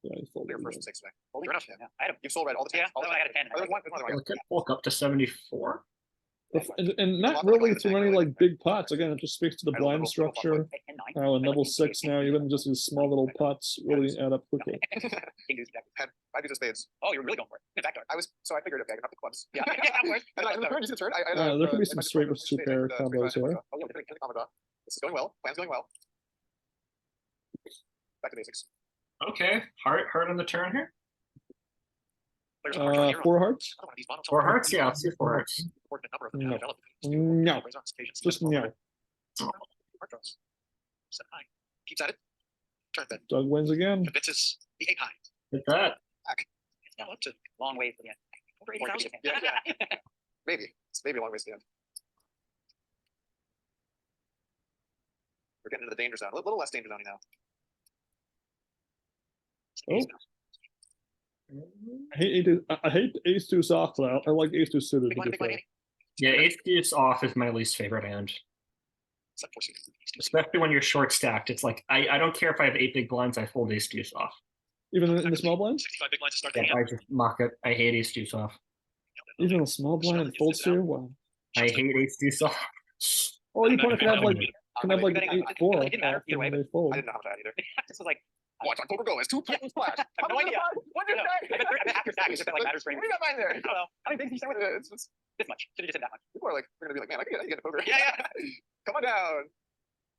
Speaker 1: yeah, he's folded.
Speaker 4: Clear first and 6 way.
Speaker 5: Fair enough.
Speaker 3: Yeah, I had a
Speaker 4: You've sold red all the time.
Speaker 3: Yeah,
Speaker 4: all the
Speaker 3: I
Speaker 4: time.
Speaker 3: had a 10.
Speaker 4: Oh, there's one other one.
Speaker 2: Look at Polk up to 74.
Speaker 1: And not really through any like big pots. Again, it just speaks to the blind structure. How a level 6 now, even just these small little pots really add up quickly.
Speaker 4: I do the spades.
Speaker 3: Oh, you're really going for it. In fact,
Speaker 4: I so I figured okay, I can have the clubs.
Speaker 3: yeah, of course.
Speaker 4: And I turn, turn.
Speaker 1: There could be some straight versus two pair combos here.
Speaker 4: Oh, yeah, this is going well. Plan's going well. Back to basics.
Speaker 2: Okay, heart on the turn here.
Speaker 5: Players are drawing here on
Speaker 1: 4 hearts?
Speaker 5: another one of these bottom
Speaker 2: 4
Speaker 5: top
Speaker 2: hearts, yeah, let's see 4 hearts.
Speaker 5: important number of them have
Speaker 1: No.
Speaker 5: developed.
Speaker 1: No,
Speaker 5: Raise on occasions.
Speaker 1: just no.
Speaker 5: Heart draws. Set high. Keeps at it. Turn bet.
Speaker 1: Doug wins again.
Speaker 5: Convinces the 8 high.
Speaker 2: Look at that.
Speaker 5: It's now up to
Speaker 3: Long way for the end.
Speaker 5: over 80,000.
Speaker 4: Yeah, maybe. It's maybe a long way to stand. We're getting into the danger zone. A little less danger zone now.
Speaker 1: Oh. I hate ace 2 soft, but I like ace 2 suited.
Speaker 5: Big
Speaker 1: To
Speaker 5: line,
Speaker 1: be
Speaker 5: big line,
Speaker 1: fair.
Speaker 5: Annie.
Speaker 2: Yeah, ace deuce off is my least favorite hand.
Speaker 5: Set 4 suited.
Speaker 2: Especially when you're short stacked. It's like I don't care if I have 8 big blinds, I fold ace deuce off.
Speaker 1: Even in the small blind?
Speaker 5: 65 big lines to start the
Speaker 2: Yeah,
Speaker 5: hand.
Speaker 2: I just mock it. I hate ace deuce off.
Speaker 1: Even a small blind and folds here? Wow.
Speaker 2: I hate ace deuce off.
Speaker 1: Or you probably can have like
Speaker 3: Depending on-
Speaker 1: 8-4.
Speaker 3: It didn't matter either way,
Speaker 1: when
Speaker 3: but
Speaker 1: they fold.
Speaker 4: I didn't know how much I had either.
Speaker 3: this was like,
Speaker 4: Watch on Poker Go. It's 2 plays splash.
Speaker 3: I have no idea.
Speaker 4: What did you
Speaker 3: I
Speaker 4: say?
Speaker 3: bet after stack, it's just like matters for
Speaker 4: What do you got mine there?
Speaker 3: I don't know. How many things did you say with it?
Speaker 4: It's
Speaker 3: this much. Should have just said that much.
Speaker 4: People are like, we're gonna be like, man, I can get the poker.
Speaker 3: Yeah, yeah.
Speaker 4: Come on down.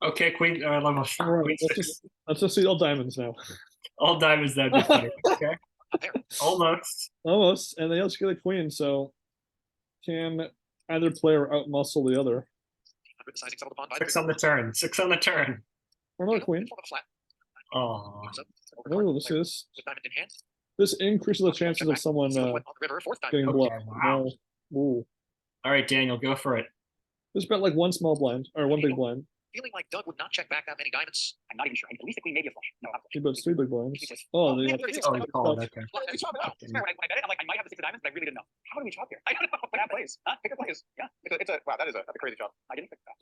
Speaker 2: Okay, queen. Level
Speaker 1: All right,
Speaker 2: queen
Speaker 1: let's just see all diamonds now.
Speaker 2: all diamonds. That'd be funny. Okay, almost.
Speaker 1: Almost, and they also get a queen, so can either player outmuscle the other.
Speaker 5: Sizing settled upon by
Speaker 2: 6 on the turn. 6 on the turn.
Speaker 1: Or another queen.
Speaker 5: Flat.
Speaker 2: Oh,
Speaker 1: Oh, this is
Speaker 5: With diamond in hand.
Speaker 1: this increases the chances of someone
Speaker 5: Still went on the river, fourth
Speaker 1: getting
Speaker 5: diamond.
Speaker 2: Okay,
Speaker 1: bluffed.
Speaker 2: wow.
Speaker 1: No. Ooh.
Speaker 2: all right, Daniel, go for it.
Speaker 1: Just bet like one small blind or one big blind.
Speaker 5: Feeling like Doug would not check back that many diamonds.
Speaker 3: I'm not even sure. At least the queen, maybe a flush. No, not a
Speaker 1: He
Speaker 3: flush.
Speaker 1: bets 3 big blinds. Oh,
Speaker 5: man,
Speaker 1: yeah.
Speaker 5: 36
Speaker 2: Oh, you called. Okay.
Speaker 3: I swear, when I bet it, I'm like, I might have the 6 of diamonds, but I really didn't know. How do we chop here? I don't know. But
Speaker 4: That
Speaker 3: that plays.
Speaker 4: plays.
Speaker 3: Huh? Pick your plays. Yeah.
Speaker 4: It's a wow, that's a crazy job.
Speaker 3: I didn't pick that.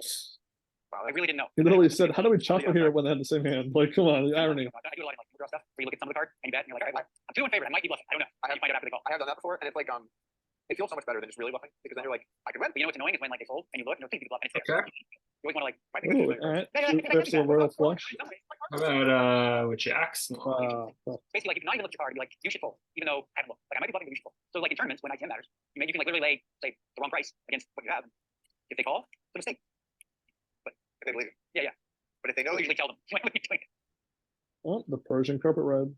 Speaker 4: Wow,
Speaker 3: I really didn't know.
Speaker 1: He literally said, "How do we chop it here when they had the same hand?" Like, come on, the irony.
Speaker 3: I do a lot of like draw stuff where you look at some of the cards and you bet and you're like, all right, I'm 2 in favor. I might be bluffing. I don't know. You find out after the call.
Speaker 4: I have done that before, and it's like it feels so much better than just really bluffing because then you're like, I can win.
Speaker 3: But you know what's annoying is when like they fold and you look and you're thinking bluff and it's
Speaker 2: Okay.
Speaker 3: there. You always want to like, I
Speaker 1: Ooh, all right. Perhaps a royal flush.
Speaker 2: How about with jacks?
Speaker 3: Basically, like if you're not even looking at your card, you're like, you should fold, even though I have look. Like I might be bluffing, but you should fold. So like in tournaments when ITM matters, you can like literally lay say the wrong price against what you have. If they call, it's a mistake.
Speaker 4: If they believe it.
Speaker 3: Yeah, yeah.
Speaker 4: But if they
Speaker 3: I'll
Speaker 4: know that
Speaker 3: usually tell them what you're doing.
Speaker 1: Oh, the Persian carpet ride.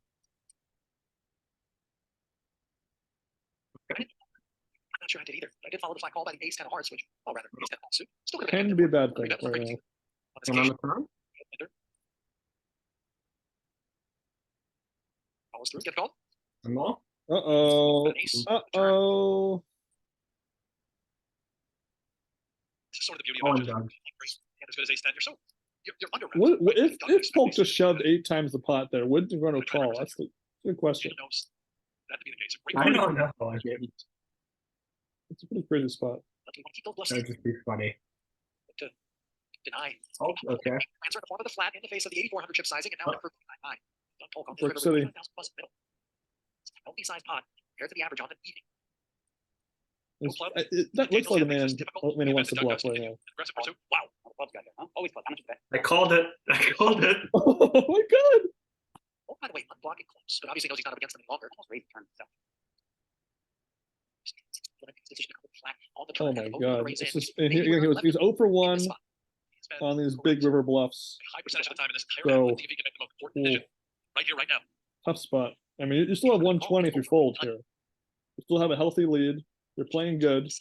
Speaker 5: I'm not sure I did either. I did follow the flat call by the ace 10 of hearts, which, oh, rather, ace 10 offsuit. Still could have
Speaker 1: Can
Speaker 5: been
Speaker 1: be a bad thing
Speaker 5: Maybe that's
Speaker 1: right
Speaker 5: crazy.
Speaker 1: now.
Speaker 5: on this
Speaker 2: And on
Speaker 5: occasion.
Speaker 2: the turn?
Speaker 5: Follows through, get called.
Speaker 2: And all?
Speaker 1: Uh-oh.
Speaker 5: An ace.
Speaker 1: Uh-oh.
Speaker 5: This is sort of the beauty
Speaker 2: Oh,
Speaker 5: of
Speaker 2: and
Speaker 5: it.
Speaker 2: Doug.
Speaker 5: Hand as good as ace 10. You're so you're under
Speaker 1: What if Polk just shoved 8 times the pot there? Would Negreanu call? That's the good question.
Speaker 5: knows that to be the case.
Speaker 2: I don't know. Okay.
Speaker 1: It's a pretty crazy spot.
Speaker 5: But we want to keep those bluffs
Speaker 2: That'd just be funny.
Speaker 5: to deny.
Speaker 2: Oh, okay.
Speaker 5: Answer in the form of the flat in the face of the 8400 chip sizing and now
Speaker 2: Oh.
Speaker 5: for 9. Polk on the
Speaker 1: Brick
Speaker 5: river,
Speaker 1: City.
Speaker 5: 9,000 plus middle. It's a healthy sized pot compared to the average on an evening.
Speaker 1: That looks like a man when he wants to bluff right now.
Speaker 5: Aggressive pursuit.
Speaker 3: Wow. Club's got there, huh? Always clubs. How much is that?
Speaker 2: I called it. I called it.
Speaker 1: Oh my god!
Speaker 5: Oh, by the way, unblocking clubs, but obviously knows he's not up against them any longer.
Speaker 3: Almost raised the turn itself.
Speaker 5: Decision to go flat on the
Speaker 1: Oh
Speaker 5: turn,
Speaker 1: my
Speaker 5: and the
Speaker 1: god!
Speaker 5: raise
Speaker 1: It's
Speaker 5: in.
Speaker 1: just, and
Speaker 5: Maybe
Speaker 1: he
Speaker 5: we're
Speaker 1: was 0 for 1
Speaker 5: in this spot. He's been
Speaker 1: on these
Speaker 5: correct
Speaker 1: big river bluffs.
Speaker 5: a high percentage of the time in this entire
Speaker 1: So,
Speaker 5: round. Let's see if he can make the most important
Speaker 1: ooh.
Speaker 5: decision right here, right now.
Speaker 1: Tough spot. I mean, you still have 120 if you fold here. You still have a healthy lead. You're playing good.
Speaker 5: This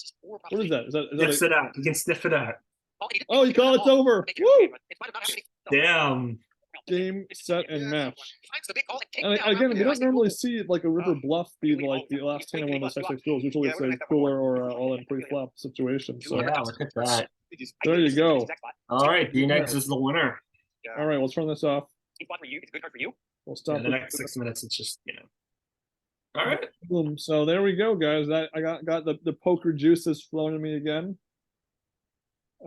Speaker 5: is more
Speaker 1: What is that? Is that
Speaker 2: Sniffs
Speaker 1: a,
Speaker 2: it out. You can sniff it out.
Speaker 1: oh, you call it's over! Woo!
Speaker 2: Damn.
Speaker 1: Game, set, and match.
Speaker 5: Finds the big call and takes
Speaker 1: And
Speaker 5: down
Speaker 1: again, we
Speaker 5: High
Speaker 1: don't
Speaker 5: Stakes
Speaker 1: normally
Speaker 5: Duel.
Speaker 1: see like a river bluff be like the last hand of one of those High Stakes Duels. Usually it's a cooler or all-in pre-flop situation. So
Speaker 2: Yeah, look at that.
Speaker 1: there you go.
Speaker 2: All right, D-Negs is the winner.
Speaker 1: All right, we'll turn this off.
Speaker 3: Spot for you. It's a good card for you.
Speaker 1: We'll
Speaker 2: Yeah,
Speaker 1: stop.
Speaker 2: the next 6 minutes, it's just, All right.
Speaker 1: Boom. So there we go, guys. I got the poker juices flowing in me again.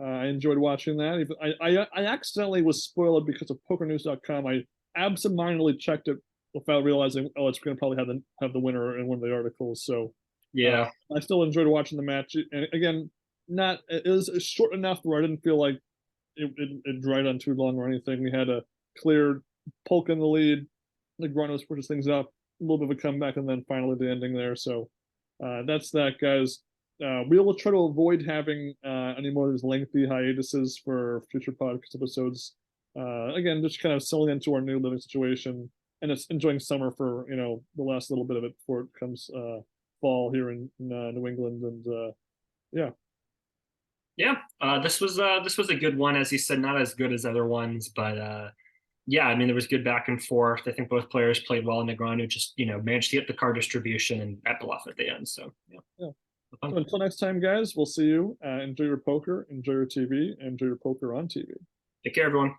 Speaker 1: I enjoyed watching that. I accidentally was spoiled because of PokerNews.com. I absentmindedly checked it without realizing, oh, it's going to probably have the winner in one of the articles. So
Speaker 2: Yeah.
Speaker 1: I still enjoyed watching the match. And again, it was short enough where I didn't feel like it dried on too long or anything. We had a clear Polk in the lead. Negreanu pushes things up, a little bit of a comeback, and then finally the ending there. So that's that, guys. We will try to avoid having any more of these lengthy hiatuses for future podcast episodes. Again, just kind of settling into our new living situation, and it's enjoying summer for the last little bit of it before it comes fall here in New England, and
Speaker 2: Yeah, this was a good one, as you said, not as good as other ones, but yeah, I mean, there was good back and forth. I think both players played well. Negreanu just managed to get the card distribution and at bluff at the end. So yeah.
Speaker 1: So until next time, guys, we'll see you. Enjoy your poker, enjoy your TV, enjoy your poker on TV.
Speaker 2: Take care, everyone.